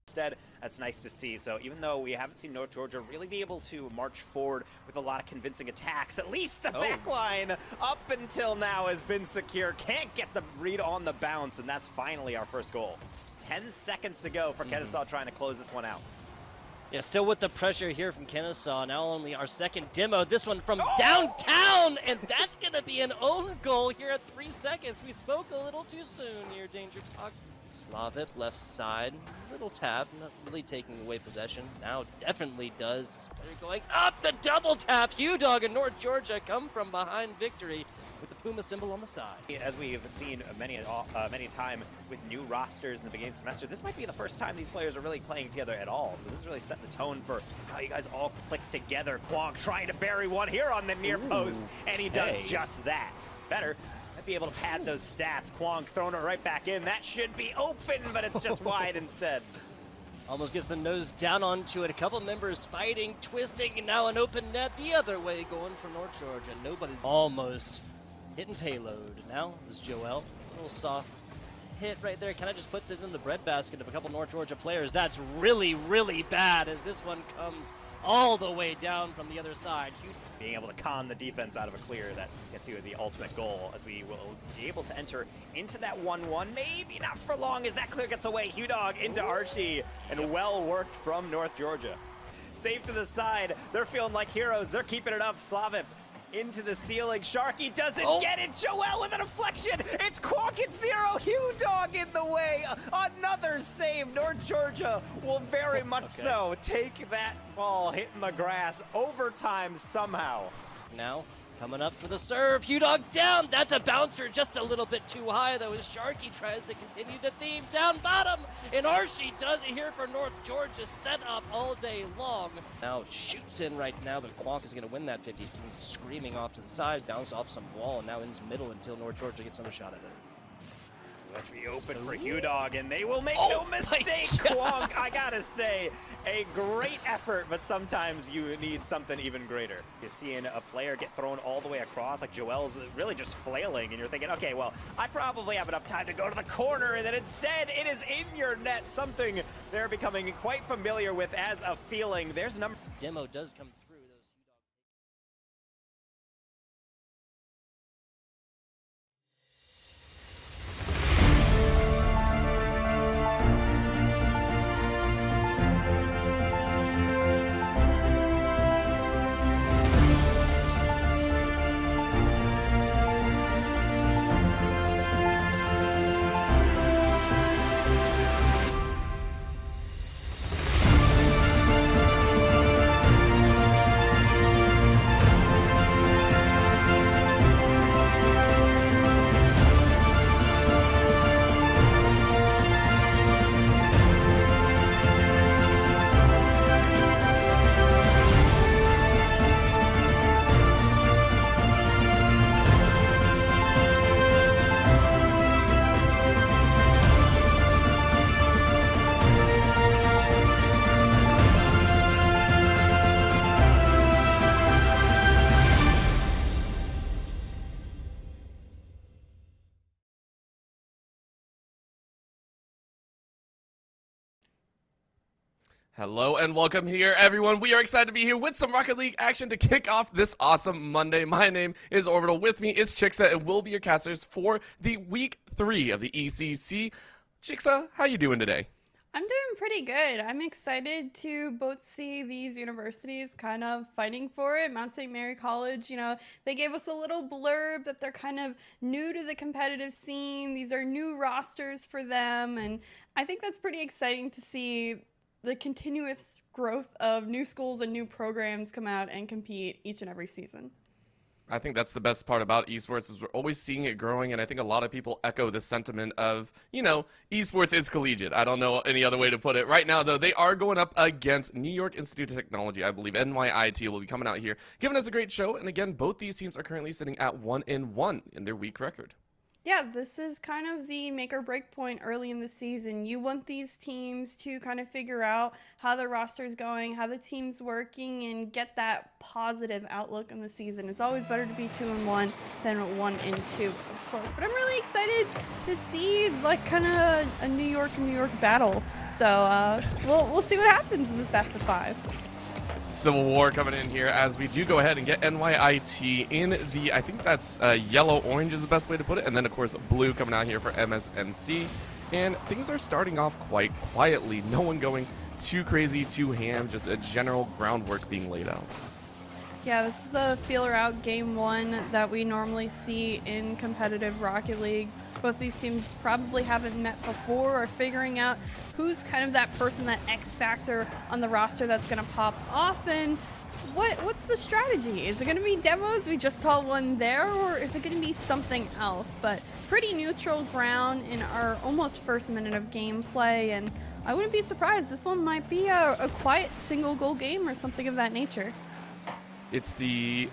Instead, that's nice to see. So even though we haven't seen North Georgia really be able to march forward with a lot of convincing attacks, at least the back line up until now has been secure. Can't get the read on the bounce, and that's finally our first goal. 10 seconds to go for Kennesaw trying to close this one out. Yeah, still with the pressure here from Kennesaw. Now only our second demo. This one from downtown, and that's going to be an own goal here at 3 seconds. We spoke a little too soon here, Danger Talk. Slavip left side, little tap, not really taking away possession. Now definitely does. They're going up the double tap. Hugh Dog and North Georgia come from behind victory with the Puma symbol on the side. As we've seen many time with new rosters in the beginning of the semester, this might be the first time these players are really playing together at all. So this is really setting the tone for how you guys all click together. Kwong trying to bury one here on the near post, and he does just that. Better. Be able to pad those stats. Kwong throwing it right back in. That should be open, but it's just wide instead. Almost gets the nose down onto it. A couple members fighting, twisting, and now an open net the other way going for North Georgia. Nobody's almost hitting payload. Now is Joel. A little soft hit right there. Kind of just puts it in the breadbasket of a couple North Georgia players. That's really, really bad as this one comes all the way down from the other side. Being able to con the defense out of a clear that gets you the ultimate goal, as we will be able to enter into that 1-1. Maybe not for long as that clear gets away. Hugh Dog into Archie, and well worked from North Georgia. Safe to the side. They're feeling like heroes. They're keeping it up. Slavip into the ceiling. Sharky doesn't get it. Joel with a deflection. It's Quonk at 0. Hugh Dog in the way. Another save. North Georgia will very much so take that ball hitting the grass. Overtime somehow. Now coming up for the serve. Hugh Dog down. That's a bouncer just a little bit too high though as Sharky tries to continue the theme. Down bottom. And Archie does it here for North Georgia. Set up all day long. Now shoots in right now. The Quonk is going to win that 50. He's screaming off to the side. Bounce off some wall and now in his middle until North Georgia gets another shot at it. Watch me open for Hugh Dog, and they will make no mistake. Kwong, I gotta say, a great effort, but sometimes you need something even greater. You're seeing a player get thrown all the way across, like Joel's really just flailing, and you're thinking, okay, well, I probably have enough time to go to the corner, and then instead, it is in your net, something they're becoming quite familiar with as a feeling. There's a number. Demo does come Hello and welcome here, everyone. We are excited to be here with some Rocket League action to kick off this awesome Monday. My name is Orbital. With me is Chixa, and we'll be your casters for the Week 3 of the ECC. Chixa, how you doing today? I'm doing pretty good. I'm excited to both see these universities kind of fighting for it. Mount St. Mary College, they gave us a little blurb that they're kind of new to the competitive scene. These are new rosters for them, and I think that's pretty exciting to see the continuous growth of new schools and new programs come out and compete each and every season. I think that's the best part about esports is we're always seeing it growing, and I think a lot of people echo the sentiment of, esports is collegiate. I don't know any other way to put it. Right now, though, they are going up against New York Institute of Technology. I believe NYIT will be coming out here, giving us a great show, and again, both these teams are currently sitting at 1-1 in their week record. Yeah, this is kind of the make or break point early in the season. You want these teams to kind of figure out how the roster's going, how the team's working, and get that positive outlook on the season. It's always better to be 2-1 than 1-2, of course. But I'm really excited to see kind of a New York battle. So we'll see what happens in this best of 5. Civil War coming in here as we do go ahead and get NYIT in the, I think that's yellow-orange is the best way to put it, and then of course blue coming out here for MSMC, and things are starting off quite quietly. No one going too crazy, too ham, just a general groundwork being laid out. Yeah, this is the feeler out game 1 that we normally see in competitive Rocket League. Both these teams probably haven't met before or figuring out who's kind of that person, that X factor on the roster that's going to pop off. And what's the strategy? Is it going to be demos? We just saw one there, or is it going to be something else? But pretty neutral ground in our almost first minute of gameplay, and I wouldn't be surprised. This one might be a quiet single goal game or something of that nature. It's the...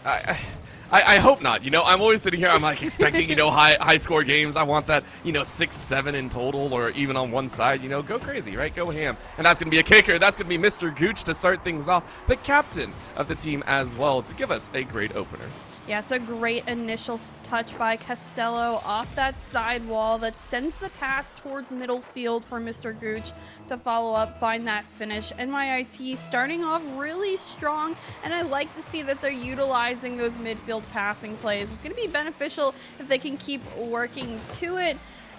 I hope not. I'm always sitting here, I'm like expecting, high score games. I want that, 6-7 in total, or even on one side, go crazy, right? Go ham. And that's going to be a kicker. That's going to be Mr. Gooch to start things off, the captain of the team as well, to give us a great opener. Yeah, it's a great initial touch by Costello off that side wall that sends the pass towards middle field for Mr. Gooch to follow up, find that finish. NYIT starting off really strong, and I like to see that they're utilizing those midfield passing plays. It's going to be beneficial if they can keep working to it.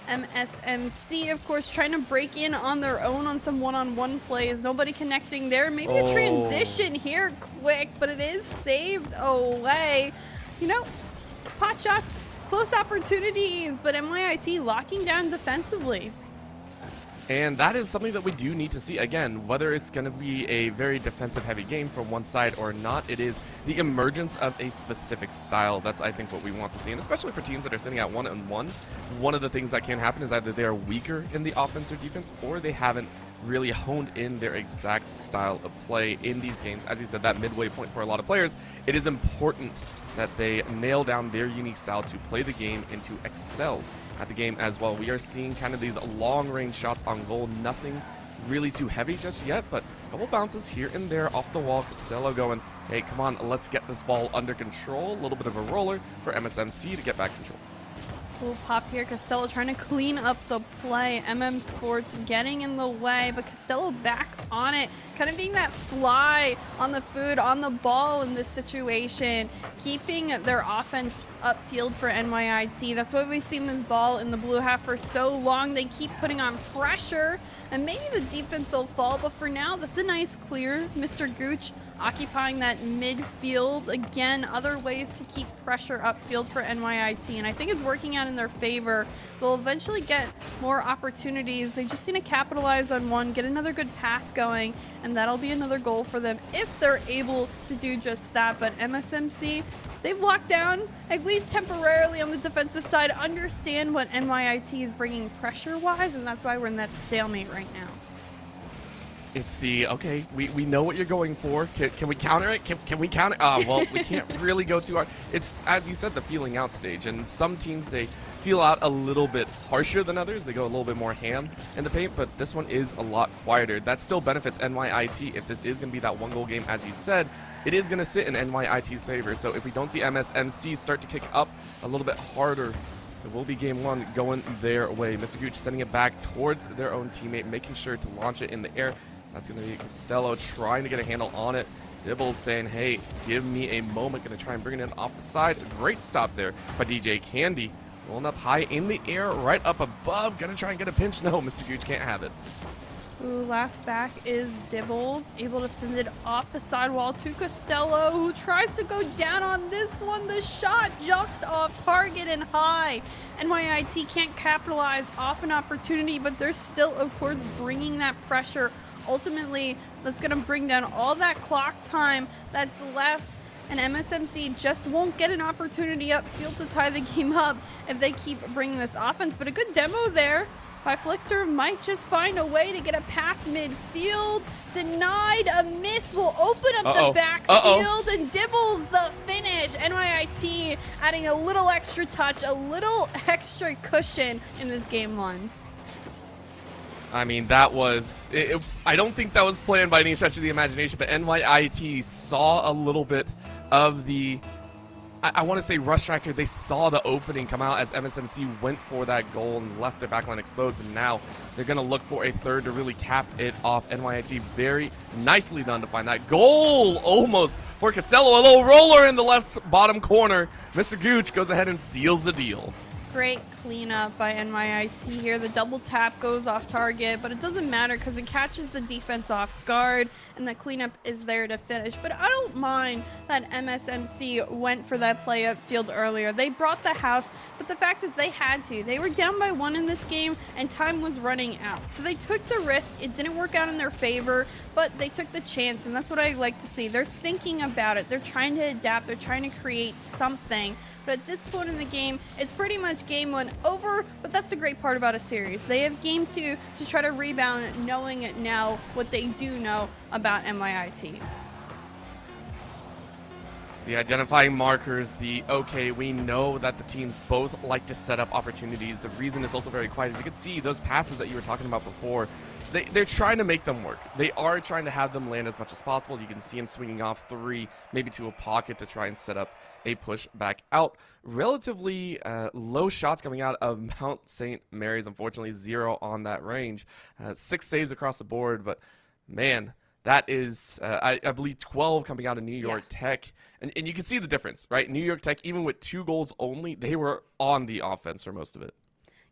MSMC, of course, trying to break in on their own on some one-on-one plays. Nobody connecting there. Maybe a transition here quick, but it is saved away. Pot shots, close opportunities, but NYIT locking down defensively. And that is something that we do need to see. Again, whether it's going to be a very defensive-heavy game from one side or not, it is the emergence of a specific style. That's, I think, what we want to see. And especially for teams that are sitting at 1-1, one of the things that can happen is either they are weaker in the offense or defense, or they haven't really honed in their exact style of play in these games. As you said, that midway point for a lot of players, it is important that they nail down their unique style to play the game and to excel at the game as well. We are seeing kind of these long-range shots on goal, nothing really too heavy just yet, but a couple bounces here and there off the wall. Costello going, hey, come on, let's get this ball under control. A little bit of a roller for MSMC to get back control. Cool pop here. Costello trying to clean up the play. MM Sports getting in the way, but Costello back on it. Kind of being that fly on the food, on the ball in this situation. Keeping their offense upfield for NYIT. That's why we've seen this ball in the blue half for so long. They keep putting on pressure, and maybe the defense will fall, but for now, that's a nice clear. Mr. Gooch occupying that midfield. Again, other ways to keep pressure upfield for NYIT, and I think it's working out in their favor. They'll eventually get more opportunities. They just need to capitalize on one, get another good pass going, and that'll be another goal for them if they're able to do just that. But MSMC, they've locked down, at least temporarily on the defensive side, understand what NYIT is bringing pressure-wise, and that's why we're in that stalemate right now. It's the, okay, we know what you're going for. Can we counter it? Can we counter it? Well, we can't really go too hard. It's, as you said, the feeling out stage. And some teams, they feel out a little bit harsher than others. They go a little bit more ham in the paint, but this one is a lot quieter. That still benefits NYIT. If this is going to be that one-goal game, as you said, it is going to sit in NYIT's favor. So if we don't see MSMC start to kick up a little bit harder, it will be game one going their way. Mr. Gooch sending it back towards their own teammate, making sure to launch it in the air. That's going to be Costello trying to get a handle on it. Dibbles saying, hey, give me a moment. Going to try and bring it in off the side. Great stop there by DJ Candy. Rolling up high in the air, right up above. Going to try and get a pinch. No, Mr. Gooch can't have it. Ooh, last back is Dibbles, able to send it off the sidewall to Costello, who tries to go down on this one. The shot just off target and high. NYIT can't capitalize off an opportunity, but they're still, of course, bringing that pressure. Ultimately, that's going to bring down all that clock time that's left, and MSMC just won't get an opportunity upfield to tie the game up if they keep bringing this offense. But a good demo there by Flixer, might just find a way to get a pass midfield. Denied, a miss will open up the backfield, and Dibbles the finish. NYIT adding a little extra touch, a little extra cushion in this game one. I mean, that was, I don't think that was planned by any stretch of the imagination, but NYIT saw a little bit of the, I want to say rush factor. They saw the opening come out as MSMC went for that goal and left their backline exposed, and now they're going to look for a third to really cap it off. NYIT very nicely done to find that goal almost for Costello. A little roller in the left bottom corner. Mr. Gooch goes ahead and seals the deal. Great cleanup by NYIT here. The double tap goes off target, but it doesn't matter because it catches the defense off guard, and the cleanup is there to finish. But I don't mind that MSMC went for that play upfield earlier. They brought the house, but the fact is they had to. They were down by 1 in this game, and time was running out. So they took the risk. It didn't work out in their favor, but they took the chance, and that's what I like to see. They're thinking about it. They're trying to adapt. They're trying to create something. But at this point in the game, it's pretty much game 1 over, but that's the great part about a series. They have game 2 to try to rebound, knowing it now what they do know about NYIT. It's the identifying markers, okay, we know that the teams both like to set up opportunities. The reason it's also very quiet is you can see those passes that you were talking about before. They're trying to make them work. They are trying to have them land as much as possible. You can see them swinging off 3, maybe to a pocket to try and set up a push back out. Relatively low shots coming out of Mount St. Mary's. Unfortunately, 0 on that range. 6 saves across the board, but man, that is, I believe, 12 coming out of New York Tech. And you can see the difference, right? New York Tech, even with 2 goals only, they were on the offense for most of it.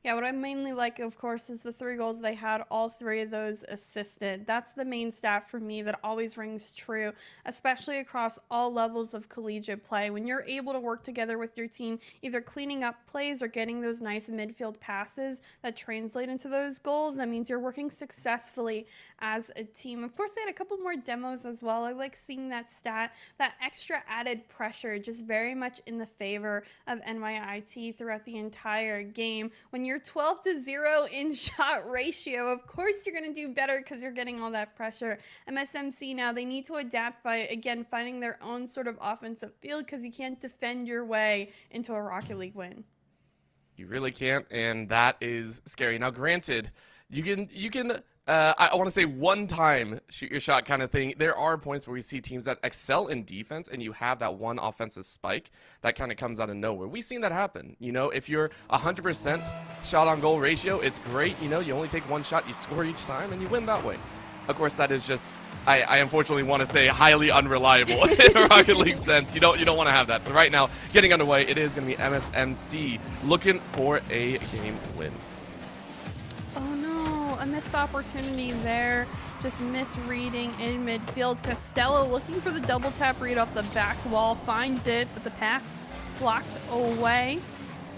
Yeah, what I mainly like, of course, is the 3 goals they had, all 3 of those assisted. That's the main stat for me that always rings true, especially across all levels of collegiate play. When you're able to work together with your team, either cleaning up plays or getting those nice midfield passes that translate into those goals, that means you're working successfully as a team. Of course, they had a couple more demos as well. I like seeing that stat, that extra added pressure, just very much in the favor of NYIT throughout the entire game. When you're 12-0 in shot ratio, of course you're going to do better because you're getting all that pressure. MSMC now, they need to adapt by, again, finding their own sort of offensive field because you can't defend your way into a Rocket League win. You really can't, and that is scary. Now, granted, you can I want to say one time shoot your shot kind of thing. There are points where we see teams that excel in defense and you have that one offensive spike that kind of comes out of nowhere. We've seen that happen. You know, if you're 100% shot on goal ratio, it's great. You know, you only take 1 shot, you score each time, and you win that way. Of course, that is just, I unfortunately want to say highly unreliable in a Rocket League sense. You don't want to have that. So right now, getting underway, it is going to be MSMC looking for a game win. Oh no, a missed opportunity there. Just misreading in midfield. Costello looking for the double tap read off the back wall. Finds it, but the pass blocked away.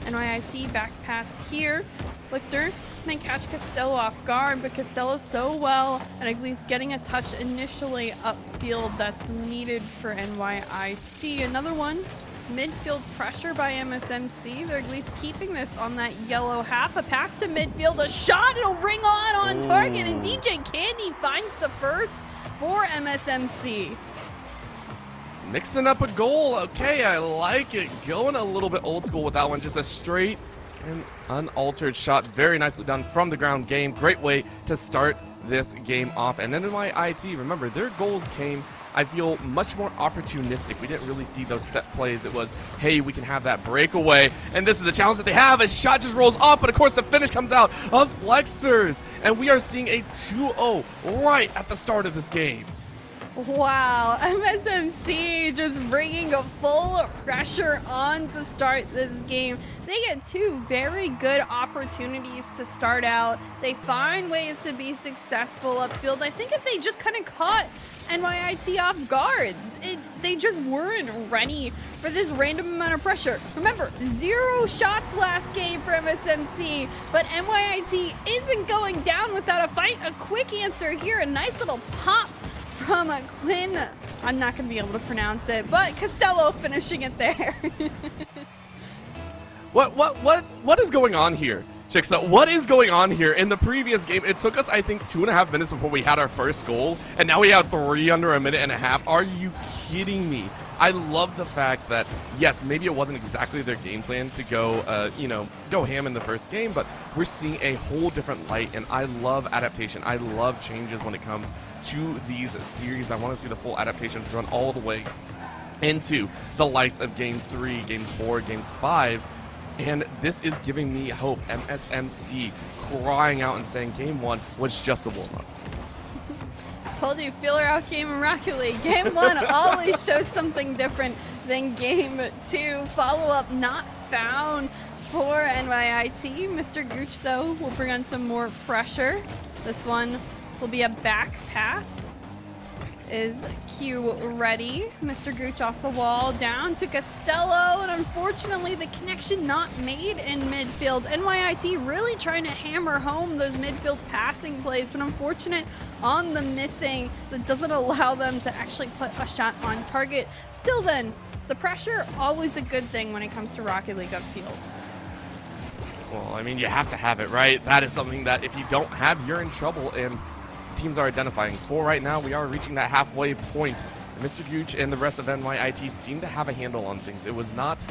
NYIT back pass here. Flixer can catch Costello off guard, but Costello's so well at least getting a touch initially upfield that's needed for NYIT. Another one. Midfield pressure by MSMC. They're at least keeping this on that yellow half. A pass to midfield, a shot, it'll ring on target, and DJ Candy finds the first for MSMC. Mixing up a goal. Okay, I like it. Going a little bit old school with that one. Just a straight and unaltered shot. Very nicely done from the ground game. Great way to start this game off. And then NYIT, remember, their goals came, I feel, much more opportunistic. We didn't really see those set plays. It was, hey, we can have that breakaway. And this is the challenge that they have. A shot just rolls off, but of course the finish comes out of Flexers. and we are seeing a 2-0 right at the start of this game. Wow, MSMC just bringing a full pressure on to start this game. They get two very good opportunities to start out. They find ways to be successful upfield. I think if they just kind of caught NYIT off guard, they just weren't ready for this random amount of pressure. Remember, 0 shots last game for MSMC, but NYIT isn't going down without a fight. A quick answer here, a nice little pop from Quinn. I'm not going to be able to pronounce it, but Costello finishing it there. What is going on here? Chicksa, what is going on here? In the previous game, it took us, I think, 2.5 minutes before we had our first goal, and now we have 3 under a minute and a half. Are you kidding me? I love the fact that, yes, maybe it wasn't exactly their game plan to go, go ham in the first game, but we're seeing a whole different light, and I love adaptation. I love changes when it comes to these series. I want to see the full adaptations run all the way into the likes of Games 3, Games 4, Games 5, and this is giving me hope. MSMC crying out and saying Game 1 was just a warm-up. Told you, feel her out game in Rocket League. Game 1 always shows something different than Game 2. Follow-up not found for NYIT. Mr. Gooch, though, will bring on some more pressure. This one will be a back pass. Is Q ready? Mr. Gooch off the wall, down to Costello, and unfortunately the connection not made in midfield. NYIT really trying to hammer home those midfield passing plays, but unfortunate on the missing. That doesn't allow them to actually put a shot on target. Still then, the pressure, always a good thing when it comes to Rocket League upfield. Well, I mean, you have to have it, right? That is something that if you don't have, you're in trouble, and teams are identifying. For right now, we are reaching that halfway point. Mr. Gooch and the rest of NYIT seem to have a handle on things. It was not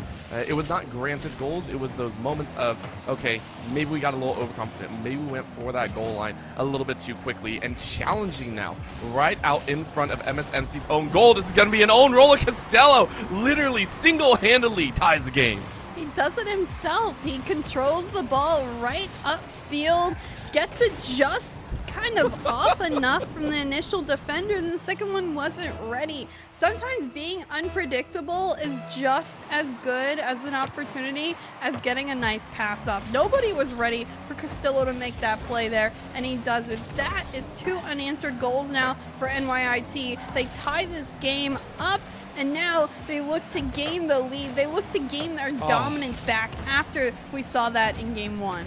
granted goals. It was those moments of, okay, maybe we got a little overconfident. Maybe we went for that goal line a little bit too quickly, and challenging now right out in front of MSMC's own goal. This is going to be an own roll of Costello. Literally single-handedly ties the game. He does it himself. He controls the ball right upfield, gets it just kind of off enough from the initial defender, and the second one wasn't ready. Sometimes being unpredictable is just as good as an opportunity as getting a nice pass off. Nobody was ready for Costello to make that play there, and he does it. That is 2 unanswered goals now for NYIT. They tie this game up, and now they look to gain the lead. They look to gain their dominance back after we saw that in Game 1.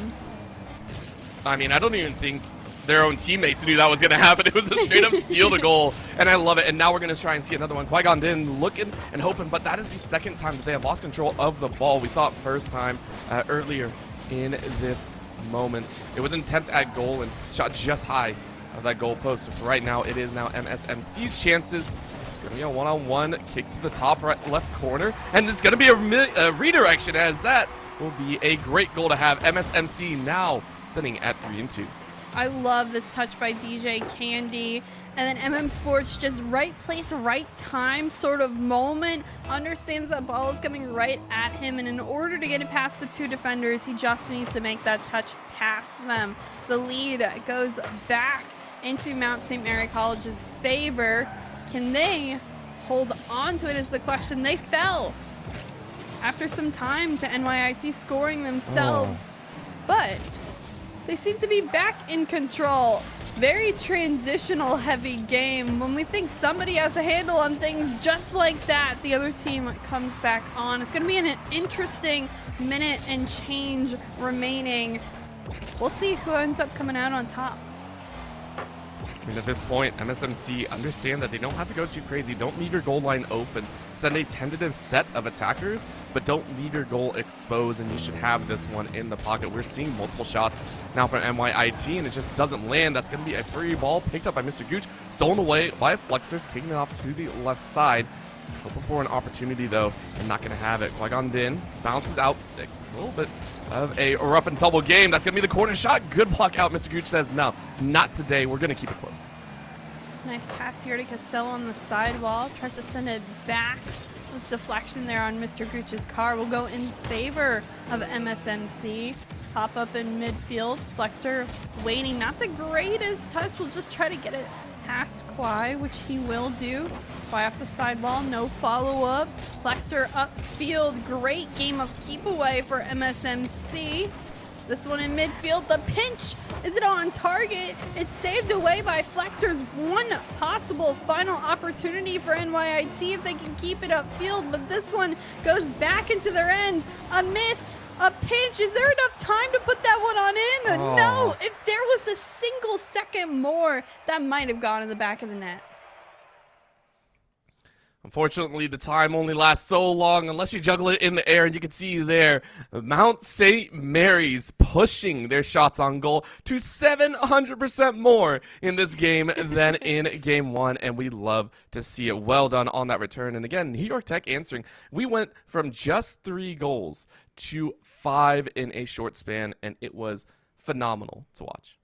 I mean, I don't even think their own teammates knew that was going to happen. It was a straight-up steal to goal, and I love it. And now we're going to try and see another one. Qui-Gon Din looking and hoping, but that is the second time that they have lost control of the ball. We saw it first time earlier in this moment. It was an attempt at goal and shot just high of that goal post. So for right now, it is now MSMC's chances. It's going to be a one-on-one kick to the top right left corner, and it's going to be a redirection, as that will be a great goal to have. MSMC now sitting at 3-2. I love this touch by DJ Candy. And then MM Sports, just right place, right time sort of moment. Understands that ball is coming right at him. And in order to get it past the 2 defenders, he just needs to make that touch past them. The lead goes back into Mount St. Mary College's favor. Can they hold on to it is the question. They fell after some time to NYIT scoring themselves. But they seem to be back in control. Very transitional heavy game. When we think somebody has a handle on things just like that, the other team comes back on. It's going to be an interesting minute and change remaining. We'll see who ends up coming out on top. I mean, at this point, MSMC understand that they don't have to go too crazy. Don't leave your goal line open. Send a tentative set of attackers, but don't leave your goal exposed, and you should have this one in the pocket. We're seeing multiple shots now from NYIT, and it just doesn't land. That's going to be a free ball picked up by Mr. Gooch, stolen away by Flexers, kicking it off to the left side. Hoping for an opportunity, though, and not going to have it. Qui-Gon Din bounces out a little bit of a rough and tumble game. That's going to be the corner shot. Good block out. Mr. Gooch says, no, not today. We're going to keep it close. Nice pass here to Costello on the sidewall. Tries to send it back with deflection there on Mr. Gooch's car. Will go in favor of MSMC. pop up in midfield. Flexer waiting, not the greatest touch. We'll just try to get it past Kwai, which he will do. Kwai off the sidewall, no follow-up. Flexer upfield, great game of keep away for MSMC. This one in midfield, the pinch, is it on target? It's saved away by Flexer's one possible final opportunity for NYIT if they can keep it upfield, but this one goes back into their end. A miss, a pinch, is there enough time to put that one on in? Oh. No, if there was a single second more, that might have gone in the back of the net. Unfortunately, the time only lasts so long unless you juggle it in the air, and you can see there, Mount St. Mary's pushing their shots on goal to 700% more in this game than in Game 1, and we love to see it. Well done on that return. And again, New York Tech answering. We went from just 3 goals to 5 in a short span, and it was phenomenal to watch.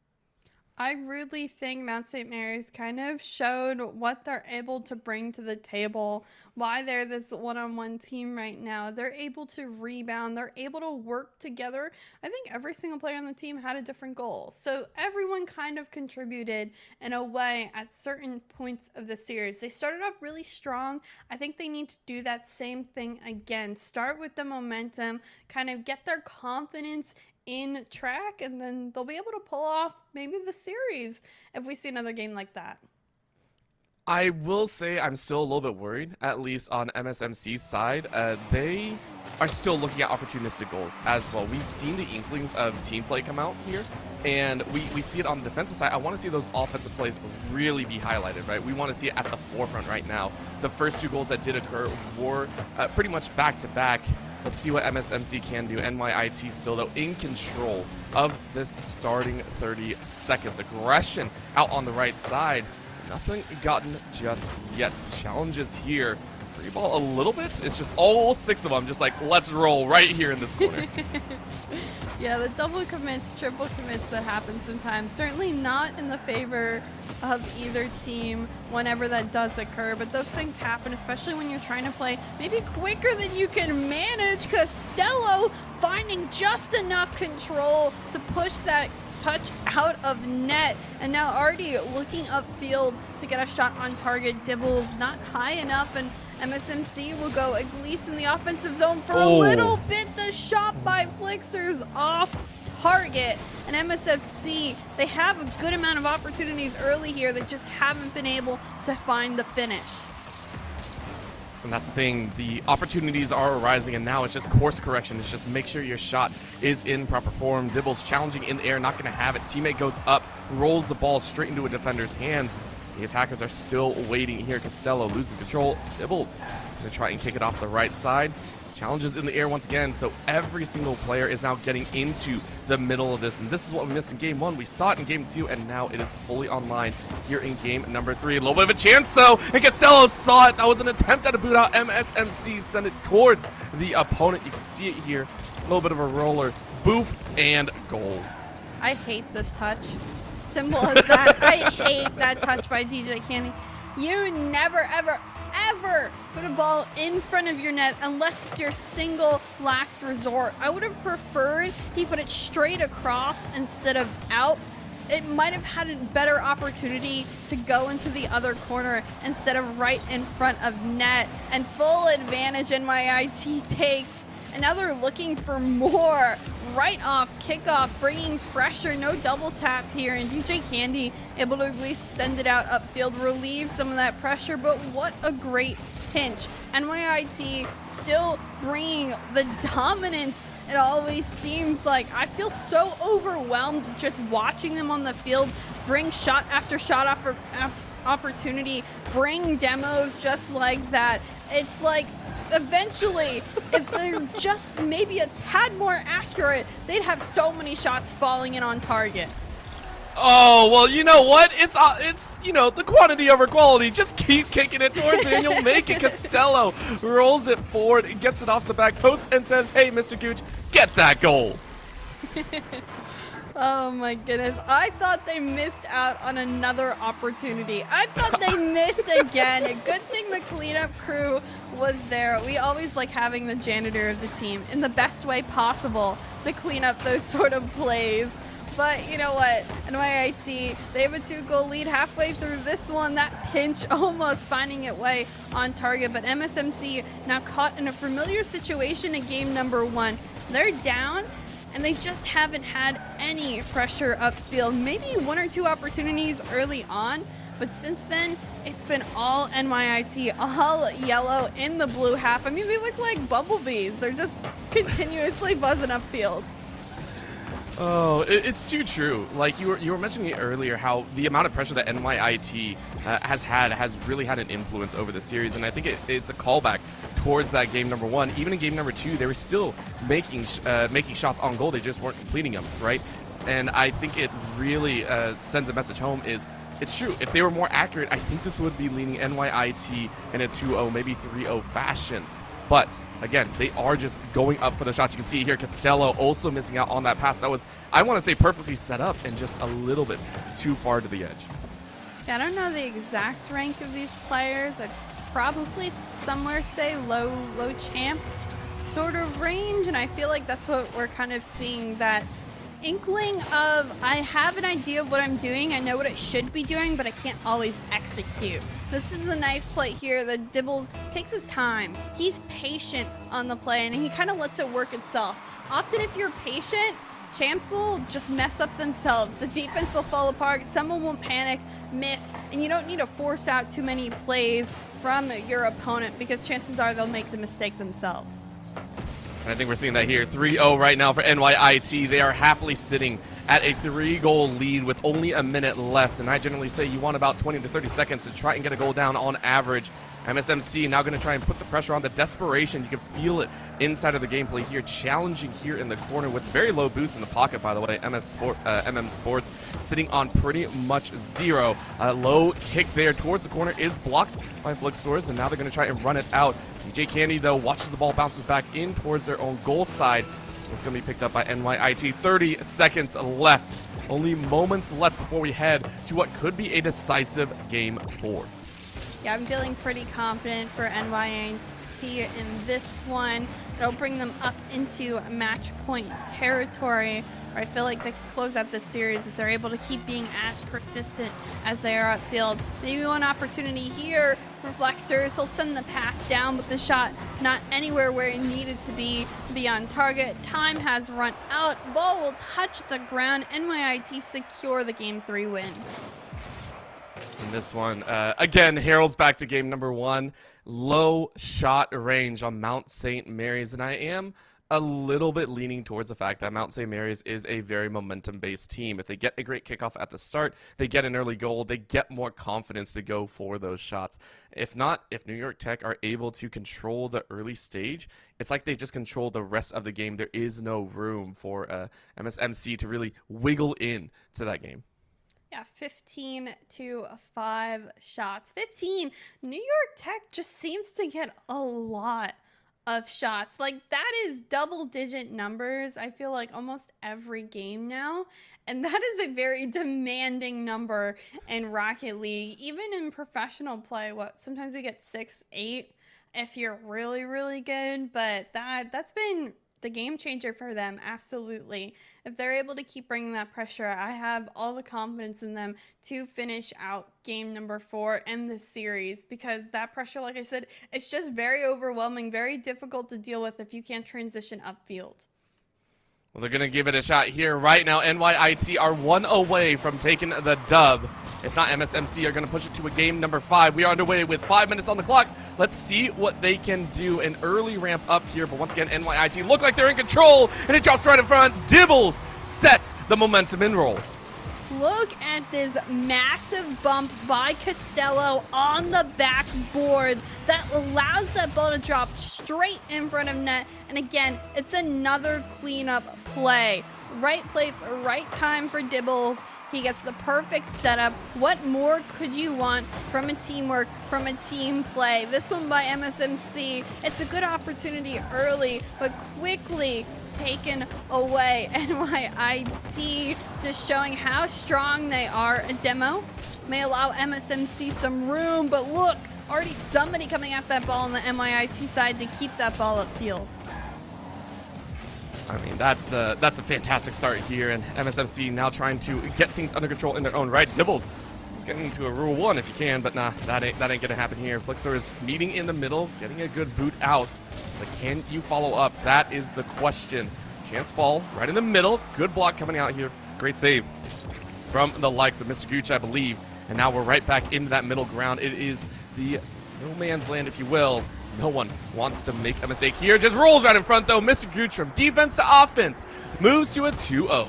I really think Mount St. Mary's kind of showed what they're able to bring to the table, why they're this one-on-one team right now. They're able to rebound. They're able to work together. I think every single player on the team had a different goal. So everyone kind of contributed in a way at certain points of the series. They started off really strong. I think they need to do that same thing again. Start with the momentum, kind of get their confidence in track, and then they'll be able to pull off maybe the series if we see another game like that. I will say I'm still a little bit worried, at least on MSMC's side. They are still looking at opportunistic goals as well. We've seen the inklings of team play come out here, and we see it on the defensive side. I want to see those offensive plays really be highlighted, right? We want to see it at the forefront right now. The first 2 goals that did occur were pretty much back-to-back. Let's see what MSMC can do. NYIT still, though, in control of this starting 30 seconds. Aggression out on the right side. Nothing gotten just yet. Challenges here. Free ball a little bit. It's just all 6 of them just like, let's roll right here in this corner. Yeah, the double commits, triple commits that happen sometimes. Certainly not in the favor of either team whenever that does occur, but those things happen, especially when you're trying to play maybe quicker than you can manage. Costello finding just enough control to push that touch out of net, and now already looking upfield to get a shot on target. Dibbles not high enough, and MSMC will go at least in the offensive zone for a little bit. The shot by Flixer's off target, and MSMC, they have a good amount of opportunities early here. They just haven't been able to find the finish. And that's the thing, the opportunities are arising, and now it's just course correction. It's just make sure your shot is in proper form. Dibbles challenging in the air, not going to have it. Teammate goes up, rolls the ball straight into a defender's hands. The attackers are still waiting here. Costello loses control. Dibbles going to try and kick it off the right side. Challenges in the air once again, so every single player is now getting into the middle of this, and this is what we missed in Game 1. We saw it in Game 2, and now it is fully online here in Game number 3. A little bit of a chance, though, and Costello saw it. That was an attempt at a boot out. MSMC sent it towards the opponent. You can see it here. A little bit of a roller. Boop, and goal. I hate this touch. Simple as that. I hate that touch by DJ Candy. You never, ever, ever put a ball in front of your net unless it's your single last resort. I would have preferred he put it straight across instead of out. It might have had a better opportunity to go into the other corner instead of right in front of net. And full advantage NYIT takes. And now they're looking for more. Right off kickoff, bringing pressure, no double tap here, and DJ Candy able to at least send it out upfield, relieve some of that pressure, but what a great pinch. NYIT still bringing the dominance it always seems like. I feel so overwhelmed just watching them on the field, bring shot after shot opportunity, bring demos just like that. It's like, eventually, if they're just maybe a tad more accurate, they'd have so many shots falling in on target. Oh, well, you know what? It's you know, the quantity over quality. Just keep kicking it towards it and you'll make it. Costello rolls it forward and gets it off the back post and says, hey, Mr. Gooch, get that goal. Oh my goodness. I thought they missed out on another opportunity. I thought they missed again. A good thing the cleanup crew was there. We always like having the janitor of the team in the best way possible to clean up those sort of plays. But you know what? NYIT, they have a 2-goal lead halfway through this one. That pinch almost finding its way on target. But MSMC now caught in a familiar situation in game number 1. They're down, and they just haven't had any pressure upfield. Maybe 1 or 2 opportunities early on, but since then, it's been all NYIT, all yellow in the blue half. I mean, they look like bumblebees. They're just continuously buzzing upfield. Oh, it's too true. Like you were mentioning earlier, how the amount of pressure that NYIT has really had an influence over the series, and I think it's a callback towards that game number 1. Even in game number 2, they were still making shots on goal. They just weren't completing them, right? And I think it really sends a message home. It's true. If they were more accurate, I think this would be leaning NYIT in a 2-0, maybe 3-0 fashion. But again, they are just going up for the shots. You can see here, Costello also missing out on that pass. That was, I want to say, perfectly set up and just a little bit too far to the edge. Yeah, I don't know the exact rank of these players. I'd probably somewhere say low champ sort of range, and I feel like that's what we're kind of seeing, that inkling of, I have an idea of what I'm doing, I know what I should be doing, but I can't always execute. This is a nice play here that Dibbles takes his time. He's patient on the play, and he kind of lets it work itself. Often if you're patient, champs will just mess up themselves. The defense will fall apart, someone won't panic, miss, and you don't need to force out too many plays from your opponent, because chances are they'll make the mistake themselves. I think we're seeing that here. 3-0 right now for NYIT. They are happily sitting at a 3-goal lead with only a minute left. And I generally say you want about 20 to 30 seconds to try and get a goal down on average. MSMC now going to try and put the pressure on. The desperation, you can feel it inside of the gameplay here. Challenging here in the corner with very low boost in the pocket, by the way. MM Sports sitting on pretty much 0. A low kick there towards the corner is blocked by Flixors, and now they're going to try and run it out. DJ Candy, though, watches the ball bounces back in towards their own goal side. It's going to be picked up by NYIT. 30 seconds left. Only moments left before we head to what could be a decisive game 4. Yeah, I'm feeling pretty confident for NYIT in this one. It'll bring them up into match point territory, where I feel like they can close out this series if they're able to keep being as persistent as they are upfield. Maybe one opportunity here for Flexers. He'll send the pass down, but the shot not anywhere where it needed to be on target. Time has run out. Ball will touch the ground. NYIT secure the Game 3 win. And this one, again, heralds back to game number 1. Low shot range on Mount St. Mary's, and I am a little bit leaning towards the fact that Mount St. Mary's is a very momentum-based team. If they get a great kickoff at the start, they get an early goal, they get more confidence to go for those shots. If not, if New York Tech are able to control the early stage, it's like they just control the rest of the game. There is no room for MSMC to really wiggle in to that game. Yeah, 15 to 5 shots. 15. New York Tech just seems to get a lot of shots. Like, that is double-digit numbers, I feel like, almost every game now. And that is a very demanding number in Rocket League. Even in professional play, sometimes we get 6, 8 if you're really, really good. But that's been the game changer for them, absolutely. If they're able to keep bringing that pressure, I have all the confidence in them to finish out game number 4 and this series, because that pressure, like I said, it's just very overwhelming, very difficult to deal with if you can't transition upfield. Well, they're going to give it a shot here right now. NYIT are 1 away from taking the dub. If not, MSMC are going to push it to a game number 5. We are underway with 5 minutes on the clock. Let's see what they can do. An early ramp up here, but once again, NYIT look like they're in control, and it drops right in front. Dibbles sets the momentum in roll. Look at this massive bump by Costello on the backboard that allows that ball to drop straight in front of net. And again, it's another cleanup play. Right place, right time for Dibbles. He gets the perfect setup. What more could you want from a teamwork, from a team play? This one by MSMC. It's a good opportunity early, but quickly taken away. NYIT just showing how strong they are. A demo may allow MSMC some room, but look, already somebody coming at that ball on the NYIT side to keep that ball upfield. I mean, that's a fantastic start here, and MSMC now trying to get things under control in their own right. Dibbles is getting into a Rule 1 if you can, but nah, that ain't gonna happen here. Flixor is meeting in the middle, getting a good boot out, but can you follow up? That is the question. Chance ball right in the middle. Good block coming out here. Great save from the likes of Mr. Gooch, I believe. And now we're right back into that middle ground. It is the no man's land, if you will. No one wants to make a mistake here. Just rolls right in front, though. Mr. Gooch from defense to offense moves to a 2-0.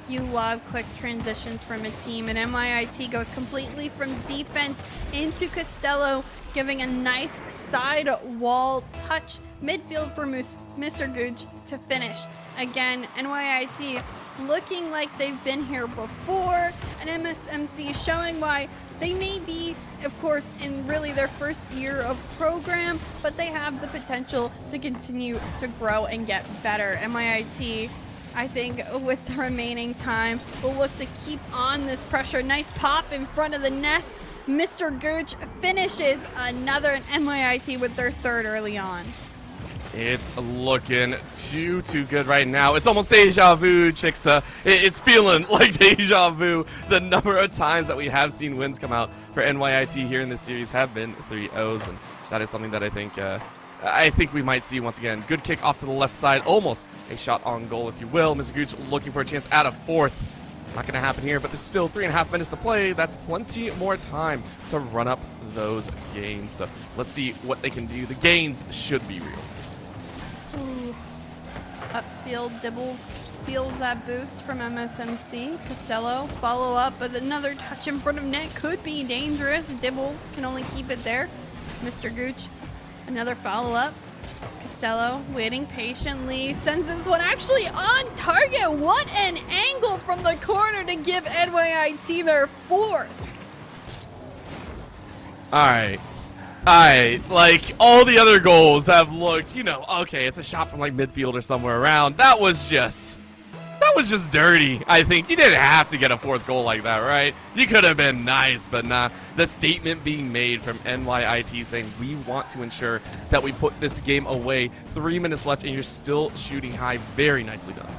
You love quick transitions from a team, and NYIT goes completely from defense into Costello, giving a nice side wall touch midfield for Mr. Gooch to finish. Again, NYIT looking like they've been here before, and MSMC showing why they may be, of course, in really their first year of program, but they have the potential to continue to grow and get better. NYIT, I think, with the remaining time, will look to keep on this pressure. Nice pop in front of the nest. Mr. Gooch finishes another NYIT with their third early on. It's looking too good right now. It's almost deja vu, Chicksa. It's feeling like deja vu. The number of times that we have seen wins come out for NYIT here in this series have been 3-0s, and that is something that I think we might see once again. Good kick off to the left side, almost a shot on goal, if you will. Mr. Gooch looking for a chance at a fourth. Not going to happen here, but there's still 3.5 minutes to play. That's plenty more time to run up those gains. So let's see what they can do. The gains should be real. Ooh. Upfield, Dibbles steals that boost from MSMC. Costello follow up with another touch in front of net. Could be dangerous. Dibbles can only keep it there. Mr. Gooch, another follow up. Costello waiting patiently, sends this one actually on target. What an angle from the corner to give NYIT their fourth. All right, like all the other goals have looked, okay, it's a shot from like midfield or somewhere around. That was just dirty. I think you didn't have to get a fourth goal like that, right? You could have been nice, but nah. The statement being made from NYIT saying we want to ensure that we put this game away. 3 minutes left and you're still shooting high. Very nicely done.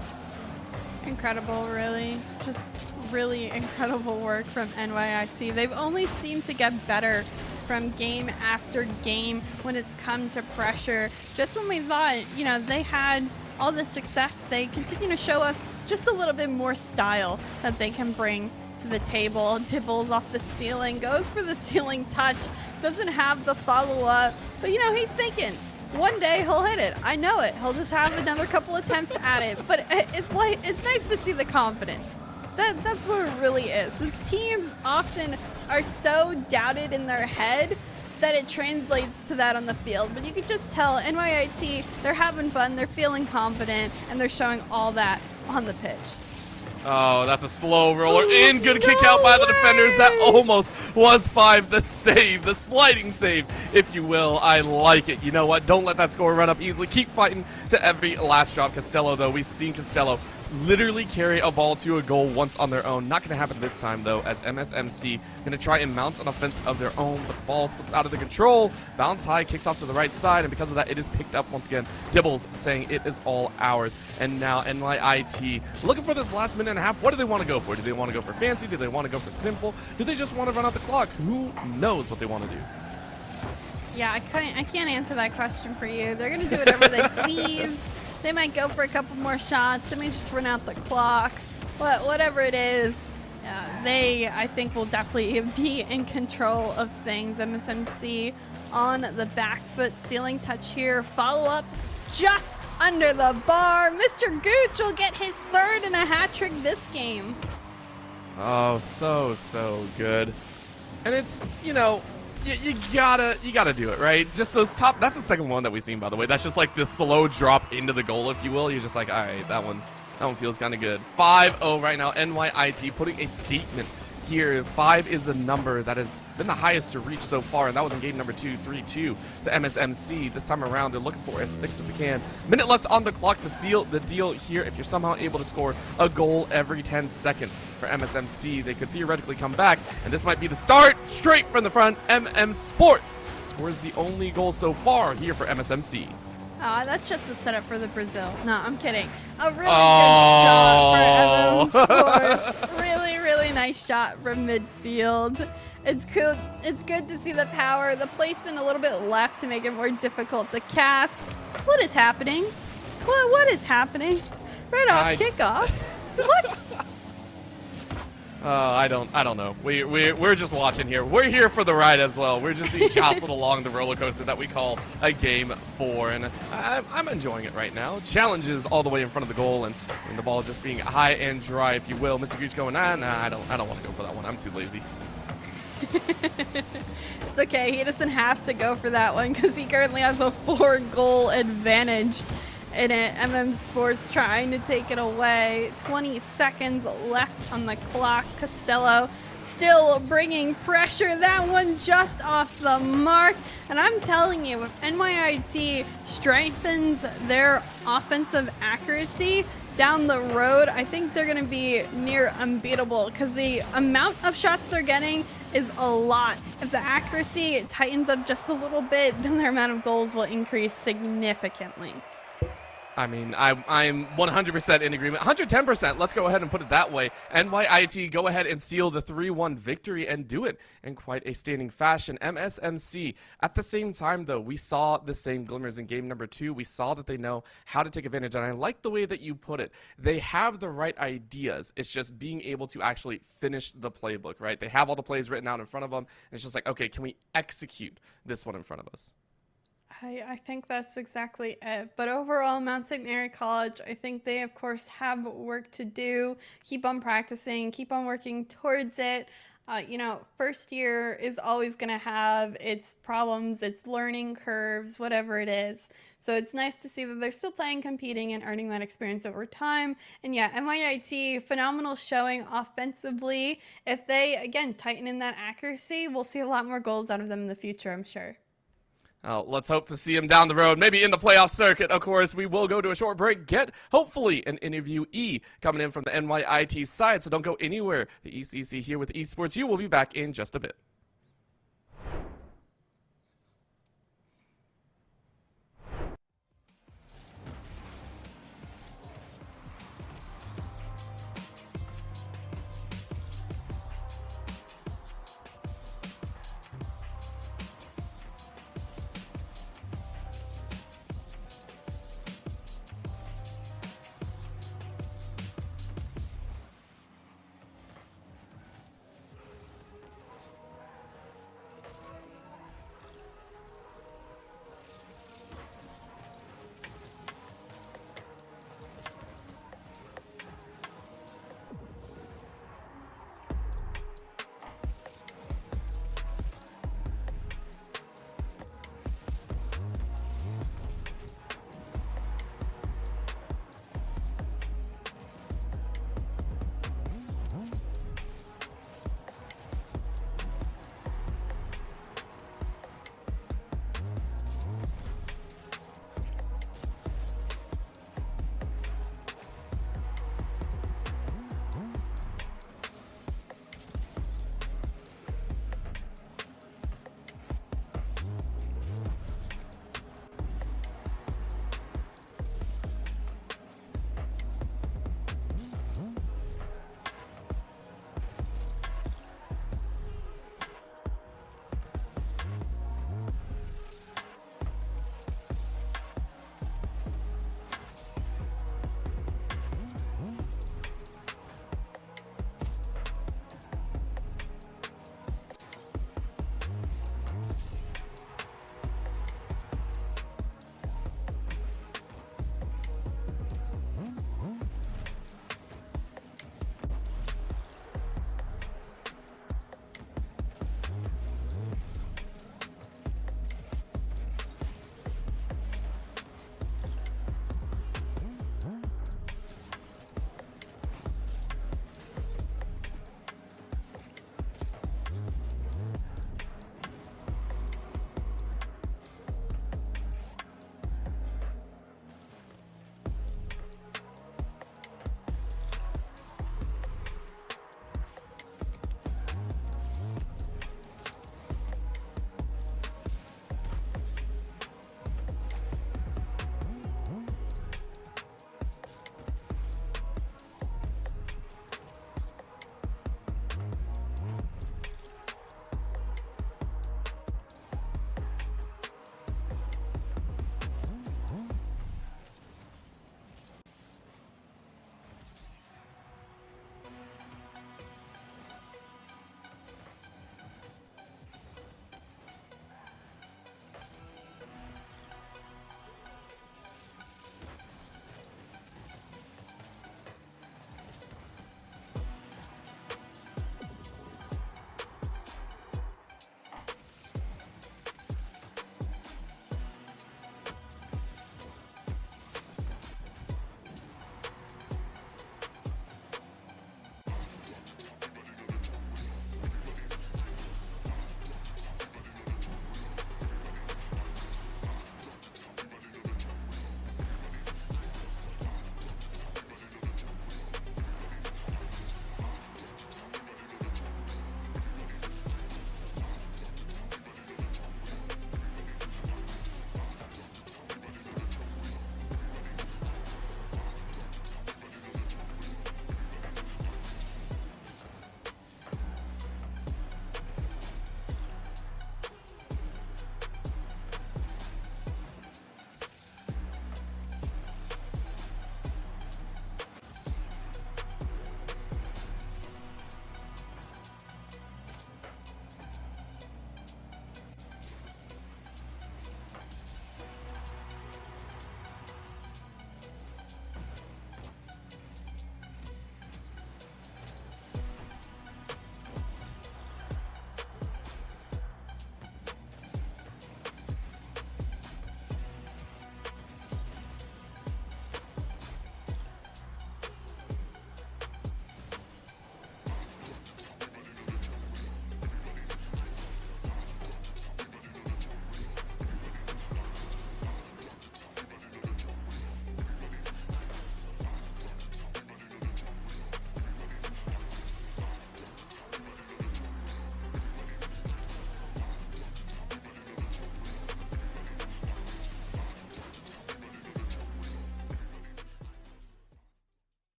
Incredible, really. Just really incredible work from NYIT. They've only seemed to get better from game after game when it's come to pressure. Just when we thought, they had all the success, they continue to show us just a little bit more style that they can bring to the table. Dibbles off the ceiling, goes for the ceiling touch, doesn't have the follow-up, but he's thinking one day he'll hit it. I know it. He'll just have another couple attempts at it, but it's nice to see the confidence. That's what it really is. These teams often are so doubted in their head that it translates to that on the field. But you could just tell NYIT, they're having fun, they're feeling confident, and they're showing all that on the pitch. Oh, that's a slow roller in. Good kick out by the defenders. That almost was 5. The save, the sliding save, if you will. I like it. You know what? Don't let that score run up easily. Keep fighting to every last drop. Costello, though, we've seen Costello literally carry a ball to a goal once on their own. Not going to happen this time, though, as MSMC going to try and mount an offense of their own. The ball slips out of the control, bounce high, kicks off to the right side, and because of that, it is picked up once again. Dibbles saying it is all ours. And now NYIT looking for this last minute and a half. What do they want to go for? Do they want to go for fancy? Do they want to go for simple? Do they just want to run out the clock? Who knows what they want to do? Yeah, I can't answer that question for you. They're going to do whatever they please. They might go for a couple more shots. They may just run out the clock. But whatever it is, they, I think, will definitely be in control of things. MSMC on the back foot, ceiling touch here. Follow up just under the bar. Mr. Gooch will get his third and a hat trick this game. Oh, so good. And it's, you gotta do it, right? Just those top, that's the second one that we've seen, by the way. That's just like the slow drop into the goal, if you will. You're just like, all right, that one That one feels kind of good. 5-0 right now. NYIT putting a statement here. 5 is the number that has been the highest to reach so far, and that was in game number 2, 3-2 to MSMC. This time around, they're looking for a 6 if they can. Minute left on the clock to seal the deal here. If you're somehow able to score a goal every 10 seconds for MSMC, they could theoretically come back, and this might be the start. Straight from the front, MM Sports scores the only goal so far here for MSMC. That's just a setup for the Brazil. No, I'm kidding. A really good shot for MM Sports. Really, really nice shot from midfield. It's cool. It's good to see the power. The placement a little bit left to make it more difficult to cast. What is happening? What is happening? Right off kickoff. What? I don't know. We're just watching here. We're here for the ride as well. We're just being jostled along the roller coaster that we call a game 4, and I'm enjoying it right now. Challenges all the way in front of the goal, and the ball just being high and dry, if you will. Mr. Gooch going, nah, I don't want to go for that one. I'm too lazy. It's okay. He doesn't have to go for that one because he currently has a 4-goal advantage in it. MM Sports trying to take it away. 20 seconds left on the clock. Costello still bringing pressure. That one just off the mark. And I'm telling you, if NYIT strengthens their offensive accuracy down the road, I think they're going to be near unbeatable because the amount of shots they're getting is a lot. If the accuracy tightens up just a little bit, then their amount of goals will increase significantly. I mean, I'm 100% in agreement. 110%, let's go ahead and put it that way. NYIT go ahead and seal the 3-1 victory and do it in quite a standing fashion. MSMC, at the same time, though, we saw the same glimmers in game number 2. We saw that they know how to take advantage, and I like the way that you put it. They have the right ideas. It's just being able to actually finish the playbook, right? They have all the plays written out in front of them, and it's just like, okay, can we execute this one in front of us? I think that's exactly it. But overall, Mount St. Mary College, I think they, of course, have work to do. Keep on practicing, keep on working towards it. First year is always going to have its problems, its learning curves, whatever it is. So it's nice to see that they're still playing, competing, and earning that experience over time. And yeah, NYIT, phenomenal showing offensively. If they, again, tighten in that accuracy, we'll see a lot more goals out of them in the future, I'm sure. Let's hope to see him down the road, maybe in the playoff circuit. Of course, we will go to a short break, get hopefully an interviewee coming in from the NYIT side, so don't go anywhere. The ECC here with Esports U will be back in just a bit.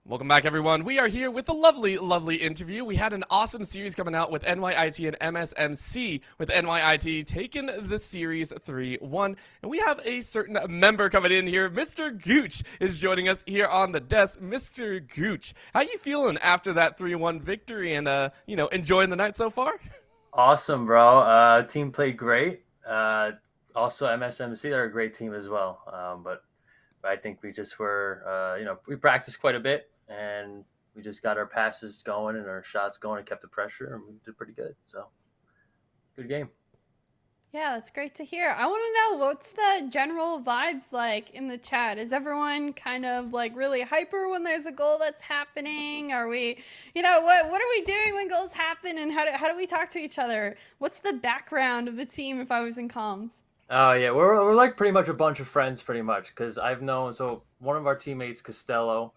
Welcome back, everyone. We are here with a lovely, lovely interview. We had an awesome series coming out with NYIT and MSMC, with NYIT taking the series 3-1. And we have a certain member coming in here. Mr. Gooch is joining us here on the desk. Mr. Gooch, how you feeling after that 3-1 victory and, enjoying the night so far? Awesome, bro. Team played great. Also, MSMC, they're a great team as well. But I think we just were, we practiced quite a bit. And we just got our passes going and our shots going and kept the pressure, and we did pretty good. So, good game. Yeah, that's great to hear. I want to know, what's the general vibes like in the chat? Is everyone kind of like really hyper when there's a goal that's happening? Are we, what are we doing when goals happen, and how do we talk to each other? What's the background of the team if I was in comms? Oh, yeah, we're like pretty much a bunch of friends pretty much, because I've known, so one of our teammates, Costello,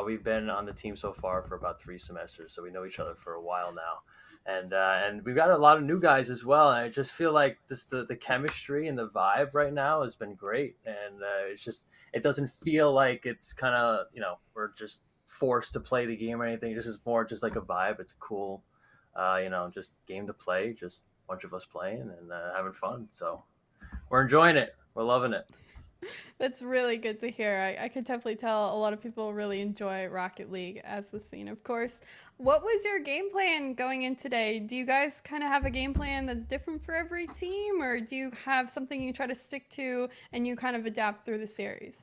we've been on the team so far for about 3 semesters, so we know each other for a while now. And we've got a lot of new guys as well, and I just feel like the chemistry and the vibe right now has been great. And it doesn't feel like it's kind of, we're just forced to play the game or anything. This is more just like a vibe. It's a cool, just game to play, just a bunch of us playing and having fun. So we're enjoying it. We're loving it. That's really good to hear. I could definitely tell a lot of people really enjoy Rocket League as the scene, of course. What was your game plan going in today? Do you guys kind of have a game plan that's different for every team, or do you have something you try to stick to and you kind of adapt through the series?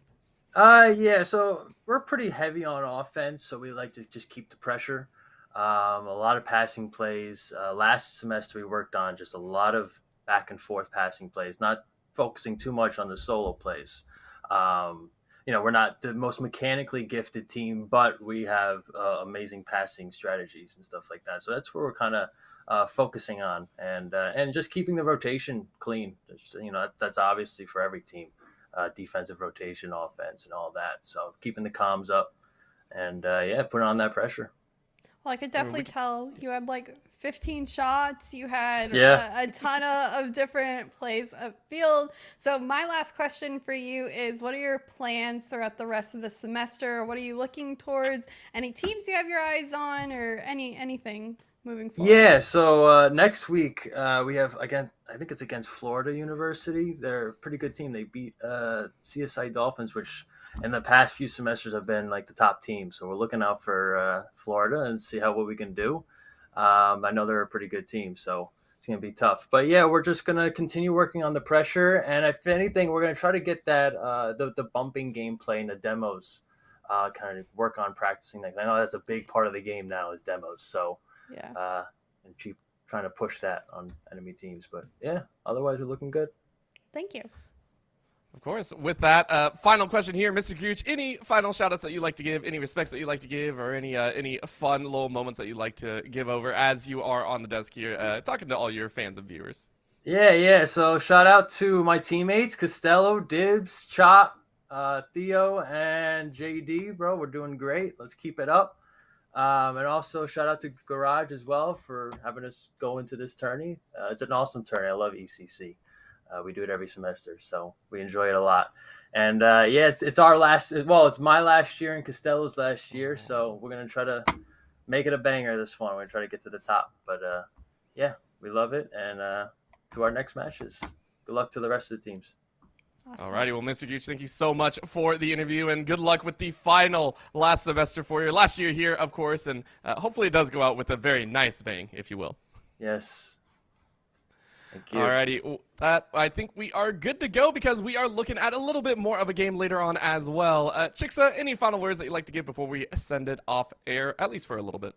Yeah, so we're pretty heavy on offense, so we like to just keep the pressure. A lot of passing plays. Last semester we worked on just a lot of back and forth passing plays, not focusing too much on the solo plays. We're not the most mechanically gifted team, but we have amazing passing strategies and stuff like that. So that's where we're kind of focusing on, and just keeping the rotation clean. That's obviously for every team, defensive rotation, offense, and all that. So keeping the comms up and putting on that pressure. Well, I could definitely tell you had like 15 shots. You had a ton of different plays of field. So my last question for you is, what are your plans throughout the rest of the semester? What are you looking towards? Any teams you have your eyes on, or anything moving forward? Yeah, so next week we have, again, I think it's against Florida University. They're a pretty good team. They beat CSI Dolphins, which in the past few semesters have been like the top team. So we're looking out for Florida and see what we can do. I know they're a pretty good team, so it's going to be tough. But yeah, we're just going to continue working on the pressure. And if anything, we're going to try to get that the bumping gameplay and the demos, kind of work on practicing that. I know that's a big part of the game now is demos. So and keep trying to push that on enemy teams. But yeah, otherwise we're looking good. Thank you. Of course. With that, final question here, Mr. Gooch. Any final shout-outs that you'd like to give, any respects that you'd like to give, or any fun little moments that you'd like to give over as you are on the desk here talking to all your fans and viewers? Yeah. So shout out to my teammates, Costello, Dibs, Chop, Theo, and JD, bro. We're doing great. Let's keep it up. And also shout out to Garage as well for having us go into this tourney. It's an awesome tourney. I love ECC. We do it every semester, so we enjoy it a lot. And it's our last. Well, it's my last year and Costello's last year, so we're gonna try to make it a banger this one. We're gonna try to get to the top. But we love it. And to our next matches, good luck to the rest of the teams. Awesome. Alrighty, well, Mr. Gooch, thank you so much for the interview, and good luck with the final last semester for your last year here, of course, and hopefully it does go out with a very nice bang, if you will. Yes. Thank you. Alrighty, I think we are good to go because we are looking at a little bit more of a game later on as well. Chicksa, any final words that you'd like to give before we send it off air, at least for a little bit?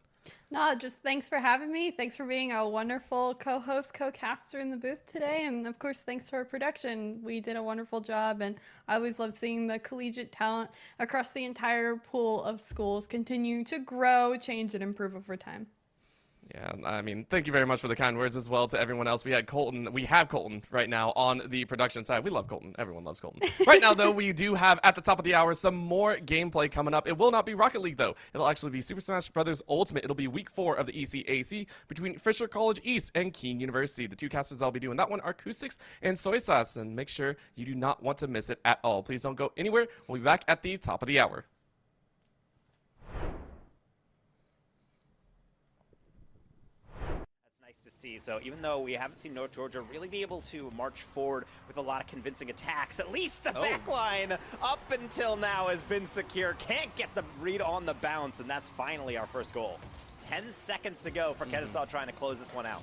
No, just thanks for having me. Thanks for being a wonderful co-host, co-caster in the booth today. And of course, thanks to our production. We did a wonderful job, and I always love seeing the collegiate talent across the entire pool of schools continue to grow, change, and improve over time. Yeah, I mean, thank you very much for the kind words as well to everyone else. We have Colton right now on the production side. We love Colton. Everyone loves Colton. Right now, though, we do have at the top of the hour some more gameplay coming up. It will not be Rocket League, though. It'll actually be Super Smash Bros. Ultimate. It'll be week 4 of the ECAC between Fisher College East and Keene University. The two casters I'll be doing that one are Acoustics and Soy Sauce, and make sure you do not want to miss it at all. Please don't go anywhere. We'll be back at the top of the hour. to see. So even though we haven't seen North Georgia really be able to march forward with a lot of convincing attacks, at least the back line up until now has been secure. Can't get the read on the bounce, and that's finally our first goal. 10 seconds to go for Kennesaw trying to close this one out.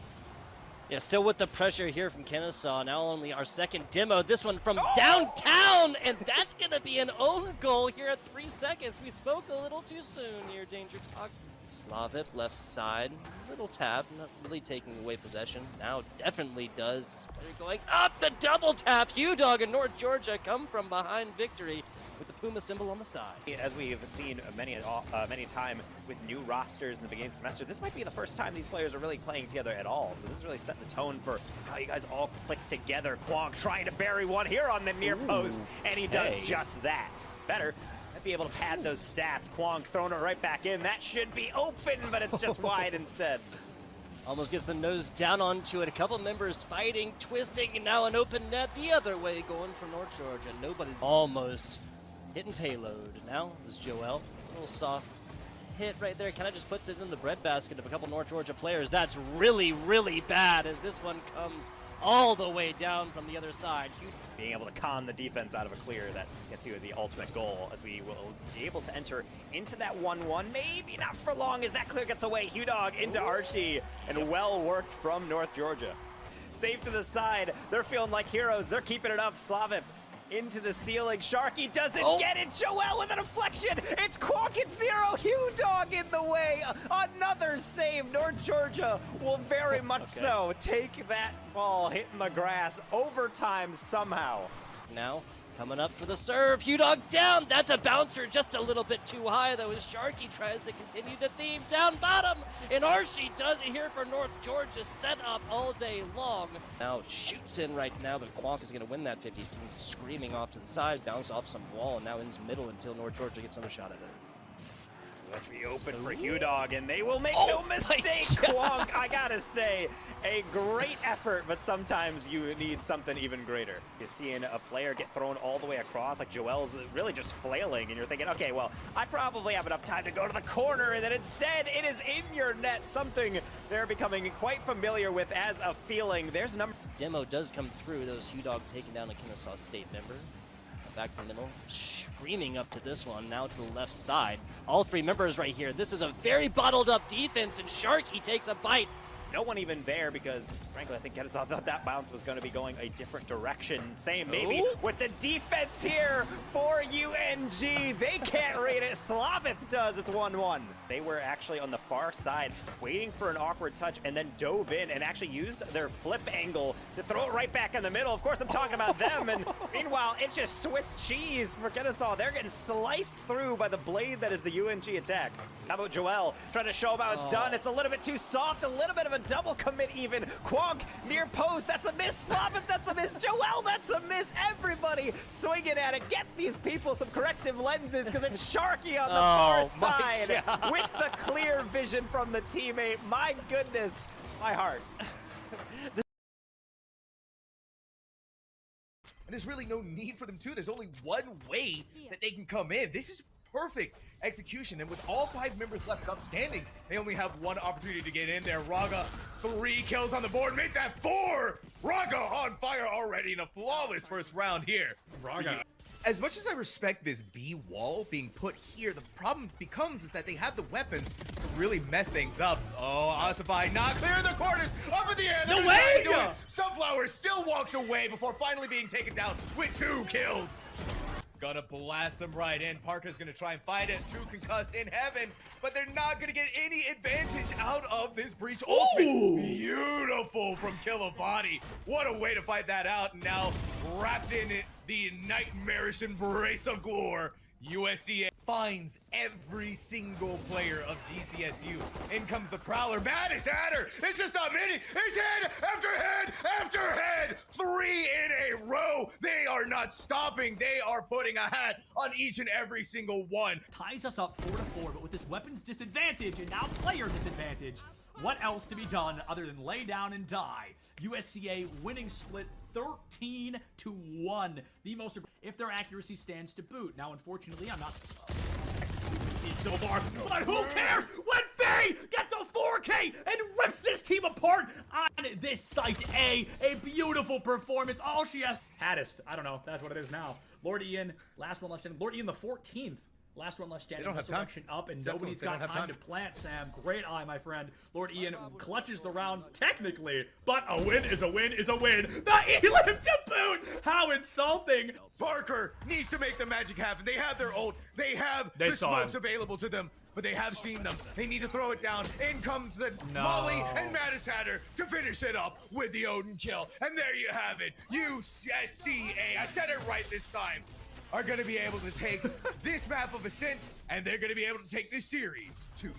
Yeah, still with the pressure here from Kennesaw. Now only our second demo. This one from downtown, and that's going to be an own goal here at 3 seconds. We spoke a little too soon here, Danger Talk. Slavip left side, little tap, not really taking away possession. Now definitely does. This player going up the double tap. Hugh Dog and North Georgia come from behind victory with the Puma symbol on the side. As we have seen many time with new rosters in the beginning of the semester, this might be the first time these players are really playing together at all. So this is really setting the tone for how you guys all click together. Kwong trying to bury one here on the near post, and he does just that. Better. Be able to pad those stats. Kwong throwing it right back in. That should be open, but it's just wide instead. Almost gets the nose down onto it. A couple members fighting, twisting, and now an open net the other way going for North Georgia. Nobody's almost hitting payload. Now is Joel. A little soft hit right there. Kind of just puts it in the breadbasket of a couple North Georgia players. That's really, really bad as this one comes all the way down from the other side. Being able to con the defense out of a clear that gets you the ultimate goal, as we will be able to enter into that 1-1. Maybe not for long as that clear gets away. Hugh Dog into Archie, and well worked from North Georgia. Safe to the side. They're feeling like heroes. They're keeping it up. Slavip into the ceiling. Sharky doesn't get it. Joel with a deflection. It's Quonk at 0. Hugh Dog in the way. Another save. North Georgia will very much so take that ball hitting the grass. Overtime somehow. Now coming up for the serve. Hugh Dog down. That's a bouncer just a little bit too high though as Sharky tries to continue the theme. Down bottom. And Archie does it here for North Georgia. Set up all day long. Now shoots in right now, but Quonk is going to win that 50. He's screaming off to the side. Bounce off some wall and now in his middle until North Georgia gets another shot at it. Watch me open for Hugh Dog, and they will make no mistake. Kwong, I gotta say, a great effort, but sometimes you need something even greater. You're seeing a player get thrown all the way across, like Joel's really just flailing, and you're thinking, okay, well, I probably have enough time to go to the corner, and then instead, it is in your net, something they're becoming quite familiar with as a feeling. There's a number. Demo does come through, those Hugh Dog taking down a Kennesaw State member. Back to the middle, screaming up to this one, now to the left side. All three members right here. This is a very bottled up defense, and Sharky takes a bite. No one even there because, frankly, I think Kennesaw thought that bounce was going to be going a different direction. Same maybe with the defense here for UNG. They can't read it. Slavip does. It's 1-1. They were actually on the far side waiting for an awkward touch and then dove in and actually used their flip angle to throw it right back in the middle. Of course, I'm talking about them. And meanwhile, it's just Swiss cheese for Kennesaw. They're getting sliced through by the blade that is the UNG attack. How about Joel trying to show them how it's done? It's a little bit too soft, a little bit of a double commit even. Quonk near post, that's a miss. Slavip, that's a miss. Joel, that's a miss. Everybody swinging at it. Get these people some corrective lenses because it's Sharky on the far side with the clear vision from the teammate. My goodness, my heart. And there's really no need for them to. There's only one way that they can come in. This is perfect execution, and with all 5 members left upstanding, they only have one opportunity to get in there. Raga, 3 kills on the board, make that 4! Raga on fire already in a flawless first round here. Raga. As much as I respect this B wall being put here, the problem becomes is that they have the weapons to really mess things up. Oh, Ossify not clear the corners, up in the air. No way! Sunflower still walks away before finally being taken down with 2 kills. Gonna blast them right in. Parker's gonna try and find it. 2 concussed in heaven, but they're not gonna get any advantage out of this breach ultimate. Beautiful from Killavati. What a way to fight that out. And now wrapped in it, the nightmarish embrace of Glore. USCA finds every single player of GCSU. In comes the Prowler. Madness at her. It's just not many. It's head after head after head. 3 in a row. They are not stopping. They are putting a hat on each and every single one. Ties us up 4-4, but with this weapons disadvantage and now player disadvantage, what else to be done other than lay down and die? USCA winning split 13-1. The most, if their accuracy stands to boot. Now, unfortunately, I'm not so far, but who cares when B gets a 4 4K and rips this team apart on this site A. A beautiful performance. All she has. Haddest. I don't know. That's what it is now. Lord Ian, last one left standing. Lord Ian, the 14th. Last one left standing. They don't have time. Up, and Except nobody's they got don't have time to plant, Sam. Great eye, my friend. Lord Ian clutches the round technically, but a win is a win is a win. The Elim to boot! How insulting! Barker needs to make the magic happen. They have their ult. They have the smokes available to them, but they have seen them. They need to throw it down. In comes the Molly and Mattis Hatter to finish it up with the Odin kill. And there you have it. USCA, I said it right this time, are going to be able to take this map of Ascent, and they're going to be able to take this series 2-0.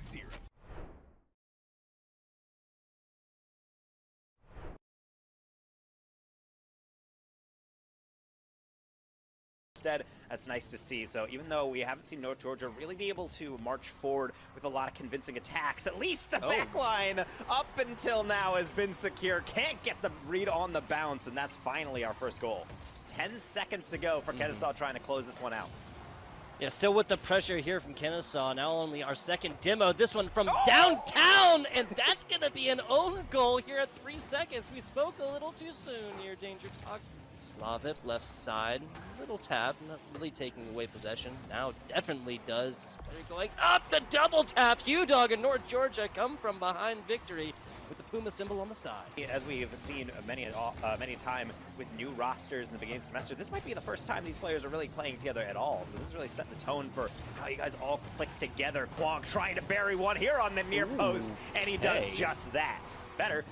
Instead, that's nice to see. So even though we haven't seen North Georgia really be able to march forward with a lot of convincing attacks, at least the backline up until now has been secure. Can't get the read on the bounce, and that's finally our first goal. 10 seconds to go for Kennesaw trying to close this one out. Yeah, still with the pressure here from Kennesaw. Now only our second demo. This one from downtown, and that's going to be an own goal here at 3 seconds. We spoke a little too soon here, Danger Talk. Slavip left side, little tap, not really taking away possession. Now definitely does. This player going up the double tap. Hugh Dog and North Georgia come from behind victory with the Puma symbol on the side. As we've seen many time with new rosters in the beginning of the semester, this might be the first time these players are really playing together at all. So this is really setting the tone for how you guys all click together. Kwong trying to bury one here on the near post, and he does just that. Better.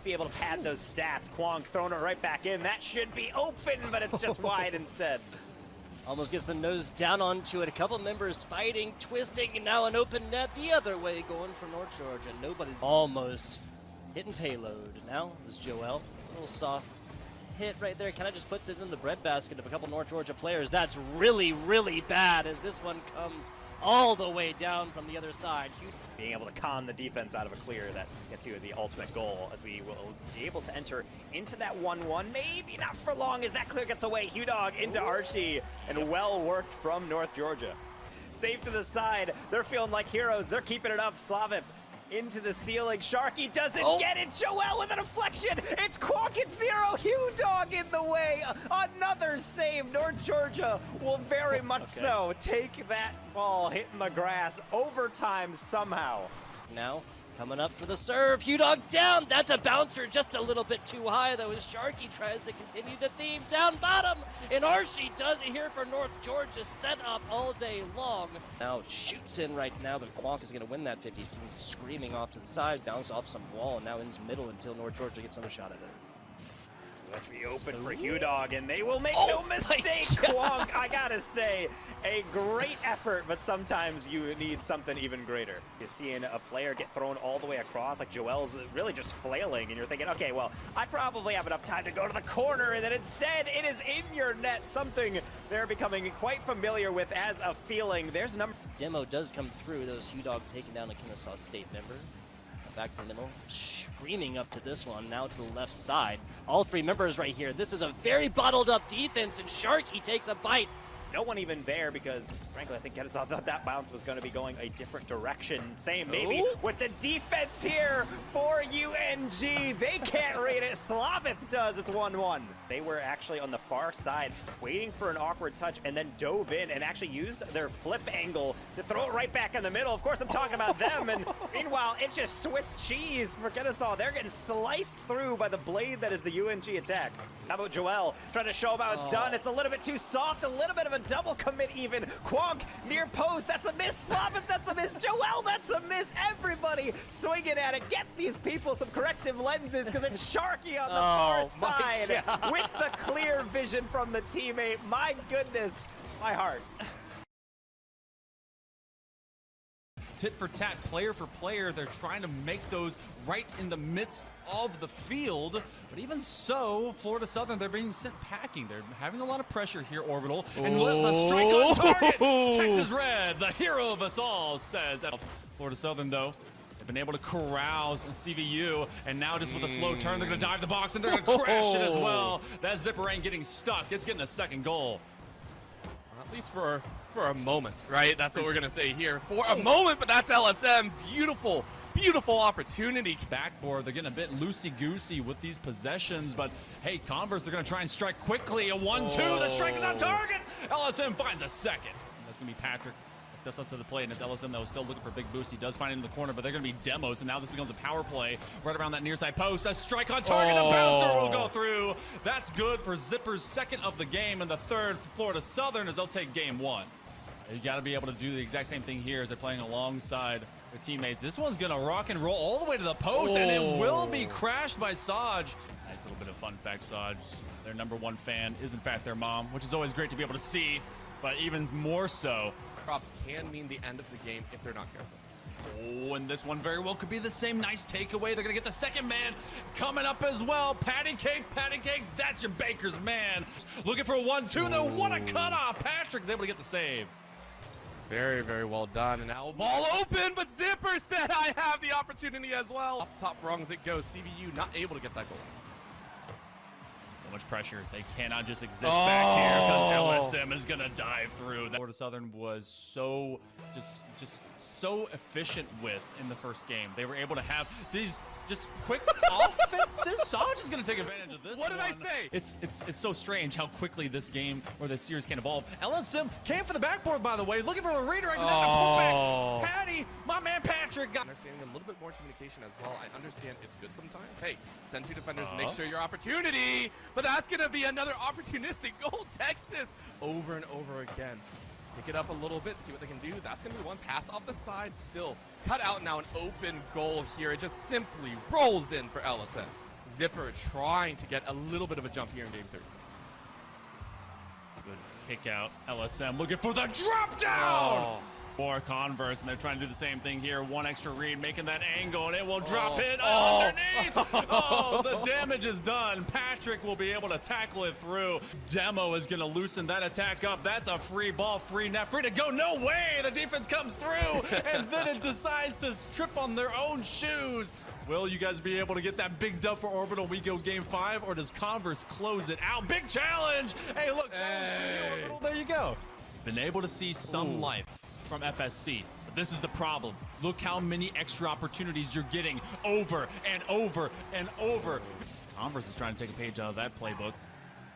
Be able to pad those stats. Kwong throwing it right back in. That should be open, but it's just wide instead. Almost gets the nose down onto it. A couple members fighting, twisting, and now an open net the other way going for North Georgia. Nobody's almost hitting payload. Now is Joel. A little soft hit right there. Kind of just puts it in the breadbasket of a couple North Georgia players. That's really, really bad as this one comes all the way down from the other side. Being able to con the defense out of a clear that gets you the ultimate goal, as we will be able to enter into that 1-1. Maybe not for long as that clear gets away. Hugh Dog into Archie, and well worked from North Georgia. Safe to the side. They're feeling like heroes. They're keeping it up. Slavip into the ceiling. Sharky doesn't get it. Joel with a deflection. It's Quonk at 0. Hugh Dog in the way. Another save. North Georgia will very much so take that ball hitting the grass. Overtime somehow. Now coming up for the serve. Hugh Dog down. That's a bouncer just a little bit too high though as Sharky tries to continue the theme. Down bottom. And Archie does it here for North Georgia. Set up all day long. Now shoots in right now, but Quonk is going to win that 50. He's screaming off to the side. Bounce off some wall and now ends middle until North Georgia gets another shot at it. Let's be open for Hugh Dog, and they will make no mistake. Kwong, I gotta say, a great effort, but sometimes you need something even greater. You're seeing a player get thrown all the way across, like Joel's really just flailing, and you're thinking, okay, well, I probably have enough time to go to the corner, and then instead, it is in your net, something they're becoming quite familiar with as a feeling. There's a number. Demo does come through, those Hugh Dog taking down a Kennesaw State member. Back to the middle, screaming up to this one, now to the left side. All three members right here. This is a very bottled up defense, and Sharky takes a bite. No one even there because, frankly, I think Kennesaw thought that bounce was going to be going a different direction. Same maybe with the defense here for UNG. They can't read it. Slavip does. It's 1-1. They were actually on the far side waiting for an awkward touch and then dove in and actually used their flip angle to throw it right back in the middle. Of course, I'm talking about them. And meanwhile, it's just Swiss cheese for Kennesaw. They're getting sliced through by the blade that is the UNG attack. How about Joel trying to show him how it's done? It's a little bit too soft, a little bit of a double commit even. Quonk near post, that's a miss. Slavip, that's a miss. Joel, that's a miss. Everybody swinging at it. Get these people some corrective lenses because it's Sharky on the far side with the clear vision from the teammate. My goodness, my heart. Tit for tat, player for player, they're trying to make those right in the midst of the field. But even so, Florida Southern, they're being sent packing. They're having a lot of pressure here, Orbital. And let the strike on target. Texas Red, the hero of us all, says. Florida Southern, though, they've been able to carouse CVU. And now just with a slow turn, they're going to dive the box and they're going to crash it as well. That zipper ain't getting stuck. It's getting a second goal. At least for a moment, right? That's what we're going to say here. For a moment, but that's LSM. Beautiful beautiful opportunity. Backboard, they're getting a bit loosey-goosey with these possessions, but hey, Converse, they're going to try and strike quickly. A 1-2, the strike is on target. LSM finds a second. That's going to be Patrick. Steps up to the plate, and it's LSM that was still looking for Big Boost. He does find it in the corner, but they're going to be demos, and now this becomes a power play right around that near side post. A strike on target, the bouncer will go through. That's good for Zipper's second of the game, and the third for Florida Southern as they'll take game one. You got to be able to do the exact same thing here as they're playing alongside their teammates. This one's going to rock and roll all the way to the post, and it will be crashed by Saj. Nice little bit of fun fact, Saj. Their #1 fan is in fact their mom, which is always great to be able to see, but even more so, Props can mean the end of the game if they're not careful. Oh, and this one very well could be the same nice takeaway. They're going to get the second man coming up as well. Patty cake, that's your baker's man. Looking for a 1-2, though. What a cutoff. Patrick's able to get the save. Very, very well done. And now ball open, but Zipper said I have the opportunity as well. Off top rungs it goes. CVU not able to get that goal. So much pressure. They cannot just exist back here because LSM is going to dive through. Florida Southern was so just so efficient with in the first game. They were able to have these just quick offenses. Saj is going to take advantage of this. What did I say? It's so strange how quickly this game or this series can evolve. LSM came for the backboard, by the way, looking for the redirect, and that's a putback. Patty, my man Patrick got understanding a little bit more communication as well. I understand it's good sometimes. Hey, send 2 defenders, make sure your opportunity. But that's going to be another opportunistic goal. Texas over and over again. Pick it up a little bit, see what they can do. That's going to be one pass off the side. Still cut out now, an open goal here. It just simply rolls in for LSM. Zipper trying to get a little bit of a jump here in game 3. Good kick out. LSM looking for the drop down. Or Converse, and they're trying to do the same thing here. One extra read, making that angle, and it will drop in underneath. The damage is done. Patrick will be able to tackle it through. Demo is going to loosen that attack up. That's a free ball, free net, free to go. No way! The defense comes through, and then it decides to trip on their own shoes. Will you guys be able to get that big dub for Orbital? We go game 5, or does Converse close it out? Big challenge! Hey, look, Orbital, there you go. Been able to see some life from FSC. But this is the problem. Look how many extra opportunities you're getting over and over and over. Converse is trying to take a page out of that playbook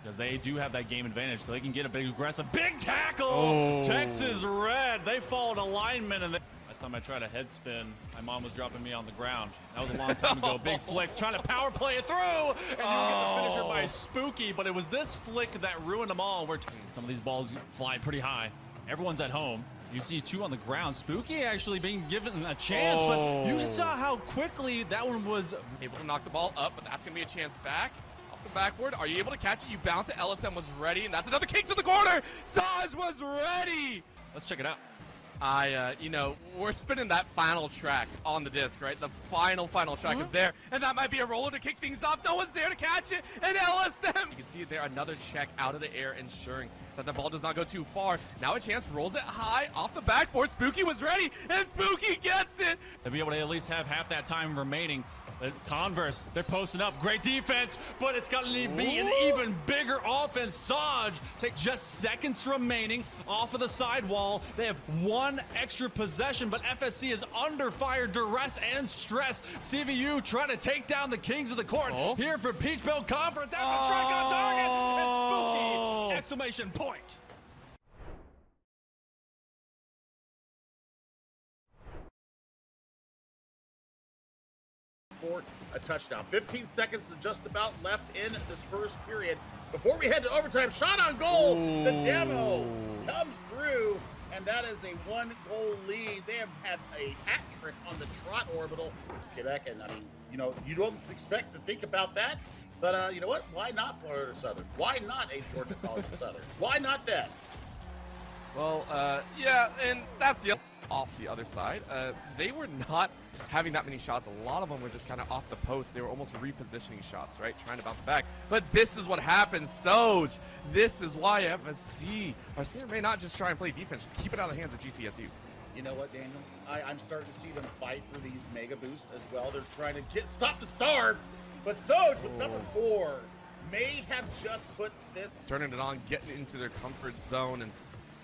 because they do have that game advantage, so they can get a big aggressive. Big tackle! Texas Red, they followed alignment, and last time I tried a head spin, my mom was dropping me on the ground. That was a long time ago. Big flick, trying to power play it through, and you get the finisher by Spooky, but it was this flick that ruined them all. Some of these balls fly pretty high. Everyone's at home. You see 2 on the ground. Spooky actually being given a chance, but you just saw how quickly that one was able to knock the ball up, but that's going to be a chance back. Off the backboard, are you able to catch it? You bounce it. LSM was ready, and that's another kick to the corner. Saj was ready. Let's check it out. You know, we're spinning that final track on the disc, right? The final track is there, and that might be a roller to kick things off. No one's there to catch it, and LSM, you can see there, another check out of the air, ensuring that the ball does not go too far. Now a chance, rolls it high off the backboard. Spooky was ready, and Spooky gets it. To be able to at least have half that time remaining. Converse, they're posting up. Great defense, but it's got to be an even bigger offense. Saj take just seconds remaining off of the sidewall. They have 1 extra possession, but FSC is under fire, duress, and stress. CVU trying to take down the kings of the court. Here for Peach Belt Conference. That's a strike on target. And Spooky! Exclamation point. For a touchdown. 15 seconds just about left in this first period. Before we head to overtime, shot on goal. The demo comes through, and that is a 1-goal lead. They have had a hat trick on the Trot Orbital. Quebec, and I mean, you know, you don't expect to think about that, but you know what? Why not Florida Southern? Why not a Georgia College of Southern? Why not that? Well, yeah, and that's the off the other side. They were not having that many shots. A lot of them were just kind of off the post. They were almost repositioning shots, right? Trying to bounce back. But this is what happens, Soj. This is why FSC may not just try and play defense. Just keep it out of the hands of GCSU. You know what, Daniel? I'm starting to see them fight for these mega boosts as well. They're trying to stop the starve. But Soj with number 4 may have just put this. Turning it on, getting into their comfort zone, and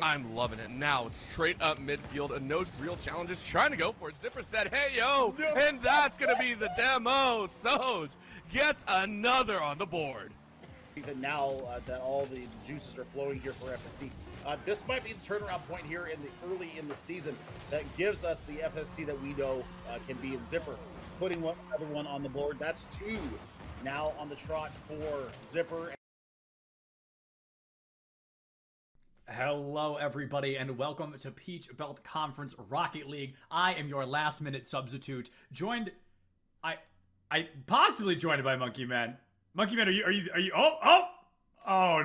I'm loving it. Now, straight up midfield, and no real challenges, trying to go for it. Zipper said, hey, yo, and that's going to be the demo. Soj gets another on the board. Even now that all the juices are flowing here for FSC, this might be the turnaround point here early in the season that gives us the FSC that we know can be in Zipper. Putting another one on the board, that's 2 now on the trot for Zipper. Hello, everybody, and welcome to Peach Belt Conference Rocket League. I am your last-minute substitute, joined. I possibly joined by Monkey Man. Monkey Man, are you? Oh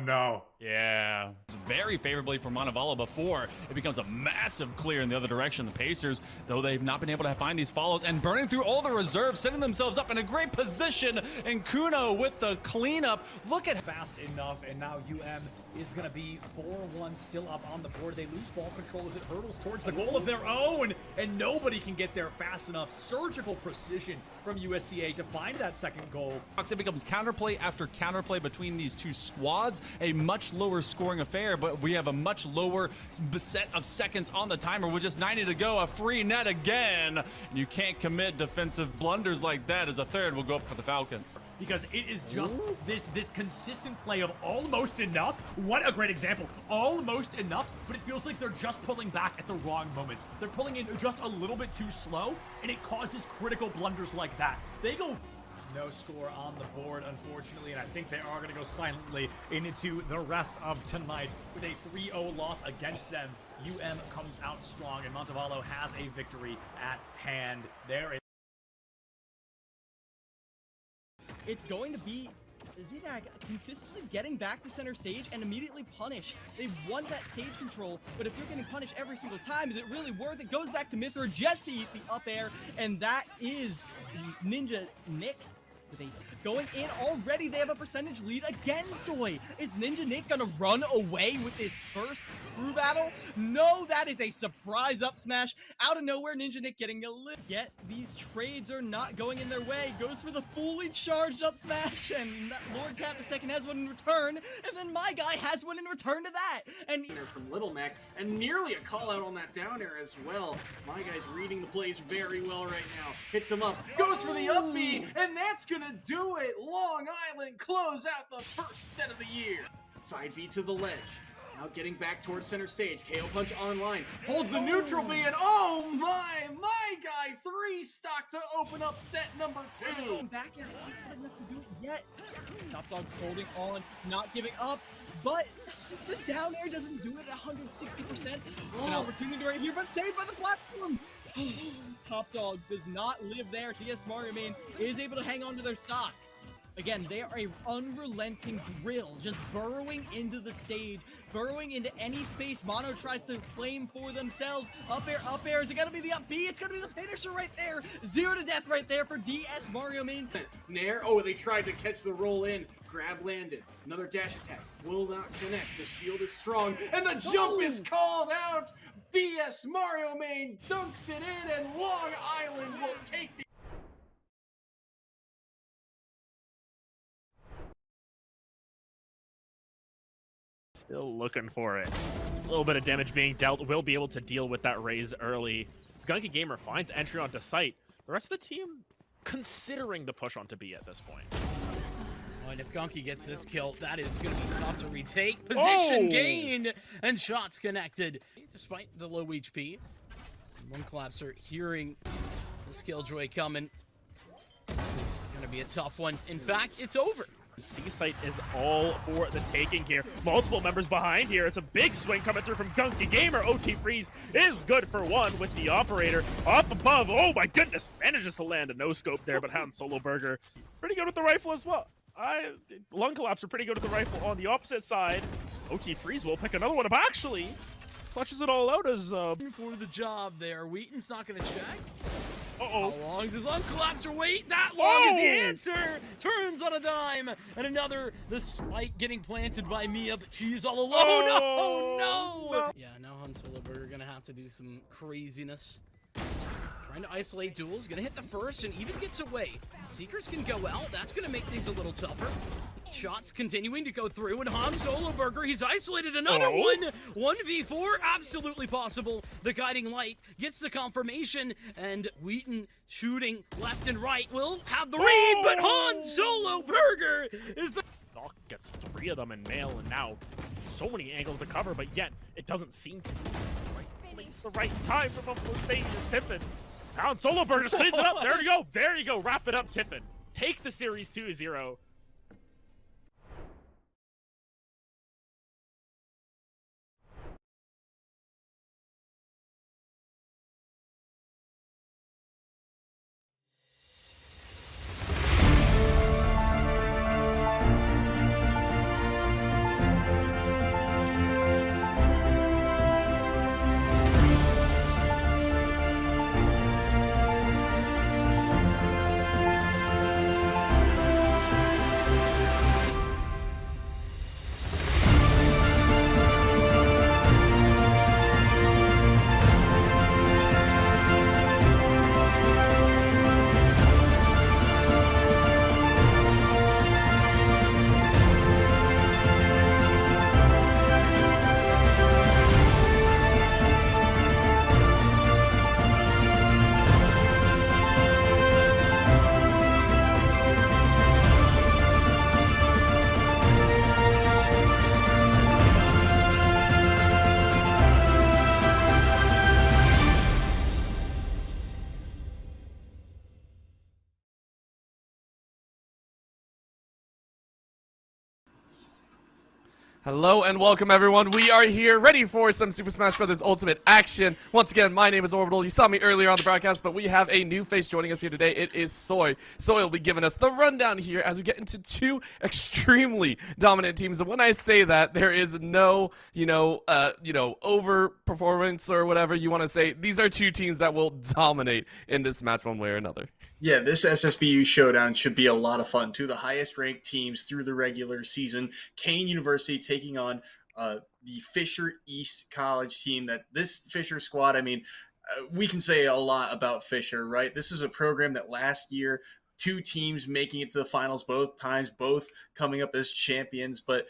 no. Yeah. Very favorably for Montevallo before it becomes a massive clear in the other direction. The Pacers, though they've not been able to find these follows and burning through all the reserves, setting themselves up in a great position. And Kuno with the cleanup. Look at fast enough, and now UM is going to be 4-1 still up on the board. They lose ball control as it hurdles towards the goal of their own, and nobody can get there fast enough. Surgical precision from USCA to find that second goal. It becomes counterplay after counterplay between these two squads. A much lower scoring affair, but we have a much lower set of seconds on the timer with just 90 to go. A free net again. And you can't commit defensive blunders like that as a third will go up for the Falcons. Because it is just this consistent play of almost enough. What a great example. Almost enough, but it feels like they're just pulling back at the wrong moments. They're pulling in just a little bit too slow, and it causes critical blunders like that. They go no score on the board, unfortunately, and I think they are going to go silently into the rest of tonight with a 3-0 loss against them. UM comes out strong, and Montevallo has a victory at hand. It's going to be ECAC consistently getting back to center stage and immediately punish. They've won that stage control, but if you're getting punished every single time, is it really worth it? Goes back to Mithra just to eat the up air, and that is Ninja Nick. Going in already, they have a percentage lead again. Soy, is Ninja Nick gonna run away with this first crew battle? No, that is a surprise up smash out of nowhere. Ninja Nick getting a little. Yet these trades are not going in their way. Goes for the fully charged up smash, and Lord Cat II has one in return, and then my guy has one in return to that. And from Little Mac, and nearly a call out on that down air as well. My guy's reading the plays very well right now. Hits him up, goes for the up B, and that's gonna do it. Long Island close out the first set of the year. Side B to the ledge. Now getting back towards center stage. KO Punch online. Holds the neutral B, and oh my guy 3 stock to open up set number 2. Back air, it's not good enough to do it yet. Top Dog holding on, not giving up, but the down air doesn't do it at 160%. An opportunity right here, but saved by the platform. Top Dog does not live there. DS Mario Main is able to hang on to their stock. Again, they are a unrelenting drill, just burrowing into the stage, burrowing into any space Mono tries to claim for themselves. Up air, is it gonna be the up B? It's gonna be the finisher right there. 0 to death right there for DS Mario Main. Nair, oh, they tried to catch the roll in. Grab landed. Another dash attack. Will not connect. The shield is strong, and the jump is called out. DS Mario Main dunks it in, and Long Island will take the... Still looking for it. A little bit of damage being dealt. Will be able to deal with that raise early. Skunky Gamer finds entry onto site. The rest of the team considering the push onto B at this point. Oh, and if Gunky gets this kill, that is going to be tough to retake. Position gained, and shots connected. Despite the low HP, one collapser hearing the Killjoy coming. This is going to be a tough one. In fact, it's over. C-Site is all for the taking here. Multiple members behind here. It's a big swing coming through from Gunky Gamer. OT Freeze is good for one with the operator up above. Oh my goodness, manages to land a no-scope there, but Han Solo Burger pretty good with the rifle as well. Lung Collapse are pretty good with the rifle on the opposite side. OT Freeze will pick another one up, actually. Clutches it all out as for the job there. Wheaton's not going to check. Uh-oh. How long does Lung Collapser wait? That long is the answer! Turns on a dime, and another, the spike getting planted by Mia, but she's all alone. No! Yeah, now Han Solo Burger gonna have to do some craziness. Trying to isolate duels, gonna hit the first and even gets away. Seekers can go out, that's gonna make things a little tougher. Shots continuing to go through, and Han Solo Burger, he's isolated another one. 1v4, absolutely possible. The guiding light gets the confirmation, and Wheaton shooting left and right will have the read, but Han Solo Burger is the... Doc gets 3 of them in mail, and now so many angles to cover, but yet it doesn't seem to be the right place, the right time for Buffalo State and Tiffin. Han Solo Burger cleans it up. There you go. There you go. Wrap it up, Tiffin. Take the series 2-0. Hello and welcome everyone. We are here ready for some Super Smash Bros. Ultimate action. Once again, my name is Orbital. You saw me earlier on the broadcast, but we have a new face joining us here today. It is Soy. Soy will be giving us the rundown here as we get into 2 extremely dominant teams. And when I say that, there is no, over performance or whatever you want to say. These are 2 teams that will dominate in this match one way or another. Yeah, this SSBU showdown should be a lot of fun. 2 of the highest ranked teams through the regular season. Kane University taking on the Fisher East College team. That this Fisher squad, I mean, we can say a lot about Fisher, right? This is a program that last year, 2 teams making it to the finals both times, both coming up as champions, but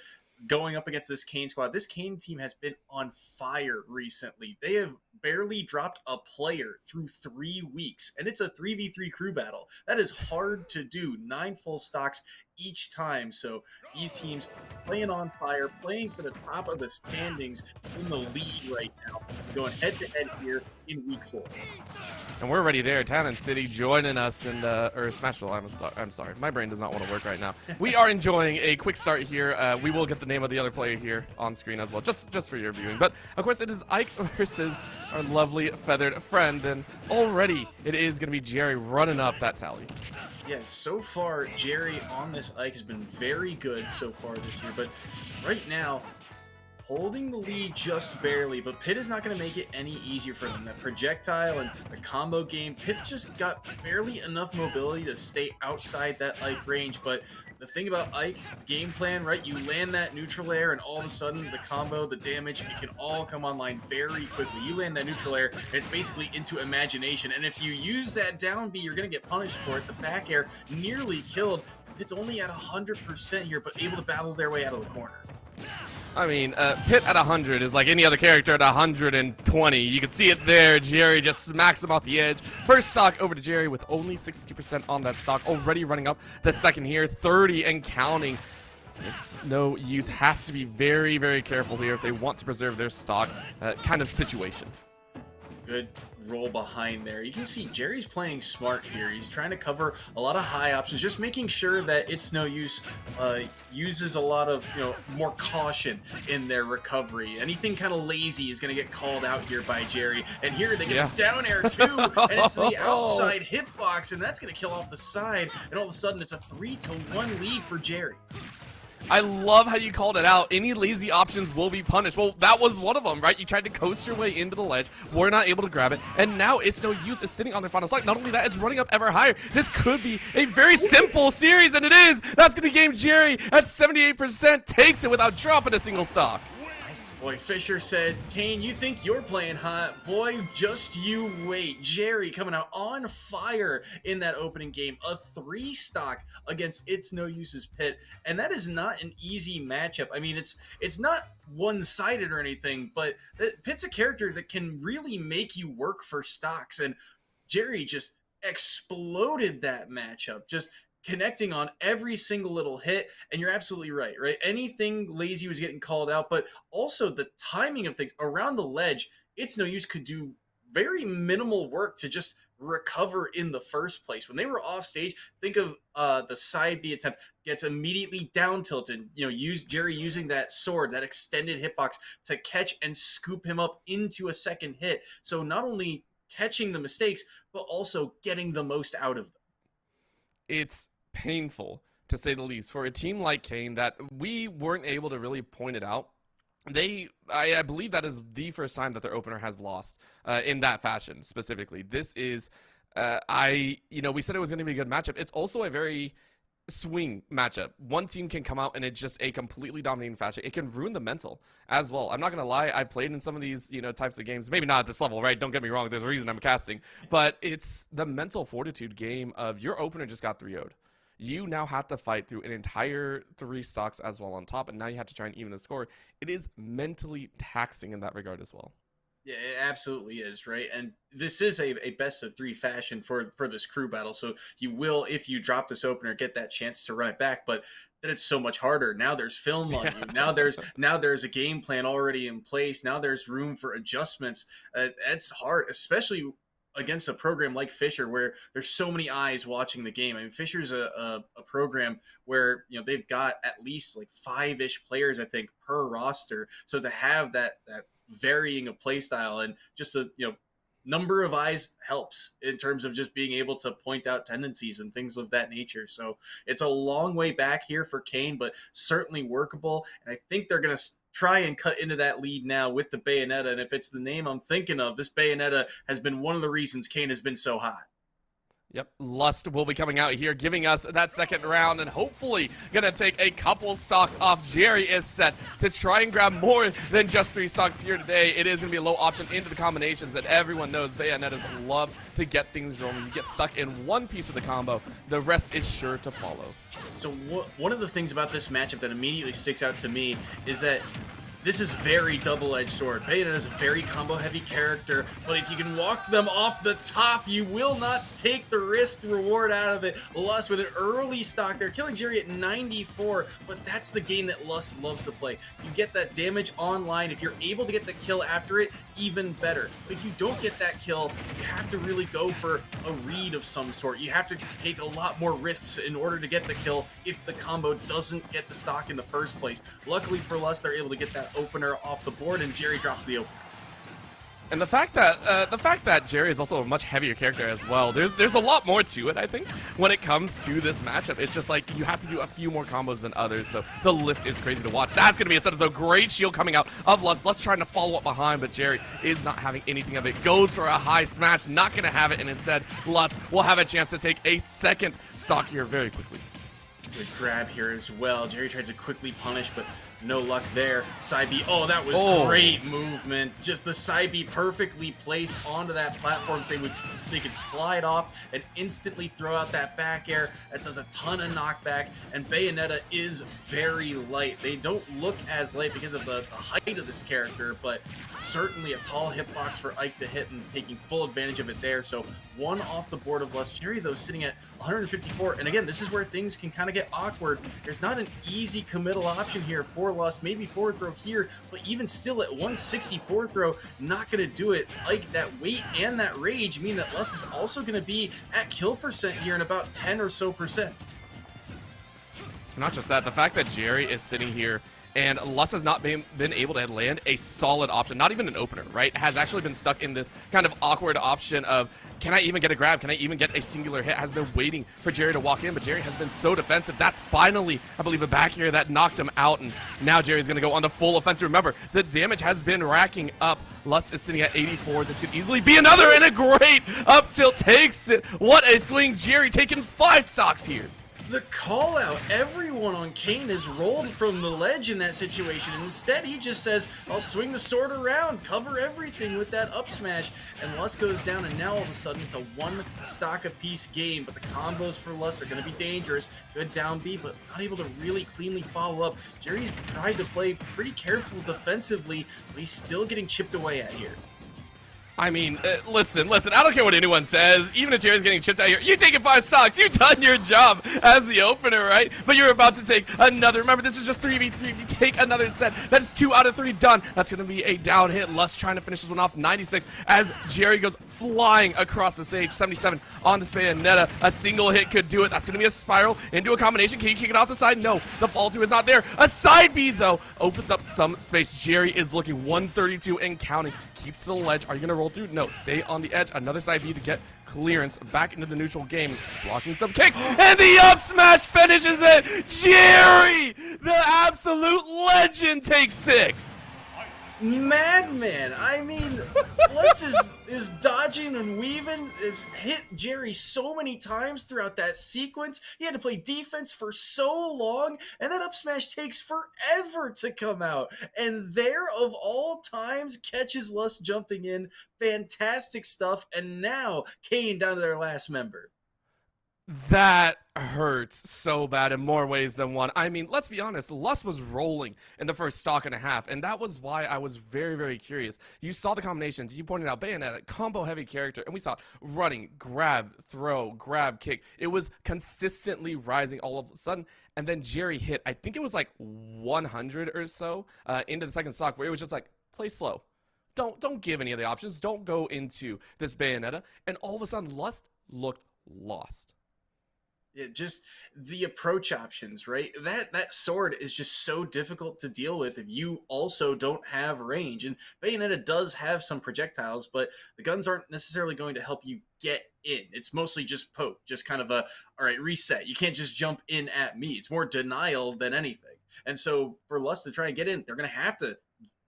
going up against this Kane squad. This Kane team has been on fire recently. They have barely dropped a player through 3 weeks, and it's a 3v3 crew battle. That is hard to do. 9 full stocks each time. So these teams playing on fire, playing for the top of the standings in the league right now, going head-to-head here in week 4. And we're already there. Talon City joining us in the, or Smashville, I'm sorry. My brain does not want to work right now. We are enjoying a quick start here. We will get the name of the other player here on screen as well, just for your viewing. But, of course, it is Ike versus our lovely feathered friend. And already it is going to be Jerry running up that tally. Yeah, so far, Jerry on this Ike has been very good so far this year. But right now, holding the lead just barely, but Pitt is not going to make it any easier for them. That projectile and the combo game, Pitt just got barely enough mobility to stay outside that Ike range. But the thing about Ike, game plan, right? You land that neutral air, and all of a sudden, the combo, the damage, it can all come online very quickly. You land that neutral air, and it's basically into imagination. And if you use that down B, you're going to get punished for it. The back air nearly killed. Pitt's only at 100% here, but able to battle their way out of the corner. I mean, Pitt at 100 is like any other character at 120. You can see it there. Jerry just smacks him off the edge. First stock over to Jerry with only 62% on that stock. Already running up the second here. 30 and counting. It's no use. Has to be very, very careful here if they want to preserve their stock kind of situation. Good roll behind there. You can see Jerry's playing smart here. He's trying to cover a lot of high options, just making sure that It's No Use uses a lot of, more caution in their recovery. Anything kind of lazy is going to get called out here by Jerry. And here they get a down air too, and it's the outside hitbox, and that's going to kill off the side. And all of a sudden, it's a 3-1 lead for Jerry. I love how you called it out. Any lazy options will be punished. Well, that was one of them, right? You tried to coast your way into the ledge. We're not able to grab it. And now It's No Use is sitting on their final stock. Not only that, it's running up ever higher. This could be a very simple series, and it is. That's going to game Jerry at 78%. Takes it without dropping a single stock. I say Boy, Fisher said, Kane, you think you're playing hot? Boy, just you wait. Jerry coming out on fire in that opening game. A 3-stock against It's No Use's Pit. And that is not an easy matchup. I mean, it's not one-sided or anything, but Pit's a character that can really make you work for stocks. And Jerry just exploded that matchup. Just connecting on every single little hit, and you're absolutely right? Anything lazy was getting called out, but also the timing of things around the ledge. It's No Use could do very minimal work to just recover in the first place. When they were off stage, think of the side B attempt gets immediately down tilted. Jerry using that sword, that extended hitbox to catch and scoop him up into a second hit. So not only catching the mistakes, but also getting the most out of them. It's painful, to say the least, for a team like Kane that we weren't able to really point it out. I believe that is the first time that their opener has lost in that fashion specifically. This is, we said it was going to be a good matchup. It's also a very swing matchup. One team can come out and it's just a completely dominating fashion. It can ruin the mental as well. I'm not going to lie. I played in some of these, types of games. Maybe not at this level, right? Don't get me wrong. There's a reason I'm casting. But it's the mental fortitude game of your opener just got 3-0'd. You now have to fight through an entire 3 stocks as well on top, and now you have to try and even the score. It is mentally taxing in that regard as well. Yeah, it absolutely is, right? And this is a best of 3 fashion for this crew battle. So you will, if you drop this opener, get that chance to run it back. But then it's so much harder. Now there's film on you. Now there's a game plan already in place. Now there's room for adjustments. It's hard, especially against a program like Fisher, where there's so many eyes watching the game. I mean, Fisher's a program where they've got at least like 5-ish players, I think, per roster. So to have that varying of play style and just a number of eyes helps in terms of just being able to point out tendencies and things of that nature. So it's a long way back here for Kane, but certainly workable. And I think they're going to try and cut into that lead now with the Bayonetta. And if it's the name I'm thinking of, this Bayonetta has been one of the reasons Kane has been so hot. Yep, Lust will be coming out here, giving us that second round, and hopefully going to take a couple stocks off. Jerry is set to try and grab more than just 3 stocks here today. It is going to be a low option into the combinations that everyone knows Bayonettas love to get things rolling. You get stuck in one piece of the combo, the rest is sure to follow. So one of the things about this matchup that immediately sticks out to me is that this is very double-edged sword. Bayonetta is a very combo-heavy character, but if you can walk them off the top, you will not take the risk reward out of it. Lust with an early stock there, killing Jerry at 94, but that's the game that Lust loves to play. You get that damage online. If you're able to get the kill after it, even better. But if you don't get that kill, you have to really go for a read of some sort. You have to take a lot more risks in order to get the kill if the combo doesn't get the stock in the first place. Luckily for Lust, they're able to get that opener off the board, and Jerry drops the opener. And the fact that Jerry is also a much heavier character as well, there's a lot more to it, I think, when it comes to this matchup. It's just like you have to do a few more combos than others, so the lift is crazy to watch. That's going to be instead of the great shield coming out of Lust. Lust trying to follow up behind, but Jerry is not having anything of it. Goes for a high smash, not going to have it, and instead Lust will have a chance to take a second stock here very quickly. Good grab here as well. Jerry tried to quickly punish, but no luck there. Side B, that was great movement. Just the side B perfectly placed onto that platform so they could slide off and instantly throw out that back air. That does a ton of knockback, and Bayonetta is very light. They don't look as light because of the height of this character, but certainly a tall hitbox for Ike to hit and taking full advantage of it there. So 1 off the board of Lust. Jerry, though, sitting at 154. And again, this is where things can kind of get awkward. There's not an easy committal option here for Lust. Maybe forward throw here, but even still at 164 throw, not going to do it. Like that weight and that rage mean that Lust is also going to be at kill percent here in about 10 or so percent. Not just that, the fact that Jerry is sitting here and Lust has not been able to land a solid option, not even an opener, right? Has actually been stuck in this kind of awkward option of, can I even get a grab? Can I even get a singular hit? Has been waiting for Jerry to walk in, but Jerry has been so defensive. That's finally, I believe, a back here that knocked him out, and now Jerry's going to go on the full offensive. Remember, the damage has been racking up. Lust is sitting at 84. This could easily be another, and a great up tilt takes it. What a swing. Jerry taking 5 stocks here. the call out. Everyone on Kane is rolled from the ledge in that situation, and instead he just says, I'll swing the sword around, cover everything with that up smash, and Lust goes down, and now all of a sudden it's a one stock apiece game, but the combos for Lust are going to be dangerous. Good down B, but not able to really cleanly follow up. Jerry's tried to play pretty careful defensively, but he's still getting chipped away at here. I mean, listen, I don't care what anyone says. Even if Jerry's getting chipped out here, you taking 5 stocks. You've done your job as the opener, right? But you're about to take another. Remember, this is just 3v3. If you take another set, that's 2 out of 3 done. That's going to be a down hit. Lust trying to finish this one off 96 as Jerry goes flying across the stage. 77 on this Bayonetta. A single hit could do it. That's going to be a spiral into a combination. Can you kick it off the side? No. The fall through is not there. A side B, though, opens up some space. Jerry is looking 132 and counting. Keeps to the ledge. Are you going to roll through? No. Stay on the edge. Another side B to get clearance back into the neutral game. Blocking some kicks. And the up smash finishes it. Jerry, the absolute legend, takes 6. Madman. I mean, Lust is dodging and weaving, is hit Jerry so many times throughout that sequence. He had to play defense for so long, and that up smash takes forever to come out. And there, of all times, catches Lust jumping in. Fantastic stuff. And now, Kane down to their last member. That hurts so bad in more ways than one. I mean, let's be honest, Lust was rolling in the first stock and a half, and that was why I was very, very curious. You saw the combinations. You pointed out Bayonetta, combo-heavy character, and we saw running, grab, throw, grab, kick. It was consistently rising all of a sudden, and then Jerry hit, I think it was like 100 or so into the second stock, where it was just like, play slow. Don't give any of the options. Don't go into this Bayonetta, and all of a sudden, Lust looked lost. Just the approach options, right? That sword is just so difficult to deal with if you also don't have range. And Bayonetta does have some projectiles, but the guns aren't necessarily going to help you get in. It's mostly just poke, just kind of a, all right, reset. You can't just jump in at me. It's more denial than anything. And so for Lust to try and get in, they're going to have to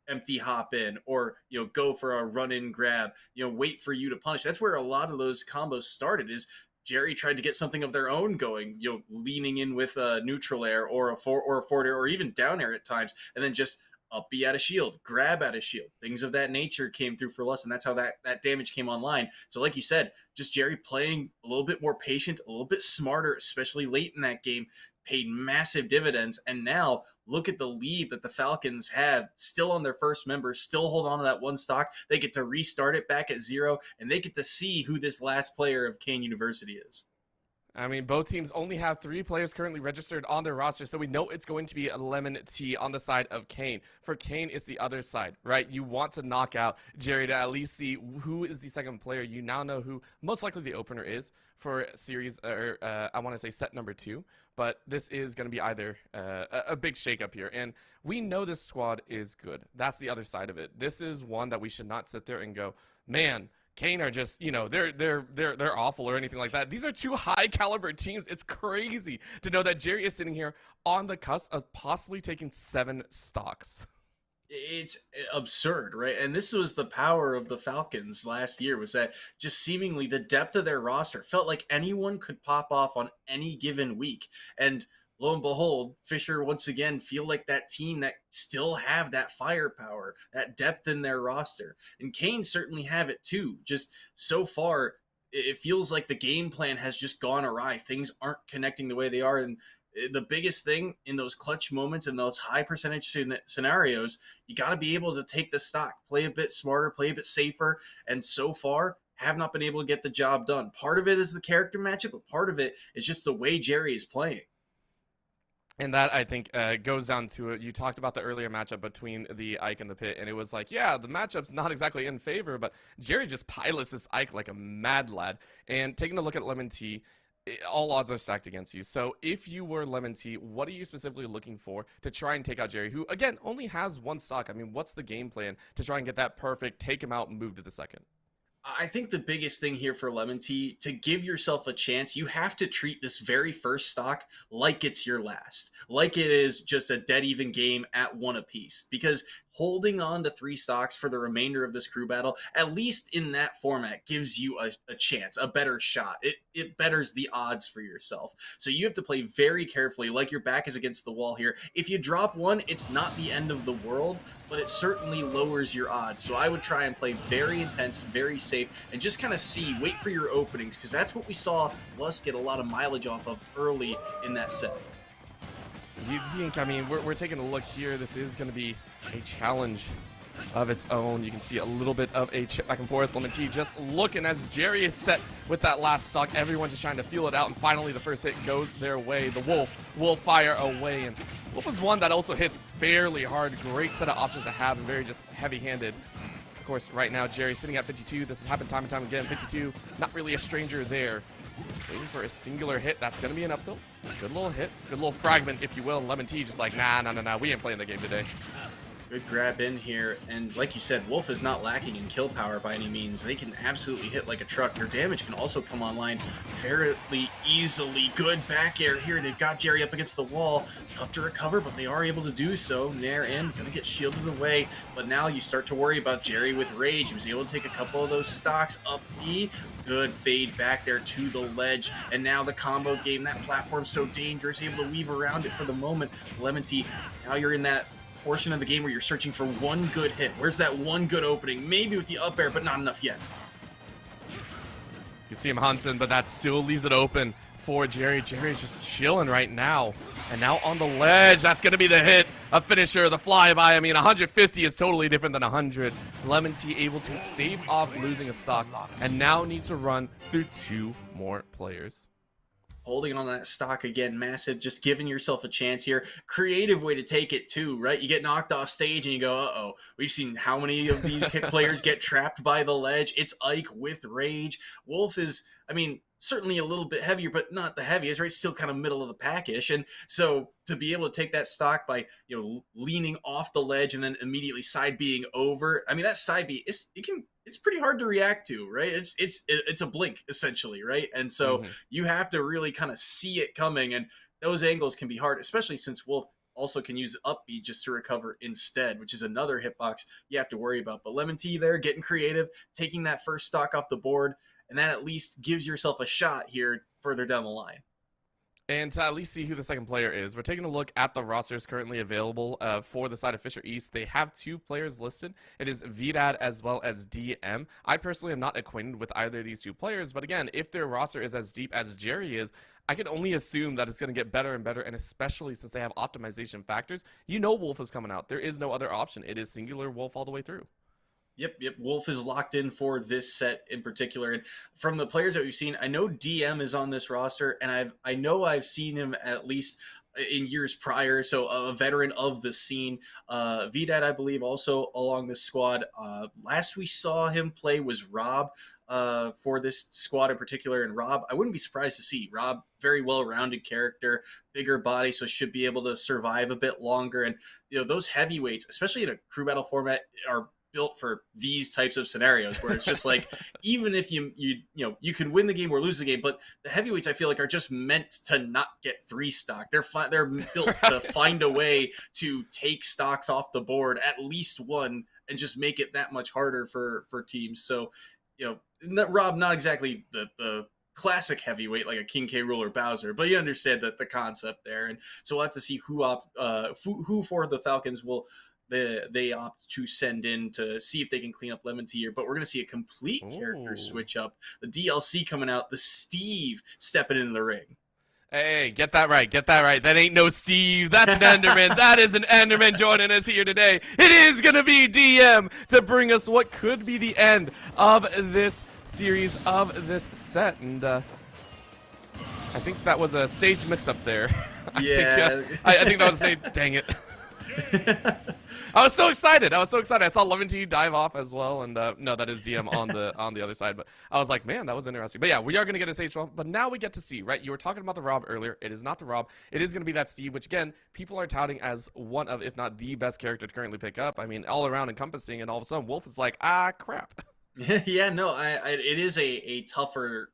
empty hop in, or go for a run in grab, wait for you to punish. That's where a lot of those combos started, is Jerry tried to get something of their own going, leaning in with a neutral air or a forward air or even down air at times, and then just up B out of shield, grab out of shield. Things of that nature came through for Lust, and that's how that damage came online. So like you said, just Jerry playing a little bit more patient, a little bit smarter, especially late in that game, paid massive dividends. And now look at the lead that the Falcons have, still on their first member, still hold on to that one stock. They get to restart it back at 0, and they get to see who this last player of Kane University is. I mean, both teams only have 3 players currently registered on their roster, so we know it's going to be a Lemon T on the side of Kane. For Kane, it's the other side, right? You want to knock out Jerry to at least see who is the second player. You now know who most likely the opener is for series, or I want to say set number 2. But this is going to be either a big shakeup here. And we know this squad is good. That's the other side of it. This is one that we should not sit there and go, man, Kane are just, they're awful or anything like that. These are 2 high caliber teams. It's crazy to know that Jerry is sitting here on the cusp of possibly taking 7 stocks. It's absurd, right? And this was the power of the Falcons last year, was that just seemingly the depth of their roster felt like anyone could pop off on any given week. And lo and behold, Fisher once again feel like that team that still have that firepower, that depth in their roster. And Kane certainly have it too. Just so far, it feels like the game plan has just gone awry. Things aren't connecting the way they are. And the biggest thing in those clutch moments, in those high percentage scenarios, you got to be able to take the stock, play a bit smarter, play a bit safer. And so far, have not been able to get the job done. Part of it is the character matchup, but part of it is just the way Jerry is playing. And that, I think, goes down to it. You talked about the earlier matchup between the Ike and the Pit, and it was like, yeah, the matchup's not exactly in favor, but Jerry just pilots this Ike like a mad lad. And taking a look at Lemon T, all odds are stacked against you. So if you were Lemon T, what are you specifically looking for to try and take out Jerry, who, again, only has 1 stock? I mean, what's the game plan to try and get that perfect, take him out, and move to the second? I think the biggest thing here for Lemon T, to give yourself a chance, you have to treat this very first stock like it's your last. Like it is just a dead even game at 1 apiece. Because holding on to 3 stocks for the remainder of this crew battle, at least in that format, gives you a chance, a better shot. It betters the odds for yourself. So you have to play very carefully, like your back is against the wall here. If you drop one, it's not the end of the world, but it certainly lowers your odds. So I would try and play very intense, very safe, and just kind of wait for your openings, because that's what we saw Lust get a lot of mileage off of early in that set. You think, I mean, we're taking a look here. This is going to be a challenge of its own. You can see a little bit of a chip back and forth. Lemon T just looking as Jerry is set with that last stock. Everyone's just trying to feel it out, and finally the first hit goes their way. The Wolf will fire away, and Wolf is one that also hits fairly hard. Great set of options to have, and very just heavy-handed. Of course, right now, Jerry sitting at 52. This has happened time and time again. 52, not really a stranger there. Waiting for a singular hit. That's going to be an up tilt. Good little hit. Good little fragment, if you will. And Lemon T just like, nah. We ain't playing the game today. Good grab in here, and like you said, Wolf is not lacking in kill power by any means. They can absolutely hit like a truck. Their damage can also come online fairly easily. Good back air here. They've got Jerry up against the wall. Tough to recover, but they are able to do so. Nair in, gonna get shielded away, but now you start to worry about Jerry with rage. He was able to take a couple of those stocks up B. Good fade back there to the ledge, and now the combo game. That platform's so dangerous, able to weave around it for the moment. Lemon T, now you're in that portion of the game where you're searching for one good hit. Where's that one good opening? Maybe with the up air, but not enough yet. You can see him Hansen, but that still leaves it open for Jerry. Jerry's just chilling right now. And now on the ledge, that's going to be the hit. A finisher, the flyby. I mean, 150 is totally different than 100. Lemon T able to stave off losing a stock, and now needs to run through 2 more players. Holding on that stock again, massive, just giving yourself a chance here. Creative way to take it too, right? You get knocked off stage and you go, uh-oh. We've seen how many of these players get trapped by the ledge. It's Ike with rage. Wolf is, I mean, certainly a little bit heavier, but not the heaviest, right? Still kind of middle of the pack-ish. And so to be able to take that stock by, leaning off the ledge and then immediately side being over, I mean, that side B, it's pretty hard to react to, right? It's a blink essentially, right? And so you have to really kind of see it coming, and those angles can be hard, especially since Wolf also can use up B just to recover instead, which is another hitbox you have to worry about. But Lemon T there getting creative, taking that first stock off the board, and that at least gives yourself a shot here further down the line. And to at least see who the second player is, we're taking a look at the rosters currently available for the side of Fisher East. They have 2 players listed. It is VDAD as well as DM. I personally am not acquainted with either of these 2 players, but again, if their roster is as deep as Jerry is, I can only assume that it's going to get better and better, and especially since they have optimization factors, Wolf is coming out. There is no other option. It is singular Wolf all the way through. Yep. Wolf is locked in for this set in particular. And from the players that we've seen, I know DM is on this roster, and I know I've seen him at least in years prior, so a veteran of the scene. VDAD, I believe, also along this squad. Last we saw him play was Rob for this squad in particular, and Rob, I wouldn't be surprised to see Rob, very well-rounded character, bigger body, so should be able to survive a bit longer. And those heavyweights, especially in a crew battle format, are built for these types of scenarios where it's just like, even if you can win the game or lose the game, but the heavyweights I feel like are just meant to not get 3 stock. They're built to find a way to take stocks off the board, at least one, and just make it that much harder for teams. So Rob, not exactly the classic heavyweight like a King K. Rool or Bowser, but you understand that the concept there. And so we'll have to see who for the Falcons will they opt to send in to see if they can clean up Lemon T here. But we're going to see a complete character switch up. The DLC coming out, the Steve stepping into the ring. Hey, get that right. That ain't no Steve. That's an Enderman. That is an Enderman joining us here today. It is going to be DM to bring us what could be the end of this series, of this set. And I think that was a stage mix-up there. Yeah. I think that was a stage. Dang it. I was so excited. I saw Lemon T dive off as well, and no, that is DM on the other side. But I was like, man, that was interesting. But yeah, we are going to get a stage 12. But now we get to see, right? You were talking about the Rob earlier. It is not the Rob. It is going to be that Steve, which again, people are touting as one of, if not the best character to currently pick up. I mean, all around encompassing, and all of a sudden, Wolf is like, crap. Yeah, no, it is a tougher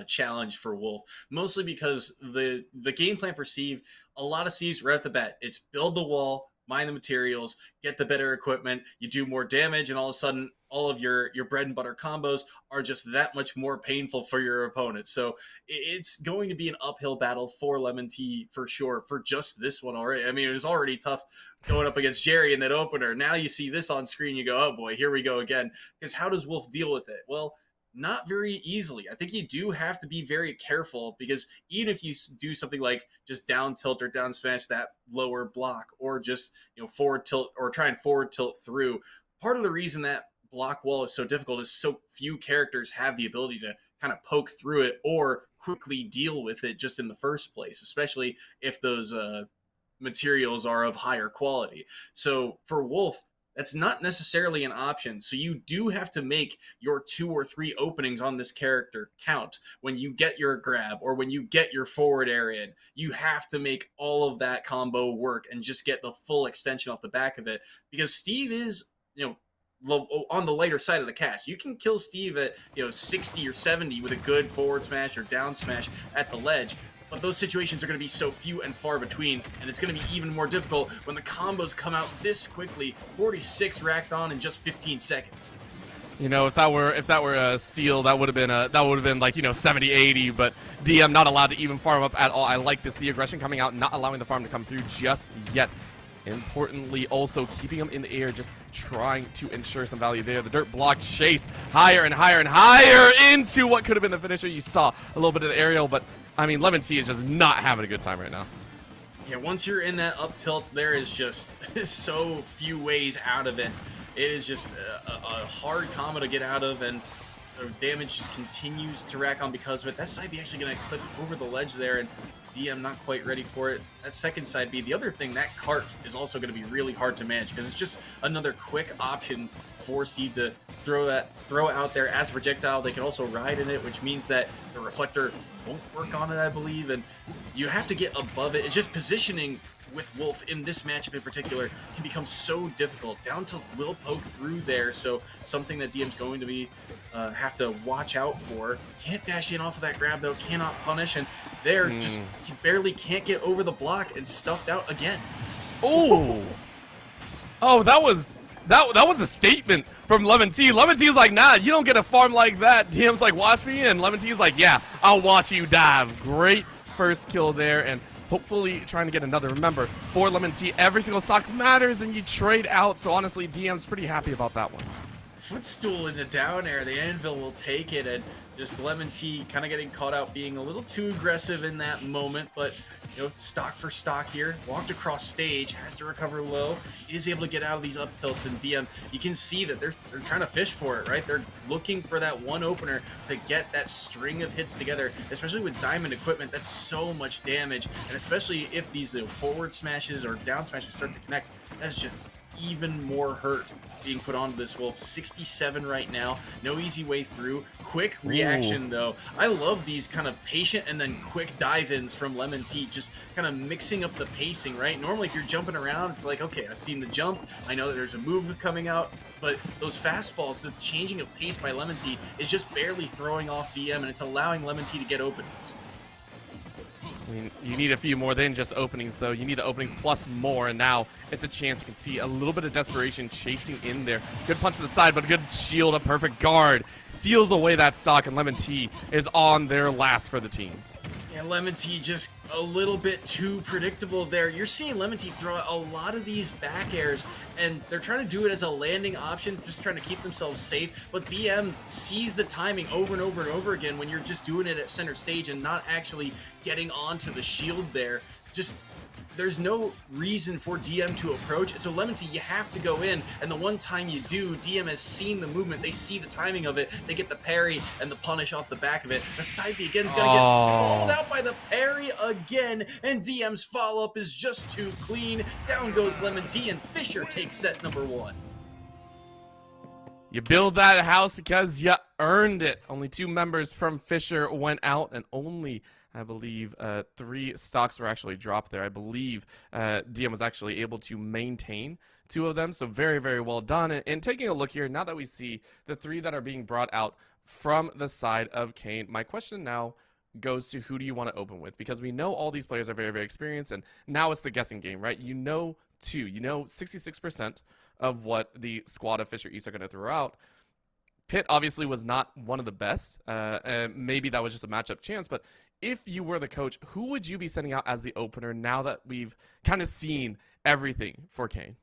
challenge for Wolf, mostly because the game plan for Steve, a lot of Steve's right off the bat, it's build the wall, mine the materials, get the better equipment, you do more damage, and all of a sudden, all of your bread and butter combos are just that much more painful for your opponent. So it's going to be an uphill battle for Lemon Tea for sure, for just this one already. I mean, it was already tough going up against Jerry in that opener. Now you see this on screen, you go, oh boy, here we go again. Because how does Wolf deal with it? Well, not very easily. I think you do have to be very careful, because even if you do something like just down tilt or down smash that lower block, or just forward tilt or try and forward tilt through, part of the reason that block wall is so difficult is so few characters have the ability to kind of poke through it or quickly deal with it just in the first place, especially if those materials are of higher quality. So for Wolf, that's not necessarily an option. So you do have to make your 2 or 3 openings on this character count. When you get your grab or when you get your forward air in, you have to make all of that combo work and just get the full extension off the back of it. Because Steve is, on the lighter side of the cast. You can kill Steve at 60 or 70 with a good forward smash or down smash at the ledge, but those situations are going to be so few and far between, and it's going to be even more difficult when the combos come out this quickly. 46 racked on in just 15 seconds. If that were a steal, that would have been like 70, 80. But DM not allowed to even farm up at all. I like this, the aggression coming out, not allowing the farm to come through just yet. Importantly, also keeping him in the air, just trying to ensure some value there. The dirt block chase higher and higher and higher into what could have been the finisher. You saw a little bit of the aerial, but I mean, Lemon Tea is just not having a good time right now. Yeah, once you're in that up tilt, there is just so few ways out of it. It is just a hard combo to get out of, and the damage just continues to rack on because of it. That side B actually going to clip over the ledge there, and DM not quite ready for it. That second side B, the other thing, that cart is also going to be really hard to manage because it's just another quick option for Steve to throw out there as a projectile. They can also ride in it, which means that the reflector won't work on it, I believe, and you have to get above it. It's just positioning with Wolf in this matchup in particular can become so difficult. Down tilt will poke through there, so something that DM's going to be have to watch out for. Can't dash in off of that grab though, cannot punish, and there just he barely can't get over the block and stuffed out again. Oh, that was a statement from Lemon Tea. Lemon Tea is like, nah, you don't get a farm like that. DM's like, watch me, and Lemon Tea is like, yeah, I'll watch you dive. Great first kill there, and hopefully trying to get another. Remember, for Lemon Tea, every single stock matters, and you trade out. So honestly, DM's pretty happy about that one. Footstool into down air, the Anvil will take it, and just Lemon Tea kind of getting caught out being a little too aggressive in that moment, but stock for stock here, walked across stage, has to recover low, is able to get out of these up tilts, and DM, you can see that they're trying to fish for it, right? They're looking for that one opener to get that string of hits together, especially with diamond equipment. That's so much damage, and especially if these forward smashes or down smashes start to connect, that's just even more hurt being put onto this Wolf. 67 right now, no easy way through. Quick reaction though. I love these kind of patient and then quick dive-ins from Lemon Tea, just kind of mixing up the pacing, right? Normally if you're jumping around, it's like, okay, I've seen the jump, I know that there's a move coming out, but those fast falls, the changing of pace by Lemon Tea is just barely throwing off DM, and it's allowing Lemon Tea to get openings. I mean, you need a few more than just openings, though. You need the openings plus more, and now it's a chance. You can see a little bit of desperation chasing in there. Good punch to the side, but a good shield, a perfect guard. Steals away that stock, and Lemon Tea is on their last for the team. Yeah, Lemon Tea just a little bit too predictable there. You're seeing Lemon Tea throw out a lot of these back airs, and they're trying to do it as a landing option, just trying to keep themselves safe. But DM sees the timing over and over and over again when you're just doing it at center stage and not actually getting onto the shield there. Just there's no reason for DM to approach. And so Lemon Tea, you have to go in, and the one time you do, DM has seen the movement, they see the timing of it, they get the parry and the punish off the back of it. The side B again is gonna get pulled out by the parry again, and DM's follow-up is just too clean. Down goes Lemon Tea, and Fisher takes set number 1. You build that house because you earned it. Only 2 members from Fisher went out, and only, I believe, 3 stocks were actually dropped there. I believe DM was actually able to maintain 2 of them, so very, very well done. And taking a look here, now that we see the 3 that are being brought out from the side of Kane, my question now goes to who do you want to open with? Because we know all these players are very, very experienced, and now it's the guessing game, right? You know 2. You know 66% of what the squad of Fisher East are going to throw out. Pitt obviously was not one of the best. Maybe that was just a matchup chance, but if you were the coach, who would you be sending out as the opener now that we've kind of seen everything for Kane?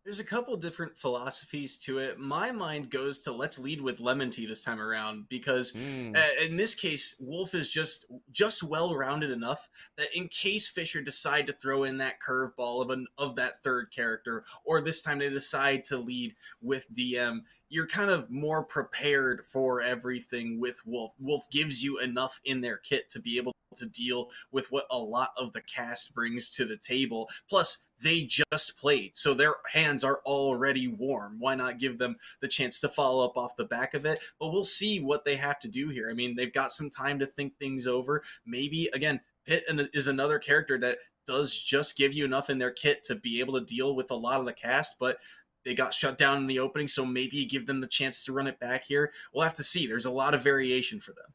There's a couple different philosophies to it. My mind goes to let's lead with Lemon Tea this time around because in this case, Wolf is just well-rounded enough that in case Fisher decide to throw in that curveball of that third character, or this time they decide to lead with DM, you're kind of more prepared for everything with Wolf. Wolf gives you enough in their kit to be able to deal with what a lot of the cast brings to the table. Plus, they just played, so their hands are already warm. Why not give them the chance to follow up off the back of it? But we'll see what they have to do here. I mean, they've got some time to think things over. Maybe, again, Pitt is another character that does just give you enough in their kit to be able to deal with a lot of the cast, but they got shut down in the opening, so maybe give them the chance to run it back here. We'll have to see. There's a lot of variation for them.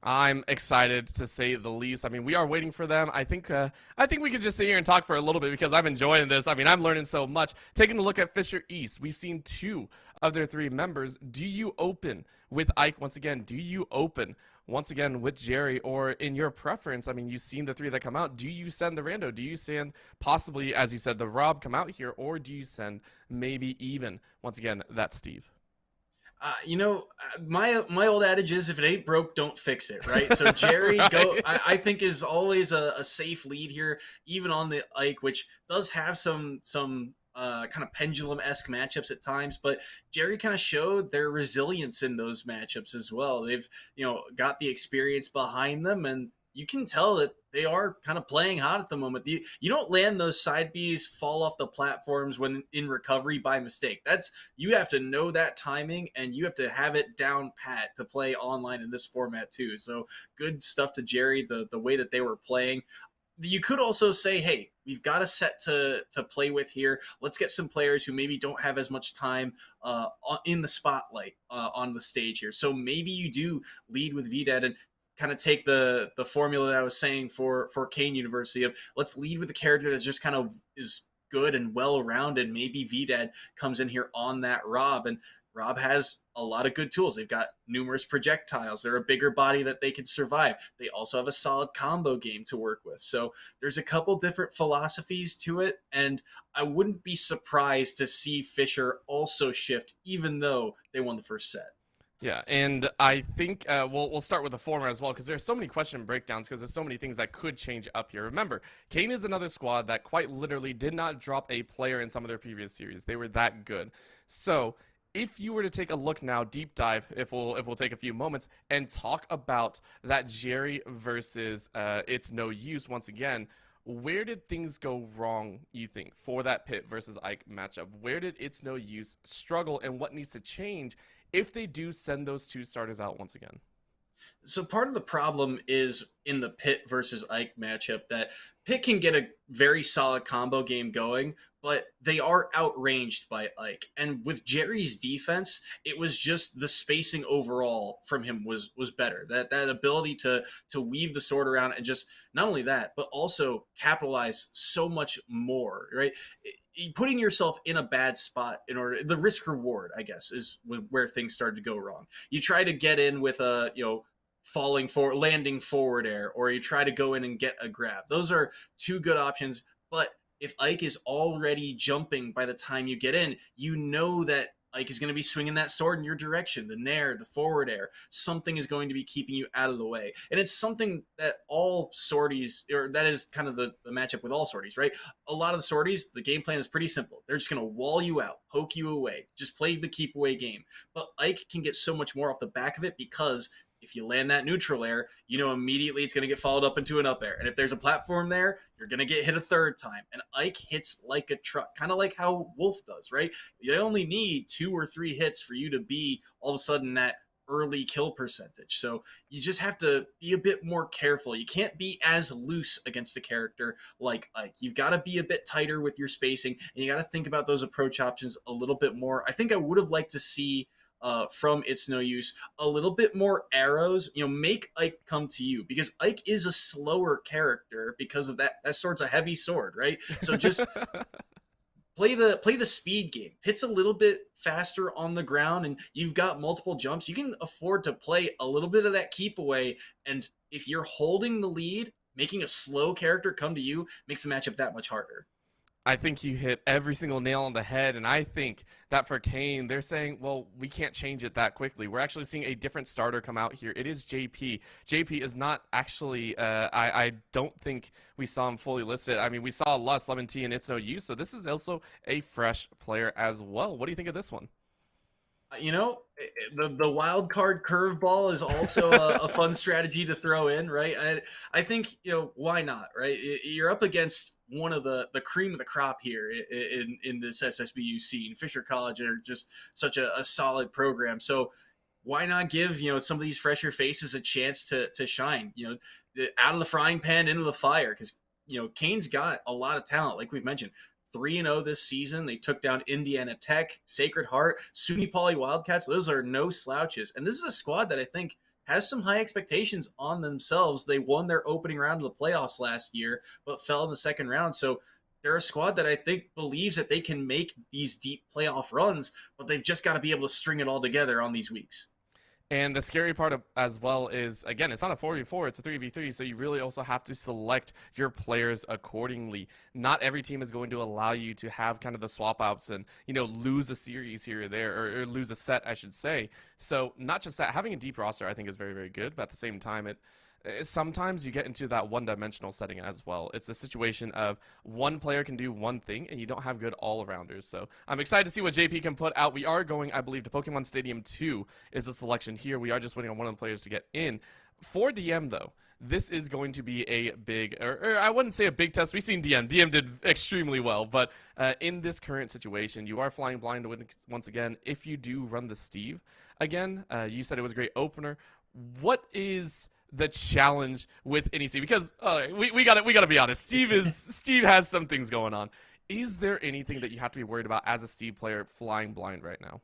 I'm excited to say the least. I mean, we are waiting for them. I think we could just sit here and talk for a little bit because I'm enjoying this. I mean, I'm learning so much. Taking a look at Fisher East, we've seen 2 of their 3 members. Do you open with Ike once again? Do you open once again with Jerry? Or in your preference, I mean, you've seen the 3 that come out. Do you send the rando? Do you send possibly, as you said, the Rob come out here? Or do you send maybe even, once again, that Steve? My old adage is if it ain't broke, don't fix it, right? So Jerry, I think is always a safe lead here, even on the Ike, which does have some kind of pendulum-esque matchups at times, but Jerry kind of showed their resilience in those matchups as well. They've, got the experience behind them, and you can tell that they are kind of playing hot at the moment. You don't land those side Bs, fall off the platforms when in recovery by mistake. You have to know that timing, and you have to have it down pat to play online in this format too. So good stuff to Jerry, the way that they were playing. You could also say, hey, we've got a set to play with here. Let's get some players who maybe don't have as much time in the spotlight on the stage here. So maybe you do lead with VDED and kind of take the formula that I was saying for Kane University of let's lead with a character that just kind of is good and well-rounded. Maybe VDED comes in here on that Rob, and Rob has a lot of good tools. They've got numerous projectiles. They're a bigger body that they can survive. They also have a solid combo game to work with. So there's a couple different philosophies to it, and I wouldn't be surprised to see Fisher also shift, even though they won the first set. Yeah, and I think we'll start with the former as well, because there's so many question breakdowns, because there's so many things that could change up here. Remember, Kane is another squad that quite literally did not drop a player in some of their previous series. They were that good. So if you were to take a look now, deep dive, if we'll take a few moments, and talk about that Jerry versus It's No Use once again, where did things go wrong, you think, for that Pitt versus Ike matchup? Where did It's No Use struggle, and what needs to change if they do send those 2 starters out once again? So part of the problem is in the Pitt versus Ike matchup that Pitt can get a very solid combo game going, but they are outranged by Ike. And with Jerry's defense, it was just the spacing overall from him was better. That ability to weave the sword around and just not only that, but also capitalize so much more, right? Putting yourself in a bad spot in order, the risk reward, I guess, is where things started to go wrong. You try to get in with a, landing forward air, or you try to go in and get a grab. Those are 2 good options, but if Ike is already jumping by the time you get in, you know that Ike is going to be swinging that sword in your direction, the nair, the forward air. Something is going to be keeping you out of the way. And it's something that all sorties, or that is kind of the matchup with all sorties, right? A lot of the sorties, the game plan is pretty simple. They're just going to wall you out, poke you away, just play the keep away game. But Ike can get so much more off the back of it because if you land that neutral air, you know immediately it's going to get followed up into an up air. And if there's a platform there, you're going to get hit a 3rd time. And Ike hits like a truck, kind of like how Wolf does, right? You only need 2 or 3 hits for you to be all of a sudden that early kill percentage. So you just have to be a bit more careful. You can't be as loose against a character like Ike. You've got to be a bit tighter with your spacing, and you got to think about those approach options a little bit more. I think I would have liked to see from It's No Use a little bit more arrows, make Ike come to you, because Ike is a slower character because of that sword's a heavy sword, right? So just play the speed game. Pit's a little bit faster on the ground, and you've got multiple jumps. You can afford to play a little bit of that keep away, and if you're holding the lead, making a slow character come to you makes the matchup that much harder. I think you hit every single nail on the head, and I think that for Kane, they're saying, well, we can't change it that quickly. We're actually seeing a different starter come out here. It is JP. JP is not actually, I don't think we saw him fully listed. I mean, we saw Lust, Lemon Tea, and It's No Use, so this is also a fresh player as well. What do you think of this one? You know, the wild card curveball is also a fun strategy to throw in, right? I think, you know, why not, right? You're up against one of the cream of the crop here in this SSBU scene. Fisher College are just such a solid program. So why not give, you know, some of these fresher faces a chance to shine, you know, out of the frying pan into the fire? Because, you know, Kane's got a lot of talent, like we've mentioned. 3-0 this season. They took down Indiana Tech, Sacred Heart, SUNY Poly Wildcats. Those are no slouches. And this is a squad that I think has some high expectations on themselves. They won their opening round of the playoffs last year, but fell in the second round. So they're a squad that I think believes that they can make these deep playoff runs, but they've just got to be able to string it all together on these weeks. And the scary part as well is, again, it's not a 4v4, it's a 3v3, so you really also have to select your players accordingly. Not every team is going to allow you to have kind of the swap outs and, you know, lose a series here or there, or lose a set, I should say. So not just that, having a deep roster I think is very, very good, but at the same time, sometimes you get into that one-dimensional setting as well. It's a situation of one player can do one thing, and you don't have good all-arounders. So I'm excited to see what JP can put out. We are going, I believe, to Pokemon Stadium 2 is the selection here. We are just waiting on one of the players to get in. For DM, though, this is going to be a big, or I wouldn't say a big test. We've seen DM. DM did extremely well, but in this current situation, you are flying blind once again. If you do run the Steve again, you said it was a great opener. What is the challenge with NEC? Because we gotta be honest. Steve has some things going on. Is there anything that you have to be worried about as a Steve player flying blind right now?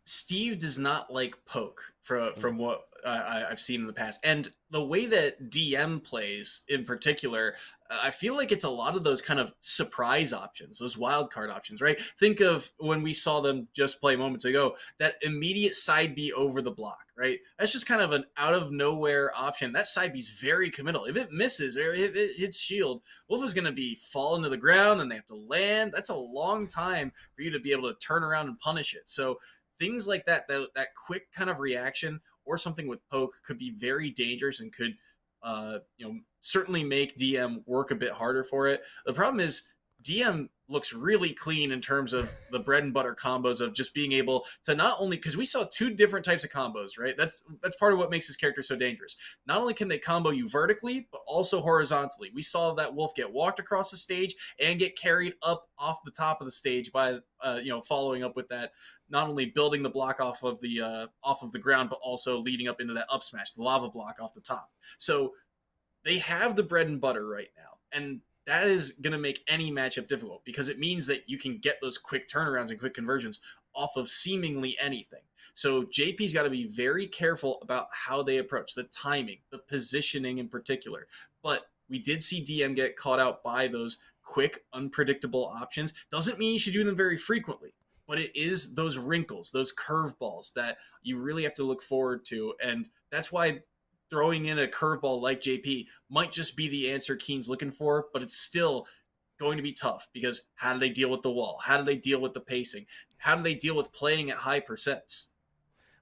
Steve does not like poke from what I've seen in the past. And the way that DM plays in particular, I feel like it's a lot of those kind of surprise options, those wild card options, right? Think of when we saw them just play moments ago, that immediate side B over the block, right? That's just kind of an out of nowhere option. That side B is very committal. If it misses or if it hits shield, Wolf is going to be falling to the ground and they have to land. That's a long time for you to be able to turn around and punish it. So things like that quick kind of reaction or something with poke could be very dangerous and could, certainly make DM work a bit harder for it. The problem is DM looks really clean in terms of the bread and butter combos of just being able to not only, because we saw two different types of combos, right? That's part of what makes this character so dangerous. Not only can they combo you vertically, but also horizontally. We saw that Wolf get walked across the stage and get carried up off the top of the stage by, following up with that, not only building the block off of the ground, but also leading up into that up smash, the lava block off the top. So they have the bread and butter right now, and that is going to make any matchup difficult because it means that you can get those quick turnarounds and quick conversions off of seemingly anything. So JP's got to be very careful about how they approach the timing, the positioning in particular. But we did see DM get caught out by those quick, unpredictable options. Doesn't mean you should do them very frequently, but it is those wrinkles, those curveballs that you really have to look forward to. And that's why throwing in a curveball like JP might just be the answer Keen's looking for, but it's still going to be tough because how do they deal with the wall? How do they deal with the pacing? How do they deal with playing at high percents?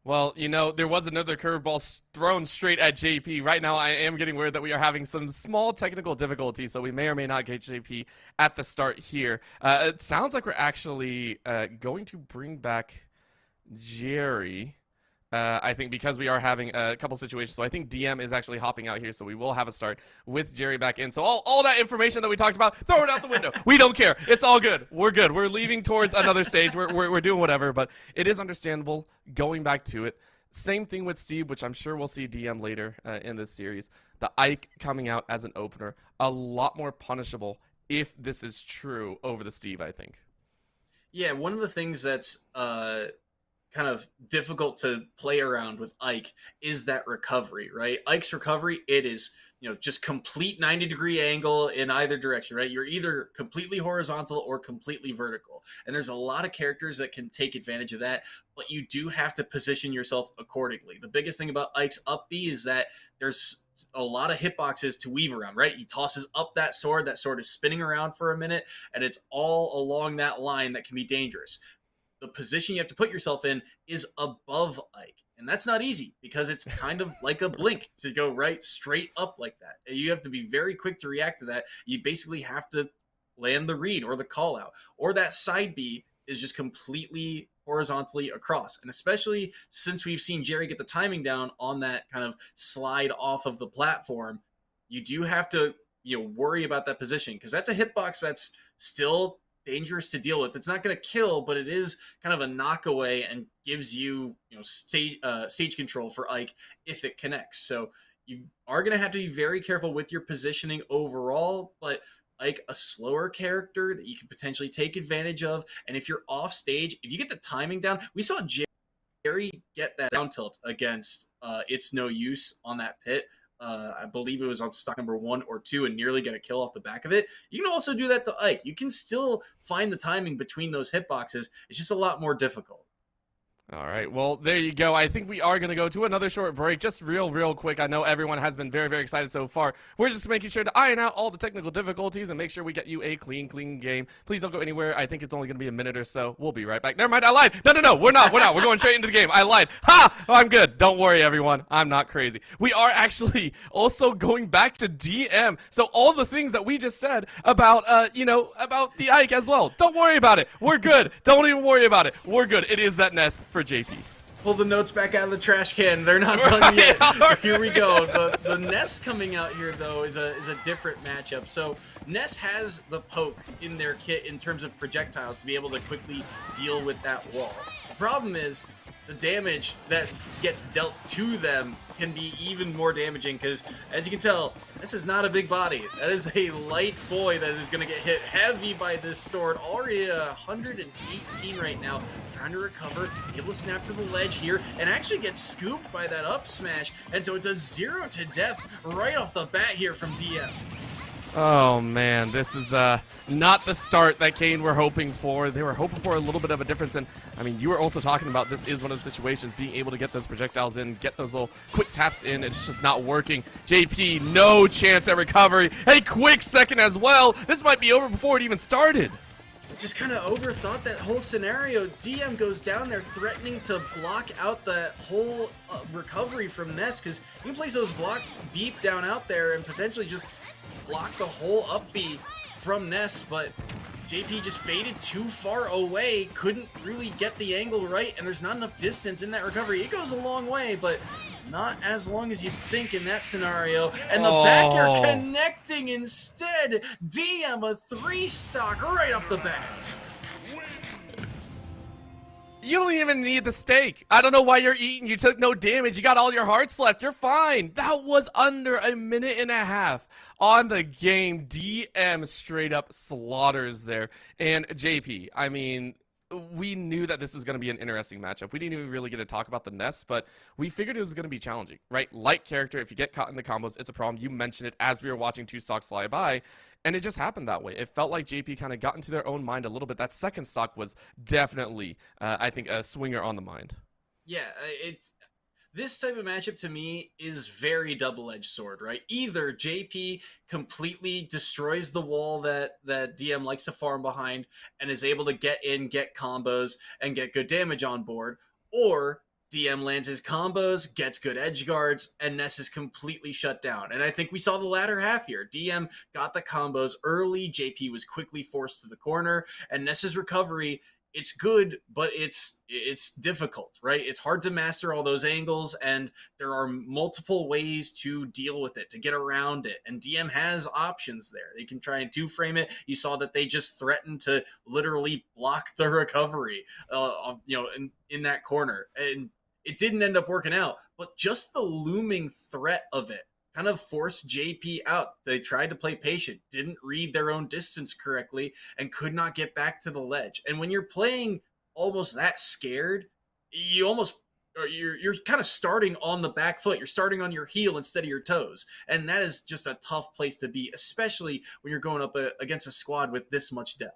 Well, there was another curveball thrown straight at JP. Right now, I am getting word that we are having some small technical difficulties, so we may or may not get JP at the start here. It sounds like we're actually going to bring back Jerry. I think because we are having a couple situations, so I think DM is actually hopping out here, so we will have a start with Jerry back in. So all that information that we talked about, throw it out the window. We don't care. It's all good. We're good. We're leaving towards another stage. We're doing whatever, but it is understandable going back to it. Same thing with Steve, which I'm sure we'll see DM later in this series. The Ike coming out as an opener, a lot more punishable if this is true over the Steve, I think. Yeah, one of the things that's kind of difficult to play around with Ike is that recovery, right? Ike's recovery, it is, just complete 90-degree angle in either direction, right? You're either completely horizontal or completely vertical. And there's a lot of characters that can take advantage of that, but you do have to position yourself accordingly. The biggest thing about Ike's up B is that there's a lot of hitboxes to weave around, right? He tosses up that sword is spinning around for a minute, and it's all along that line that can be dangerous. The position you have to put yourself in is above Ike. And that's not easy because it's kind of like a blink to go right straight up like that. And you have to be very quick to react to that. You basically have to land the read or the call out, or that side B is just completely horizontally across. And especially since we've seen Jerry get the timing down on that kind of slide off of the platform, you do have to, worry about that position because that's a hitbox that's still dangerous to deal with. It's not going to kill, but it is kind of a knockaway and gives you, stage control for Ike if it connects. So you are going to have to be very careful with your positioning overall, but Ike, a slower character that you can potentially take advantage of. And if you're off stage, if you get the timing down, we saw Jerry get that down tilt against It's No Use on that pit. I believe it was on stock number 1 or 2 and nearly get a kill off the back of it. You can also do that to Ike. You can still find the timing between those hitboxes. It's just a lot more difficult. All right, well, there you go. I think we are going to go to another short break, just real quick. I know everyone has been very excited so far. We're just making sure to iron out all the technical difficulties and make sure we get you a clean game. Please don't go anywhere. I think it's only going to be a minute or so. We'll be right back. Never mind, I lied. No, we're not. We're going straight into the game. I lied. Ha! I'm good. Don't worry, everyone. I'm not crazy. We are actually also going back to DM. So all the things that we just said about, about the Ike as well. Don't worry about it. We're good. Don't even worry about it. We're good. It is that nest for JP. Pull the notes back out of the trash can. They're not done yet. Here we go. The Ness coming out here, though, is a different matchup. So Ness has the poke in their kit in terms of projectiles to be able to quickly deal with that wall. The problem is the damage that gets dealt to them can be even more damaging because, as you can tell, this is not a big body. That is a light boy that is going to get hit heavy by this sword. Already at 118 right now, trying to recover, able to snap to the ledge here, and actually gets scooped by that up smash. And so it's a 0 to death right off the bat here from DM. Oh man, this is not the start that Kane were hoping for. They were hoping for a little bit of a difference, and I mean, you were also talking about this is one of the situations, being able to get those projectiles in, get those little quick taps in. It's just not working. JP, no chance at recovery. A quick second as well. This might be over before it even started. Just kind of overthought that whole scenario. DM goes down there threatening to block out that whole recovery from Ness because he can place those blocks deep down out there and potentially just block the whole up B from Ness, but JP just faded too far away, couldn't really get the angle right, and there's not enough distance in that recovery. It goes a long way, but not as long as you'd think in that scenario. And the back air connecting instead. DM a 3-stock right off the bat. You don't even need the steak. I don't know why you're eating. You took no damage. You got all your hearts left. You're fine. That was under a minute and a half on the game. DM straight up slaughters there. And JP, I mean, we knew that this was going to be an interesting matchup. We didn't even really get to talk about the Nest, but we figured it was going to be challenging, right? Light character, if you get caught in the combos, it's a problem. You mentioned it as we were watching 2 stocks fly by, and it just happened that way. It felt like JP kind of got into their own mind a little bit. That second stock was definitely, I think, a swinger on the mind. Yeah, it's... This type of matchup to me is very double-edged sword, right? Either JP completely destroys the wall that DM likes to farm behind and is able to get in, get combos, and get good damage on board, or DM lands his combos, gets good edge guards, and Ness is completely shut down. And I think we saw the latter half here. DM got the combos early, JP was quickly forced to the corner, and Ness's recovery, it's good, but it's difficult, right? It's hard to master all those angles, and there are multiple ways to deal with it, to get around it. And DM has options there. They can try and 2-frame it. You saw that they just threatened to literally block the recovery, in that corner. And it didn't end up working out, but just the looming threat of it kind of forced JP out. They tried to play patient, didn't read their own distance correctly, and could not get back to the ledge. And when you're playing almost that scared, you almost, or you're kind of starting on the back foot. You're starting on your heel instead of your toes. And that is just a tough place to be, especially when you're going up against a squad with this much depth.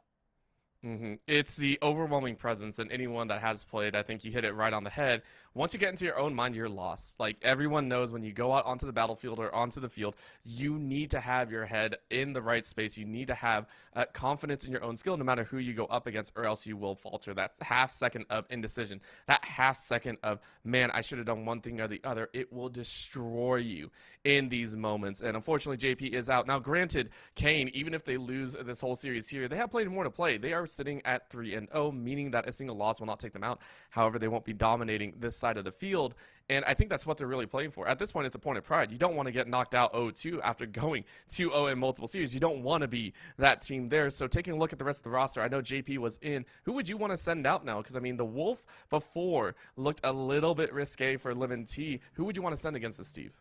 It's the overwhelming presence, and anyone that has played, I think you hit it right on the head. Once you get into your own mind, you're lost. Like, everyone knows when you go out onto the battlefield or onto the field, you need to have your head in the right space. You need to have confidence in your own skill no matter who you go up against, or else you will falter. That half second of indecision, that half second of, man, I should have done one thing or the other, it will destroy you in these moments. And unfortunately, JP is out. Now, granted, Kane, even if they lose this whole series here, they have played more to play. They are sitting at 3-0, meaning that a single loss will not take them out. However, they won't be dominating this side of the field, and I think that's what they're really playing for. At this point, it's a point of pride. You don't want to get knocked out 0-2 after going 2-0 in multiple series. You don't want to be that team there. So taking a look at the rest of the roster, I know JP was in. Who would you want to send out now? Because, I mean, the Wolf before looked a little bit risque for Lemon T. Who would you want to send against this, Steve?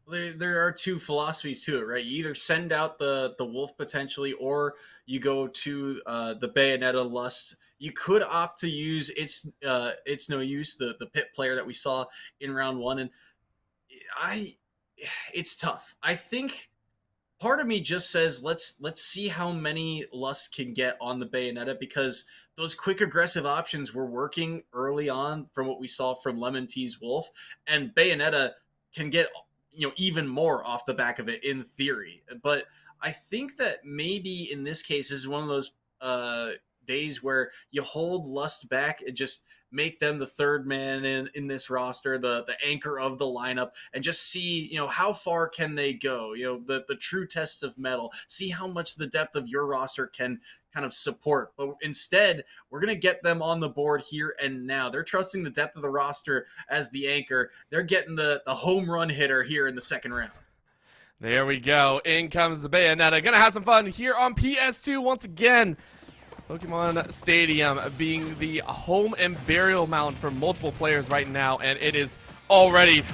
There are two philosophies to it, right? You either send out the Wolf potentially, or you go to the Bayonetta Lust. You could opt to use It's No Use, the pit player that we saw in round one, and it's tough. I think part of me just says let's see how many Lust can get on the Bayonetta, because those quick aggressive options were working early on from what we saw from Lemon T's Wolf, and Bayonetta can get even more off the back of it in theory. But I think that maybe in this case, this is one of those days where you hold Lust back and just make them the third man in this roster, the anchor of the lineup, and just see, how far can they go? The true test of metal. See how much the depth of your roster can kind of support. But instead, we're going to get them on the board here and now. They're trusting the depth of the roster as the anchor. They're getting the home run hitter here in the second round. There we go. In comes the Bayonetta. Gonna have some fun here on PS2 once again. Pokemon Stadium being the home and burial mound for multiple players right now, and it is already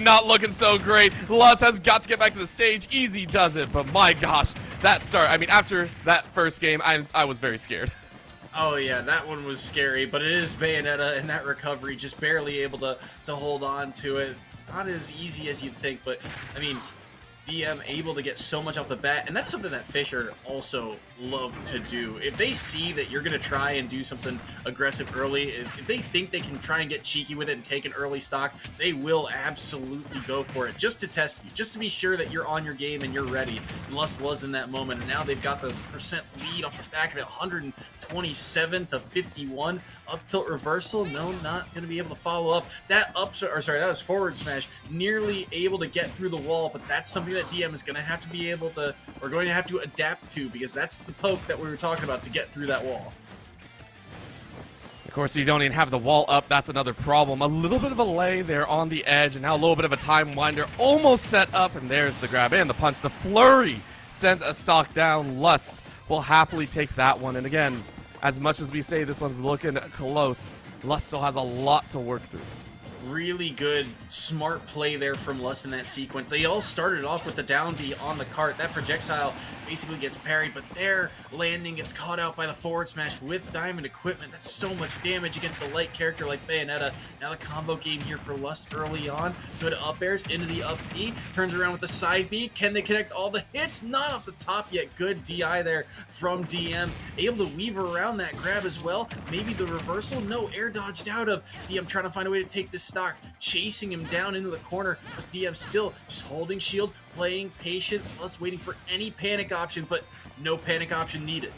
not looking so great. Luz has got to get back to the stage. Easy does it, but my gosh, that start. I mean, after that first game, I was very scared. Oh yeah, that one was scary, but it is Bayonetta, and that recovery just barely able to hold on to it. Not as easy as you'd think, but I mean, DM able to get so much off the bat, and that's something that Fisher also love to do. If they see that you're going to try and do something aggressive early, if they think they can try and get cheeky with it and take an early stock, they will absolutely go for it, just to test you, just to be sure that you're on your game and you're ready. And Lust was in that moment, and now they've got the percent lead off the back of it, 127 to 51. Up tilt reversal, no, not going to be able to follow up. That was forward smash, nearly able to get through the wall, but that's something that DM is going to have to be able to, or going to have to adapt to, because that's the poke that we were talking about to get through that wall. Of course, you don't even have the wall up. That's another problem. A little bit of a lay there on the edge, and now a little bit of a time winder almost set up, and there's the grab and the punch. The flurry sends a stock down. Lust will happily take that one, and again, as much as we say this one's looking close, Lust still has a lot to work through. Really good, smart play there from Lust in that sequence. They all started off with the down B on the cart. That projectile basically gets parried, but their landing gets caught out by the forward smash with diamond equipment. That's so much damage against a light character like Bayonetta. Now the combo game here for Lust early on. Good up airs into the up B. Turns around with the side B. Can they connect all the hits? Not off the top yet. Good DI there from DM. Able to weave around that grab as well. Maybe the reversal? No, air dodged out of. DM trying to find a way to take this stock, chasing him down into the corner, but DM still just holding shield, playing patient, Lust waiting for any panic option, but no panic option needed.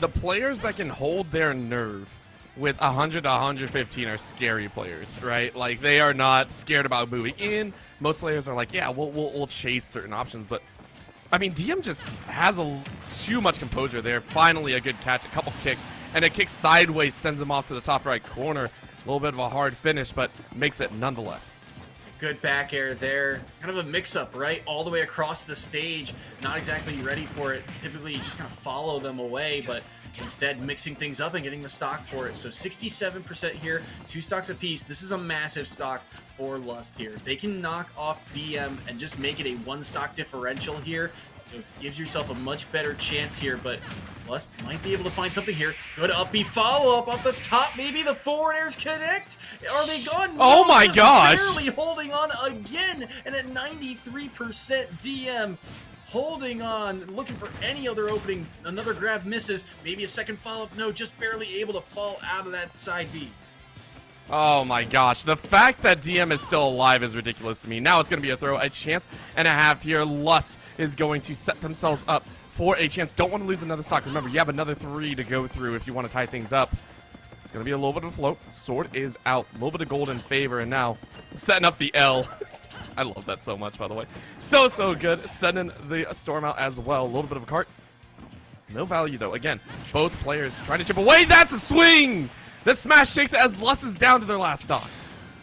The players that can hold their nerve with 100 to 115 are scary players, right? Like, they are not scared about moving in. Most players are like, yeah, we'll chase certain options, but I mean, DM just has too much composure there. Finally, a good catch, a couple kicks, and a kick sideways sends him off to the top right corner. A little bit of a hard finish, but makes it nonetheless. Good back air there. Kind of a mix-up, right? All the way across the stage. Not exactly ready for it. Typically, you just kind of follow them away, but instead mixing things up and getting the stock for it. So 67% here, 2 stocks apiece. This is a massive stock for Lust here. They can knock off DM and just make it a 1 stock differential here. gives yourself a much better chance here, but Lust might be able to find something here. Good up B follow-up off the top. Maybe the forward airs connect. Are they gone? Oh No, my just gosh. barely holding on again. And at 93% DM, holding on, looking for any other opening. Another grab misses. Maybe a second follow-up. No, just barely able to fall out of that side B. Oh my gosh, the fact that DM is still alive is ridiculous to me. Now it's going to be a throw, a chance and a half here. Lust is going to set themselves up for a chance. Don't want to lose another stock. Remember, you have another 3 to go through if you want to tie things up. It's going to be a little bit of a float. Sword is out. A little bit of gold in favor, and now setting up the L. I love that so much, by the way. So good. Sending the storm out as well. A little bit of a cart. No value, though. Again, both players trying to chip away. That's a swing! The smash shakes it as Lust is down to their last stock.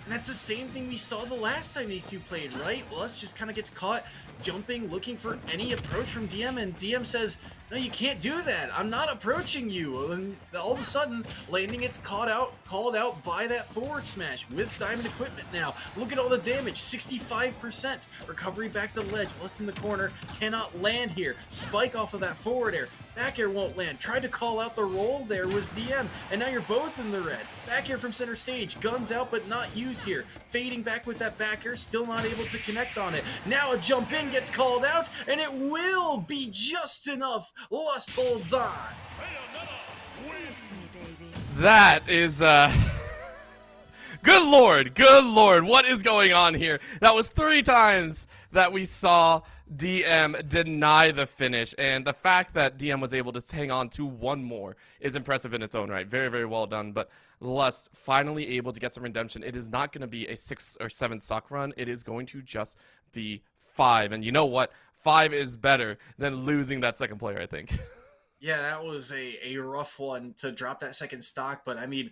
And that's the same thing we saw the last time these two played, right? Lust just kind of gets caught jumping, looking for any approach from DM, and DM says, no, you can't do that. I'm not approaching you. And all of a sudden, Landing gets called out by that forward smash with diamond equipment now. Look at all the damage, 65%. Recovery back to the ledge, Lust in the corner, cannot land here. Spike off of that forward air. Back air won't land. Tried to call out the roll there was DM, and now you're both in the red. Back air from center stage, guns out but not used here. Fading back with that back air, still not able to connect on it. Now a jump in gets called out, and it will be just enough. Lust holds on. That is, good lord, what is going on here? That was 3 times that we saw DM deny the finish, and the fact that DM was able to hang on to 1 more is impressive in its own right. Very, very well done, but Lust finally able to get some redemption. It is not going to be a 6 or 7 stock run. It is going to just be 5, and you know what? 5 is better than losing that second player, I think. Yeah, that was a rough one to drop that second stock, but I mean,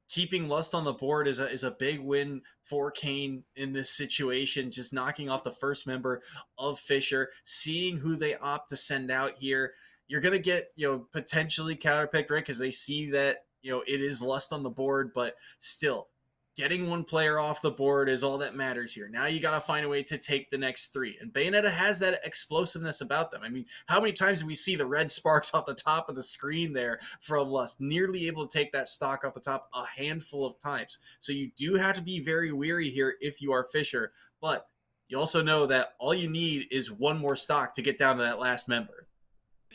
keeping Lust on the board is a big win for Kane in this situation, just knocking off the first member of Fisher, seeing who they opt to send out here. You're going to get, potentially counterpicked, right? Because they see that, it is Lust on the board, but still, getting 1 player off the board is all that matters here. Now you got to find a way to take the next 3. And Bayonetta has that explosiveness about them. I mean, how many times do we see the red sparks off the top of the screen there from Lust? Nearly able to take that stock off the top a handful of times. So you do have to be very wary here if you are Fisher. But you also know that all you need is 1 more stock to get down to that last member.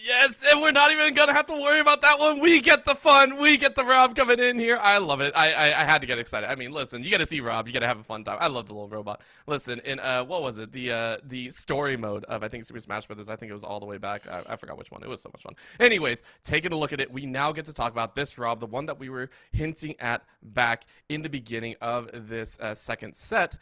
Yes, and we're not even gonna have to worry about that one. We get the fun. We get the Rob coming in here. I love it. I had to get excited. I mean, listen, you gotta see Rob. You gotta have a fun time. I love the little robot. Listen, in what was it? The story mode of, I think, Super Smash Brothers. I think it was all the way back. I forgot which one. It was so much fun. Anyways, taking a look at it, we now get to talk about this Rob, the one that we were hinting at back in the beginning of this second set.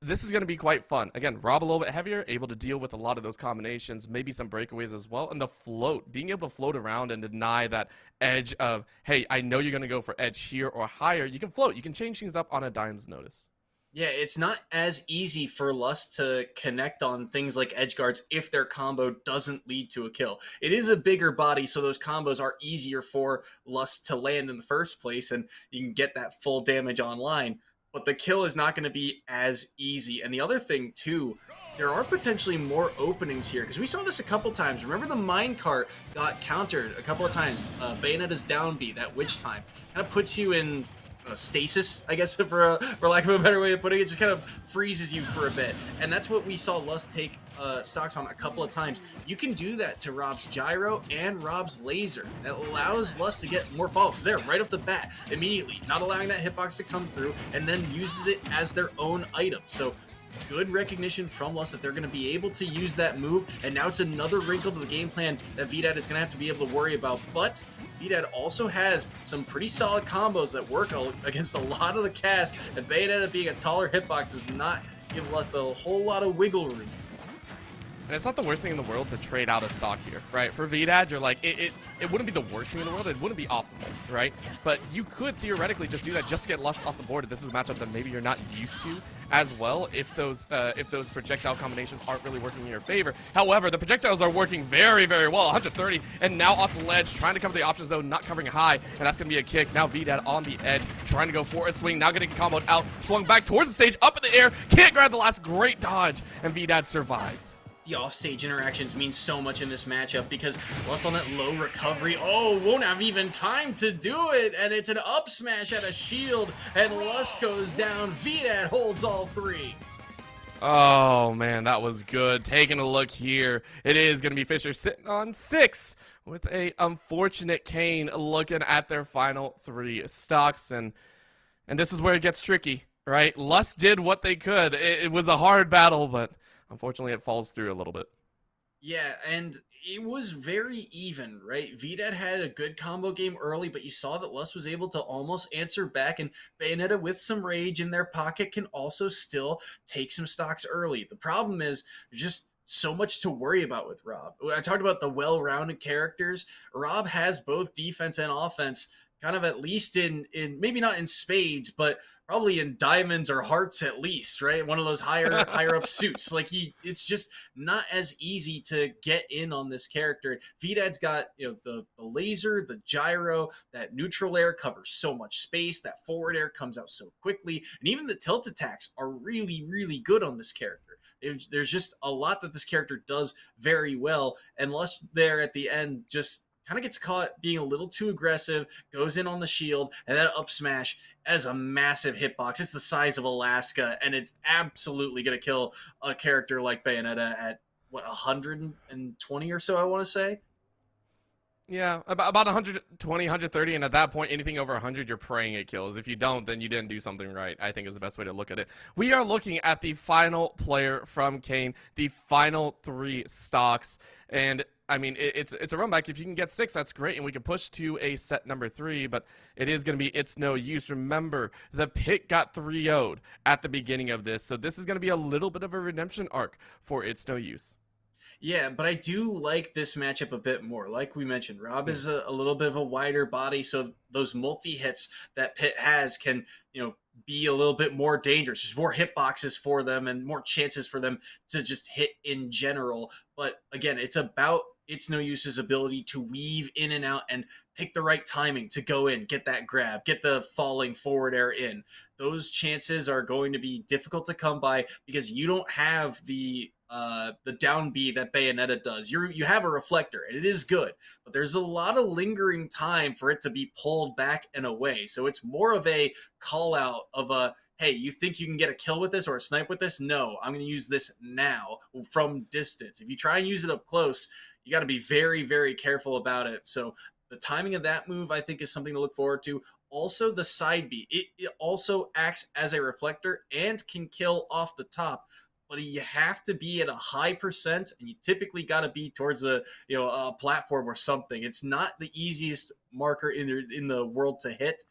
This is going to be quite fun. Again, Rob a little bit heavier, able to deal with a lot of those combinations, maybe some breakaways as well. And the float, being able to float around and deny that edge of, hey, I know you're going to go for edge here or higher. You can float. You can change things up on a dime's notice. Yeah, it's not as easy for Lust to connect on things like edge guards if their combo doesn't lead to a kill. It is a bigger body, so those combos are easier for Lust to land in the first place, and you can get that full damage online. But the kill is not going to be as easy. And the other thing, too, there are potentially more openings here, because we saw this a couple times. Remember the minecart got countered a couple of times. Bayonetta's down B, that witch time. Kind of puts you in stasis, I guess, for lack of a better way of putting it. Just kind of freezes you for a bit. And that's what we saw Lust take stocks on a couple of times. You can do that to Rob's gyro and Rob's laser. That allows Lust to get more follow-ups there right off the bat, immediately, not allowing that hitbox to come through, and then uses it as their own item. So good recognition from Lust that they're going to be able to use that move, and now it's another wrinkle to the game plan that VDAD is going to have to be able to worry about. But VDAD also has some pretty solid combos that work against a lot of the cast, and Bayonetta being a taller hitbox does not give Lust a whole lot of wiggle room. And it's not the worst thing in the world to trade out a stock here, right? For VDAD, you're like, it wouldn't be the worst thing in the world. It wouldn't be optimal, right? But you could theoretically just do that just to get Lust off the board. This is a matchup that maybe you're not used to as well if those projectile combinations aren't really working in your favor. However, the projectiles are working very, very well. 130, and now off the ledge, trying to cover the option zone, not covering high, and that's going to be a kick. Now VDAD on the edge, trying to go for a swing, now getting comboed out, swung back towards the stage, up in the air, can't grab the last, great dodge, and VDAD survives. the offstage interactions mean so much in this matchup because Lust on that low recovery, won't have even time to do it, and it's an up smash at a shield, and Lust goes down. VDAD holds all three. Oh, man, that was good. Taking a look here, it is going to be Fisher sitting on 6 with a unfortunate Kane looking at their final 3 stocks, and this is where it gets tricky, right? Lust did what they could. It was a hard battle, but unfortunately it falls through a little bit. Yeah, and it was very even, right? VDAD had a good combo game early, but you saw that Lust was able to almost answer back, and Bayonetta with some rage in their pocket can also still take some stocks early. The problem is there's just so much to worry about with Rob. I talked about the well-rounded characters. Rob has both defense and offense, kind of at least in maybe not in spades, but probably in diamonds or hearts at least, right? One of those higher up suits. Like it's just not as easy to get in on this character. VDAD's got the laser, the gyro, that neutral air covers so much space, that forward air comes out so quickly, and even the tilt attacks are really, really good on this character. There's just a lot that this character does very well, and Lust there at the end just kind of gets caught being a little too aggressive, goes in on the shield, and that up smash as a massive hitbox. It's the size of Alaska, and it's absolutely going to kill a character like Bayonetta at, 120 or so, I want to say? Yeah, about 120, 130, and at that point, anything over 100, you're praying it kills. If you don't, then you didn't do something right, I think is the best way to look at it. We are looking at the final player from Kane, the final 3 stocks, and I mean, it's a run back. If you can get 6, that's great, and we can push to a set number 3, but it is going to be It's No Use. Remember, the pit got 3-0'd at the beginning of this, so this is going to be a little bit of a redemption arc for It's No Use. Yeah, but I do like this matchup a bit more. Like we mentioned, Rob is a little bit of a wider body, so those multi-hits that Pit has can, be a little bit more dangerous. There's more hitboxes for them and more chances for them to just hit in general. But again, it's about It's No Use's ability to weave in and out and pick the right timing to go in, get that grab, get the falling forward air in. Those chances are going to be difficult to come by because you don't have the down B that Bayonetta does. You have a reflector, and it is good, but there's a lot of lingering time for it to be pulled back and away. So it's more of a call out of a, hey, you think you can get a kill with this or a snipe with this? No, I'm going to use this now from distance. If you try and use it up close, you got to be very, very careful about it. So the timing of that move, I think, is something to look forward to. Also, the side B, it also acts as a reflector and can kill off the top. But you have to be at a high percent, and you typically got to be towards a platform or something. It's not the easiest marker in the world to hit.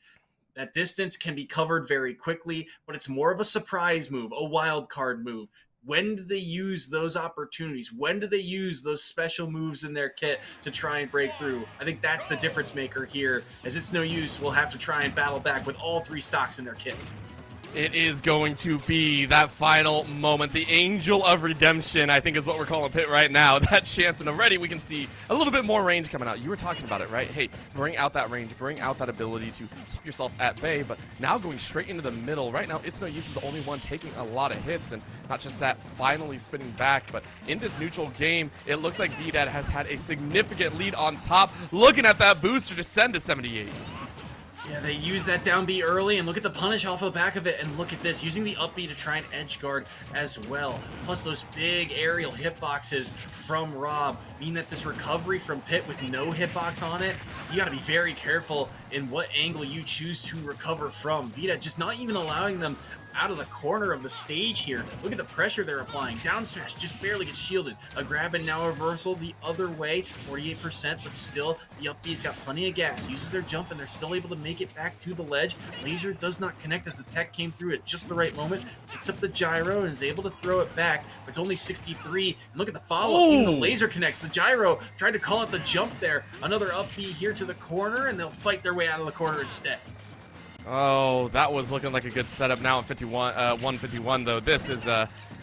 That distance can be covered very quickly, but it's more of a surprise move, a wild card move. When do they use those opportunities? When do they use those special moves in their kit to try and break through? I think that's the difference maker here, as It's No Use will have to try and battle back with all 3 stocks in their kit. It is going to be that final moment, the Angel of Redemption, I think is what we're calling Pit right now. That chance, and already we can see a little bit more range coming out. You were talking about it, right? Hey, bring out that range, bring out that ability to keep yourself at bay, but now going straight into the middle. Right now, It's No Use is the only one taking a lot of hits, and not just that, finally spinning back, but in this neutral game, it looks like VDAD has had a significant lead on top, looking at that booster to send to 78. Yeah, they use that down B early, and look at the punish off the back of it, and look at this, using the up B to try and edge guard as well. Plus those big aerial hitboxes from Rob mean that this recovery from Pit with no hitbox on it, you gotta be very careful in what angle you choose to recover from. VDAD just not even allowing them out of the corner of the stage here. Look at the pressure they're applying. Down smash just barely gets shielded. A grab and now a reversal the other way, 48%, but still the up B's got plenty of gas. Uses their jump and they're still able to make it back to the ledge. Laser does not connect as the tech came through at just the right moment. Picks up the gyro and is able to throw it back, but it's only 63. And look at the follow-ups. Even the laser connects. The gyro tried to call out the jump there. Another up B here to the corner, and they'll fight their way out of the corner instead. Oh, that was looking like a good setup now at 151, though. This is,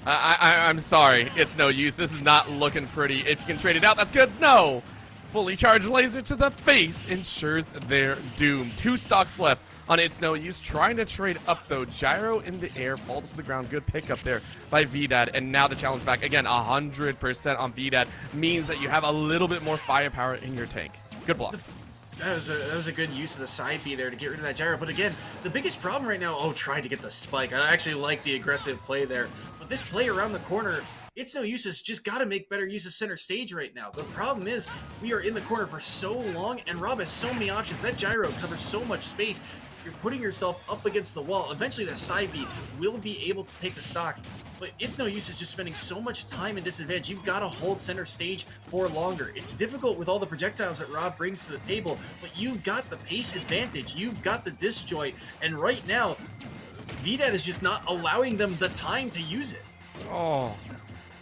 I'm sorry, It's No Use. This is not looking pretty. If you can trade it out, that's good. No! fully charged laser to the face ensures their doom. 2 stocks left on It's No Use, trying to trade up though. Gyro in the air, falls to the ground. Good pickup there by VDAD, and now the challenge back again. 100% on VDAD means that you have a little bit more firepower in your tank. Good block. That was a good use of the side B there to get rid of that gyro. But again, the biggest problem right now, tried to get the spike. I actually like the aggressive play there. But this play around the corner, It's No Use has just got to make better use of center stage right now. The problem is we are in the corner for so long, and Rob has so many options. That gyro covers so much space. You're putting yourself up against the wall. Eventually that side B will be able to take the stock. But It's No Use is just spending so much time in disadvantage. You've got to hold center stage for longer. It's difficult with all the projectiles that Rob brings to the table, but you've got the pace advantage. You've got the disjoint, and right now, VDAD is just not allowing them the time to use it. Oh,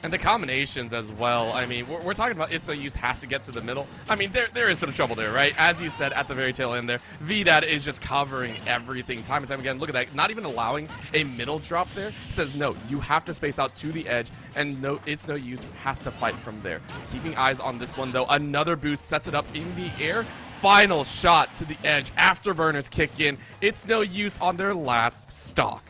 and the combinations as well. I mean, we're talking about It's No Use has to get to the middle. I mean, there is some trouble there, right? As you said at the very tail end there, VDAD is just covering everything time and time again. Look at that, not even allowing a middle drop there. It says, no, you have to space out to the edge, and no, It's No Use has to fight from there. Keeping eyes on this one, though. Another boost sets it up in the air. Final shot to the edge. Afterburners kick in. It's No Use on their last stock.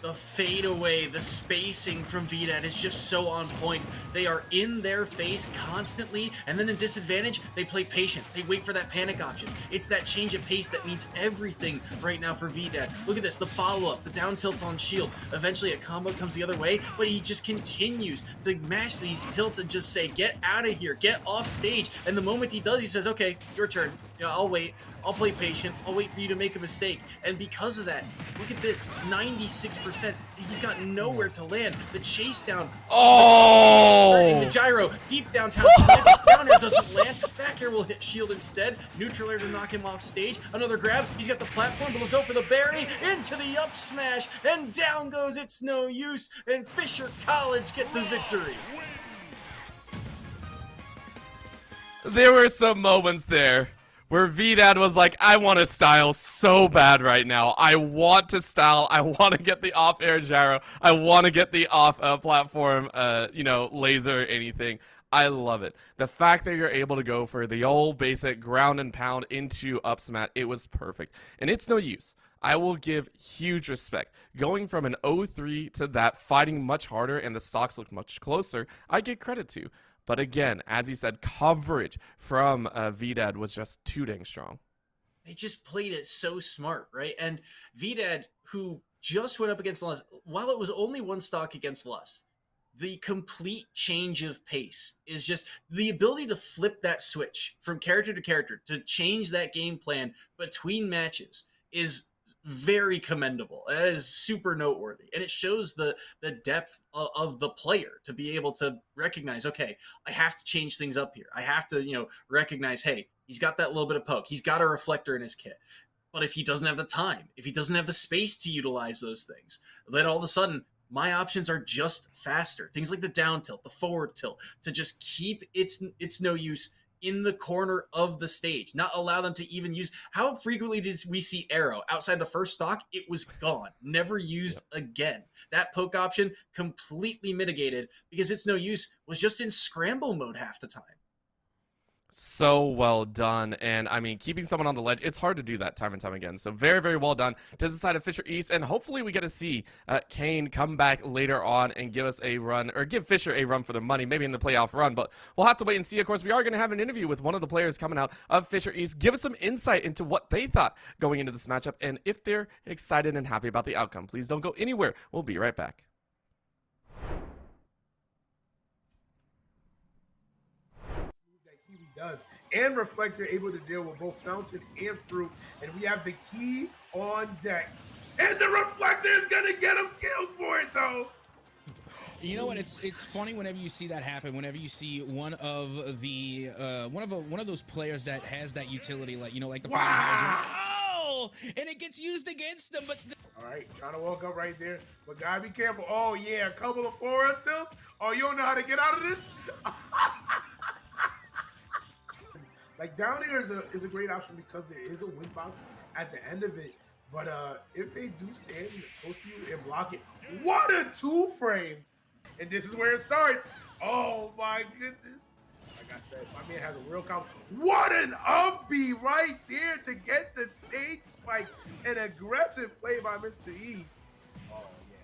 The fadeaway, the spacing from VDAD is just so on point. They are in their face constantly, and then in disadvantage, they play patient. They wait for that panic option. It's that change of pace that means everything right now for VDAD. Look at this, the follow-up, the down tilts on shield. Eventually a combo comes the other way, but he just continues to mash these tilts and just say, get out of here, get off stage. And the moment he does, he says, okay, your turn. I'll wait. I'll play patient. I'll wait for you to make a mistake. And because of that, look at this, 96%. He's got nowhere to land. The chase down. Oh! The gyro deep downtown. Down air doesn't land. Back air will hit shield instead. Neutral air to knock him off stage. Another grab. He's got the platform, but he'll go for the berry. Into the up smash. And down goes It's No Use. And Fisher College get the victory. There were some moments there where VDAD was like, I want to style so bad right now. I want to style. I want to get the off-air gyro. I want to get the off-platform, laser or anything. I love it. The fact that you're able to go for the old basic ground and pound into up smash, it was perfect. And It's No Use. I will give huge respect. Going from an 0-3 to that, fighting much harder, and the stocks look much closer, I give credit to. But again, as you said, coverage from VDAD was just too dang strong. They just played it so smart, right? And VDAD, who just went up against Lust, while it was only one stock against Lust, the complete change of pace is just the ability to flip that switch from character to character, to change that game plan between matches is very commendable. That is super noteworthy, and it shows the depth of the player to be able to recognize, okay, I have to change things up here. I have to recognize, hey, he's got that little bit of poke, he's got a reflector in his kit, but if he doesn't have the time, if he doesn't have the space to utilize those things, then all of a sudden my options are just faster. Things like the down tilt, the forward tilt, to just keep It's No Use in the corner of the stage, not allow them to even use. How frequently did we see arrow outside the first stock? It was gone, never used again. That poke option completely mitigated because It's No Use was just in scramble mode half the time. So well done, and I mean, keeping someone on the ledge, it's hard to do that time and time again. So very, very well done to the side of Fisher East, and hopefully we get to see Kane come back later on and give us a run, or give Fisher a run for their money, maybe in the playoff run, but we'll have to wait and see. Of course, we are going to have an interview with one of the players coming out of Fisher East, give us some insight into what they thought going into this matchup, and if they're excited and happy about the outcome. Please don't go anywhere. We'll be right back. Does and Reflector able to deal with both Fountain and Fruit, and we have the key on deck, and the Reflector is gonna get him killed for it though. You know what? It's funny whenever you see that happen. Whenever you see one of the one of those players that has that utility, like like the wow, and it gets used against them. But all right, trying to walk up right there, but gotta be careful. Oh yeah, a couple of forward tilts. Oh, you don't know how to get out of this. Like down here is a great option because there is a win box at the end of it. But if they do stand close to you and block it, what a two frame! And this is where it starts. Oh my goodness! I like I said, my man has a real combo. What an up B right there to get the stage spike. An aggressive play by Mr. E. Oh, yeah.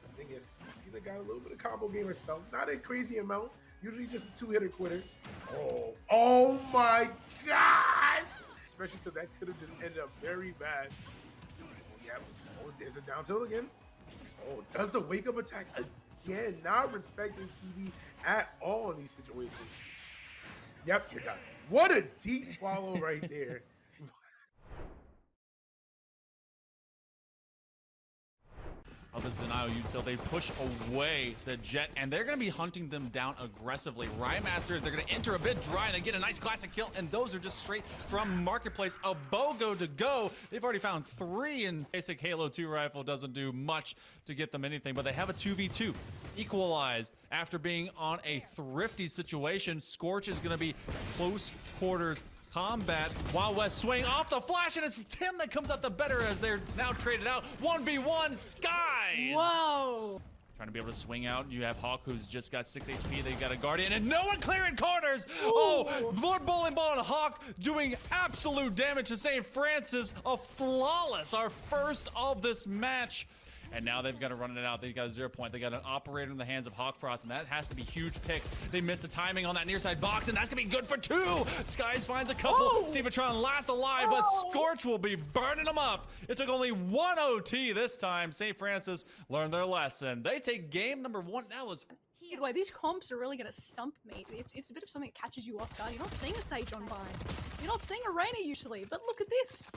I think it's either got a little bit of combo game herself. Not a crazy amount. Usually just a two-hitter quitter. Oh my God! Especially because that could have just ended up very bad. Oh, yeah. Oh, there's a down tilt again. Oh, does the wake-up attack again. Not respecting TV at all in these situations. Yep, you're done. What a deep follow right there. Of this denial util, they push away the Jet, and they're going to be hunting them down aggressively. Rhymaster, they're going to enter a bit dry, and they get a nice classic kill, and those are just straight from Marketplace. A BOGO to go. They've already found 3, and basic Halo 2 rifle doesn't do much to get them anything, but they have a 2v2. Equalized after being on a thrifty situation. Scorch is going to be close quarters combat. Wild West swing off the flash, and it's Tim that comes out the better as they're now traded out. 1v1 Skies. Whoa. Trying to be able to swing out. You have Hawk, who's just got 6 HP. They got a Guardian, and no one clearing corners. Ooh. Oh, Lord Bowling Ball and Hawk doing absolute damage to St. Francis. A flawless, our first of this match. And now they've got to run it out. They've got a 0 point. They got an operator in the hands of Hawk Frost, and that has to be huge picks. They missed the timing on that near side box, and that's gonna be good for 2. Skies finds a couple. Oh. Stevatron last alive, but Scorch will be burning them up. It took only 1 OT this time. St. Francis learned their lesson. They take game number 1. That was. Either way, these comps are really going to stump me. It's a bit of something that catches you off guard. You're not seeing a Sage on Vine. You're not seeing a Reyna usually, but look at this.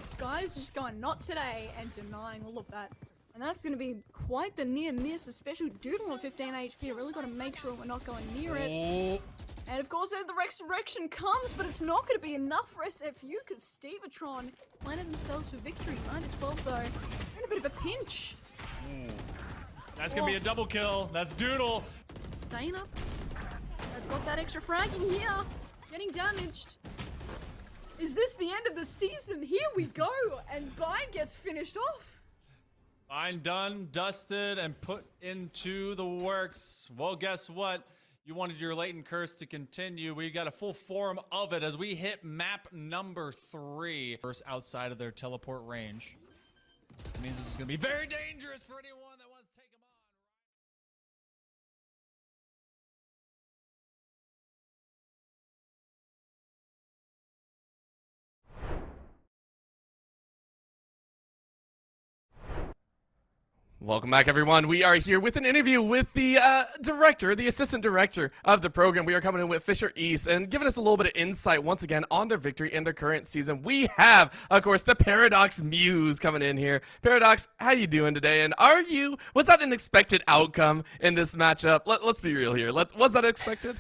This guy's just going not today and denying all of that. And that's going to be quite the near miss, especially with Doodle on 15 HP. Really got to make sure we're not going near it. And of course, the resurrection comes, but it's not going to be enough for SFU because Stevatron landed themselves for victory. 9-12 though. They're in a bit of a pinch. That's going to be a double kill. That's Doodle. Staying up. They've got that extra frag in here. Getting damaged. Is this the end of the season? Here we go. And Vine gets finished off. Fine, done, dusted, and put into the works. Well, guess what? You wanted your latent curse to continue. We got a full form of it as we hit map number 3. First outside of their teleport range. That means this is going to be very dangerous for anyone that wants to take them on. Welcome back, everyone. We are here with an interview with the the assistant director of the program. We are coming in with Fisher East and giving us a little bit of insight once again on their victory in their current season. We have, of course, the Paradox Muse coming in here. Paradox, how you doing today? And was that an expected outcome in this matchup? Let's be real here. Was that expected?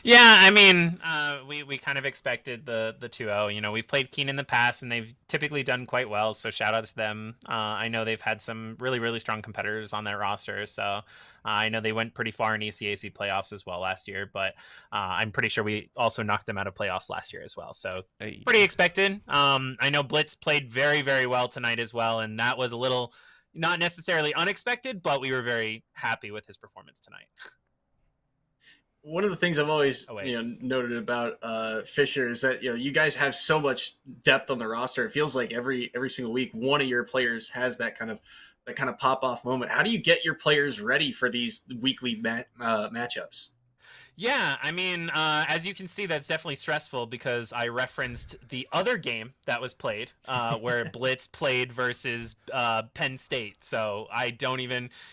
Yeah, I mean, we kind of expected the 2-0. You know, we've played Keen in the past, and they've typically done quite well, so shout out to them. I know they've had some really, really strong competitors on their roster, so I know they went pretty far in ECAC playoffs as well last year, but I'm pretty sure we also knocked them out of playoffs last year as well, so pretty expected. I know Blitz played very, very well tonight as well, and that was a little not necessarily unexpected, but we were very happy with his performance tonight. One of the things I've always noted about Fisher is that you guys have so much depth on the roster. It feels like every single week one of your players has that kind of pop off moment. How do you get your players ready for these weekly matchups? Yeah, I mean, as you can see, that's definitely stressful because I referenced the other game that was played where Blitz played versus Penn State. So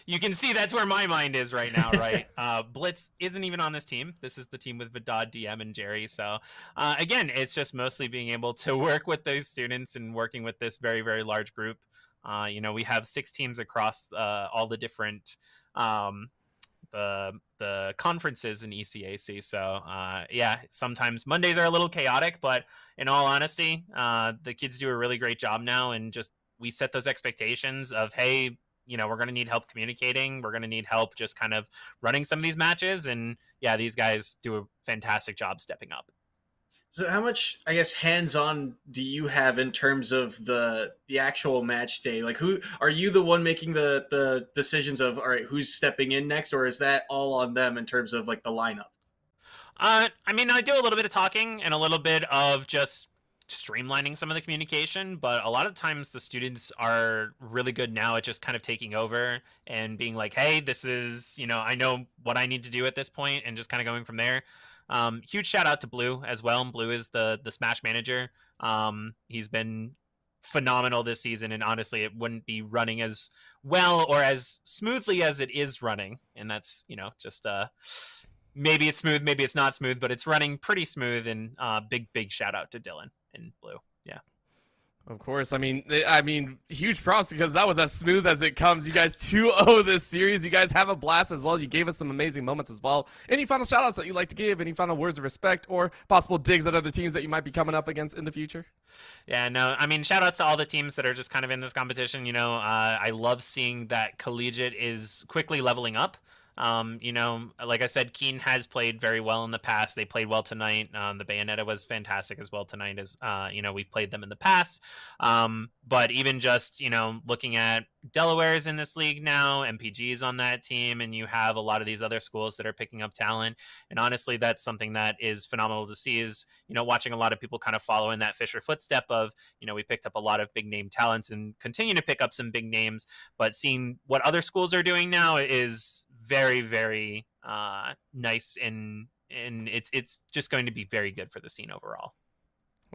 you can see that's where my mind is right now, right? Blitz isn't even on this team. This is the team with Vidad, DM, and Jerry. So again, it's just mostly being able to work with those students and working with this very, very large group. We have 6 teams across all the different the conferences in ECAC. So yeah, sometimes Mondays are a little chaotic, but in all honesty, the kids do a really great job now, and just we set those expectations of, hey, we're going to need help communicating, we're going to need help just kind of running some of these matches, and yeah, these guys do a fantastic job stepping up. So how much, I guess, hands-on do you have in terms of the actual match day? Like, who are you the one making the decisions of, all right, who's stepping in next, or is that all on them in terms of like the lineup? I mean, I do a little bit of talking and a little bit of just streamlining some of the communication, but a lot of times the students are really good now at just kind of taking over and being like, hey, this is, I know what I need to do at this point, and just kind of going from there. Huge shout out to Blue as well. Blue is the Smash manager. He's been phenomenal this season, and honestly, it wouldn't be running as well or as smoothly as it is running. And that's, just maybe it's smooth, maybe it's not smooth, but it's running pretty smooth. And big shout out to Dylan and Blue. Yeah. Of course. I mean, huge props, because that was as smooth as it comes. You guys 2-0 this series. You guys have a blast as well. You gave us some amazing moments as well. Any final shout outs that you'd like to give? Any final words of respect or possible digs at other teams that you might be coming up against in the future? Yeah, no, I mean, shout out to all the teams that are just kind of in this competition. I love seeing that Collegiate is quickly leveling up. Like I said, Keen has played very well in the past. They played well tonight. The Bayonetta was fantastic as well tonight, as we've played them in the past. But even just, looking at Delaware's in this league now, MPG's on that team, and you have a lot of these other schools that are picking up talent. And honestly, that's something that is phenomenal to see, is, watching a lot of people kind of follow in that Fisher footstep of, we picked up a lot of big name talents and continue to pick up some big names, but seeing what other schools are doing now is very, very nice, and it's just going to be very good for the scene overall.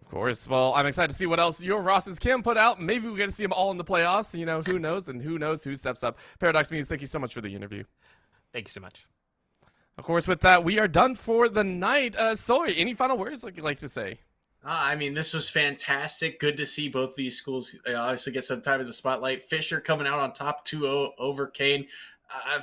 Of course. Well, I'm excited to see what else your Rosses can put out. Maybe we get to see them all in the playoffs. Who knows, and who knows who steps up. Paradox Muse, thank you so much for the interview. Thank you so much. Of course, with that, we are done for the night. Soy, any final words you'd like to say? I mean, this was fantastic. Good to see both these schools obviously get some time in the spotlight. Fisher coming out on top 2-0 over Kane.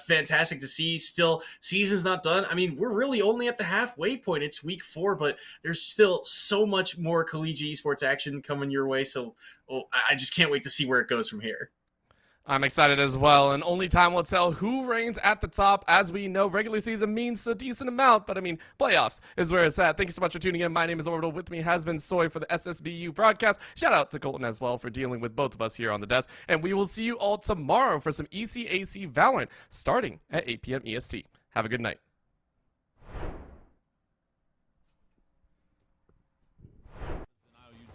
Fantastic to see. Still, season's not done. I mean, we're really only at the halfway point. It's week 4, but there's still so much more collegiate esports action coming your way. So I just can't wait to see where it goes from here. I'm excited as well, and only time will tell who reigns at the top. As we know, regular season means a decent amount, but I mean, playoffs is where it's at. Thank you so much for tuning in. My name is Orbital. With me has been Soy for the SSBU broadcast. Shout out to Colton as well for dealing with both of us here on the desk, and we will see you all tomorrow for some ECAC Valorant starting at 8 p.m. EST. Have a good night.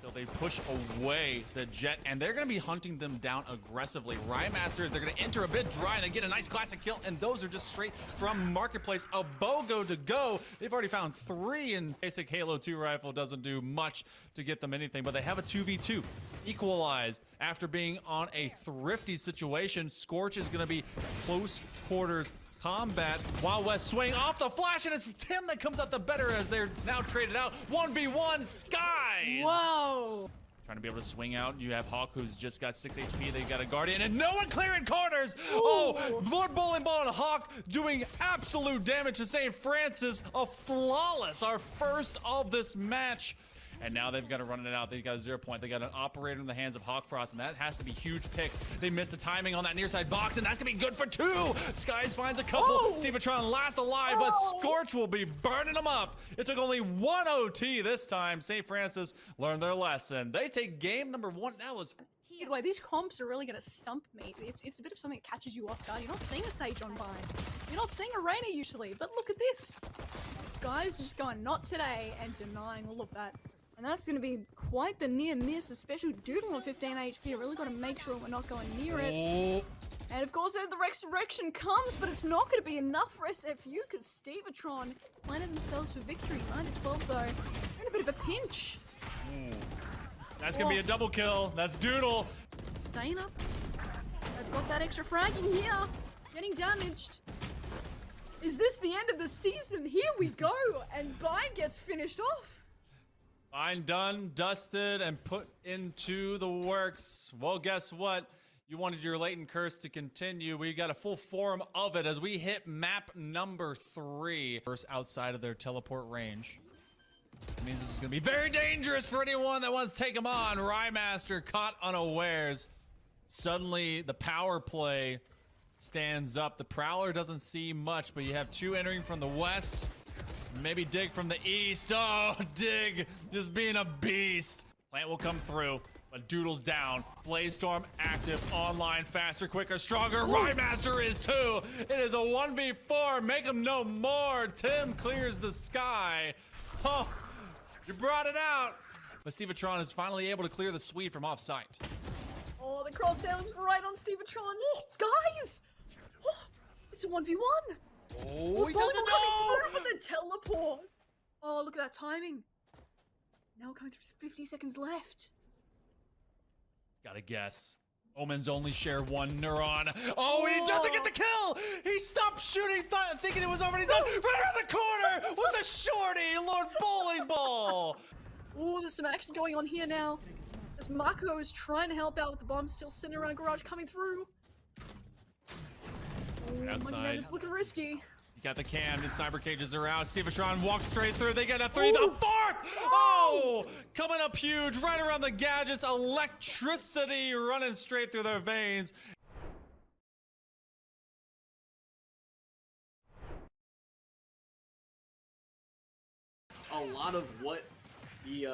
So they push away the Jet, and they're going to be hunting them down aggressively. Rymaster, they're going to enter a bit dry, and they get a nice classic kill, and those are just straight from Marketplace. A BOGO to go. They've already found 3, and basic Halo 2 rifle doesn't do much to get them anything, but they have a 2v2. Equalized after being on a thrifty situation. Scorch is going to be close quarters combat. Wild West swing off the flash, and it's Tim that comes out the better as they're now traded out. 1v1 Skies! Whoa! Trying to be able to swing out. You have Hawk, who's just got 6 HP. They got a Guardian, and no one clearing corners! Ooh. Oh, Lord Bowling Ball and Hawk doing absolute damage to St. Francis. A flawless, our first of this match. And now they've got to run it out. They've got a 0 point. They got an operator in the hands of Hawkfrost, and that has to be huge picks. They missed the timing on that near side box, and that's going to be good for 2. Skies finds a couple. Oh. Stevatron last alive, but Scorch will be burning them up. It took only 1 OT this time. St. Francis learned their lesson. They take game number 1. That was... By the way, these comps are really going to stump me. It's a bit of something that catches you off guard. You're not seeing a Sage on Vine. You're not seeing a Reyna usually, but look at this. This guy's just going, not today, and denying all of that. And that's going to be quite the near miss, especially Doodle on 15 HP. Really got to make sure we're not going near it. Oh. And of course, the resurrection comes, but it's not going to be enough for SFU because Stevatron planted themselves for victory. 9-12 though. They're in a bit of a pinch. That's going to be a double kill. That's Doodle. Staying up. They've got that extra frag in here. Getting damaged. Is this the end of the season? Here we go. And Bind gets finished off. Fine, done, dusted, and put into the works. Well, guess what? You wanted your latent curse to continue. We got a full form of it as we hit map number 3. First outside of their teleport range. That means this is going to be very dangerous for anyone that wants to take them on. Rymaster caught unawares. Suddenly, the power play stands up. The Prowler doesn't see much, but you have 2 entering from the west. Maybe Dig from the east. Oh, Dig just being a beast. Plant will come through. But Doodle's down. Blazestorm active, online, faster, quicker, stronger. Rhymaster is too. It is a 1v4. Make him no more. Tim clears the sky. Oh, you brought it out. But Stevatron is finally able to clear the Swede from off-site. Oh, the crosshair was right on Stevatron. Guys! Oh, it's a 1v1. Oh, he doesn't know! With the teleport. Oh, look at that timing. Now we're coming through 50 seconds left. Gotta guess. Omens only share one neuron. Oh, and he doesn't get the kill! He stopped shooting, thinking it was already done. Right around the corner with a shorty, Lord Bowling Ball. Oh, there's some action going on here now. As Marco is trying to help out with the bomb, still sitting around garage coming through. Oh, outside. my God, it's looking risky. You got the cam, and Cyber Cages are out. Stevatron walks straight through. They get a 3, the 4th! Oh! Coming up huge, right around the gadgets. Electricity running straight through their veins. A lot of what the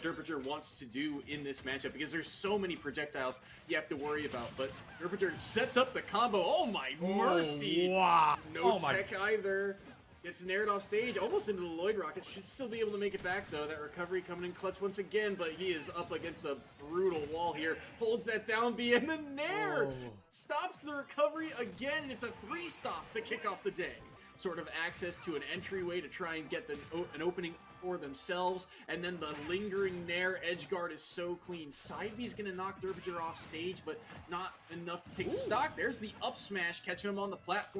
Derpager wants to do in this matchup, because there's so many projectiles you have to worry about, but Derpager sets up the combo. Oh my mercy! Wow! No tech either. Gets nared off stage, almost into the Lloyd Rocket. Should still be able to make it back though. That recovery coming in clutch once again, but he is up against a brutal wall here. Holds that down B, and the nair stops the recovery again, and it's a 3-stop to kick off the day. Sort of access to an entryway to try and get an opening for themselves, and then the lingering nair edge guard is so clean. Side B's gonna knock Derpager off stage, but not enough to take the stock. There's the up smash catching him on the platform.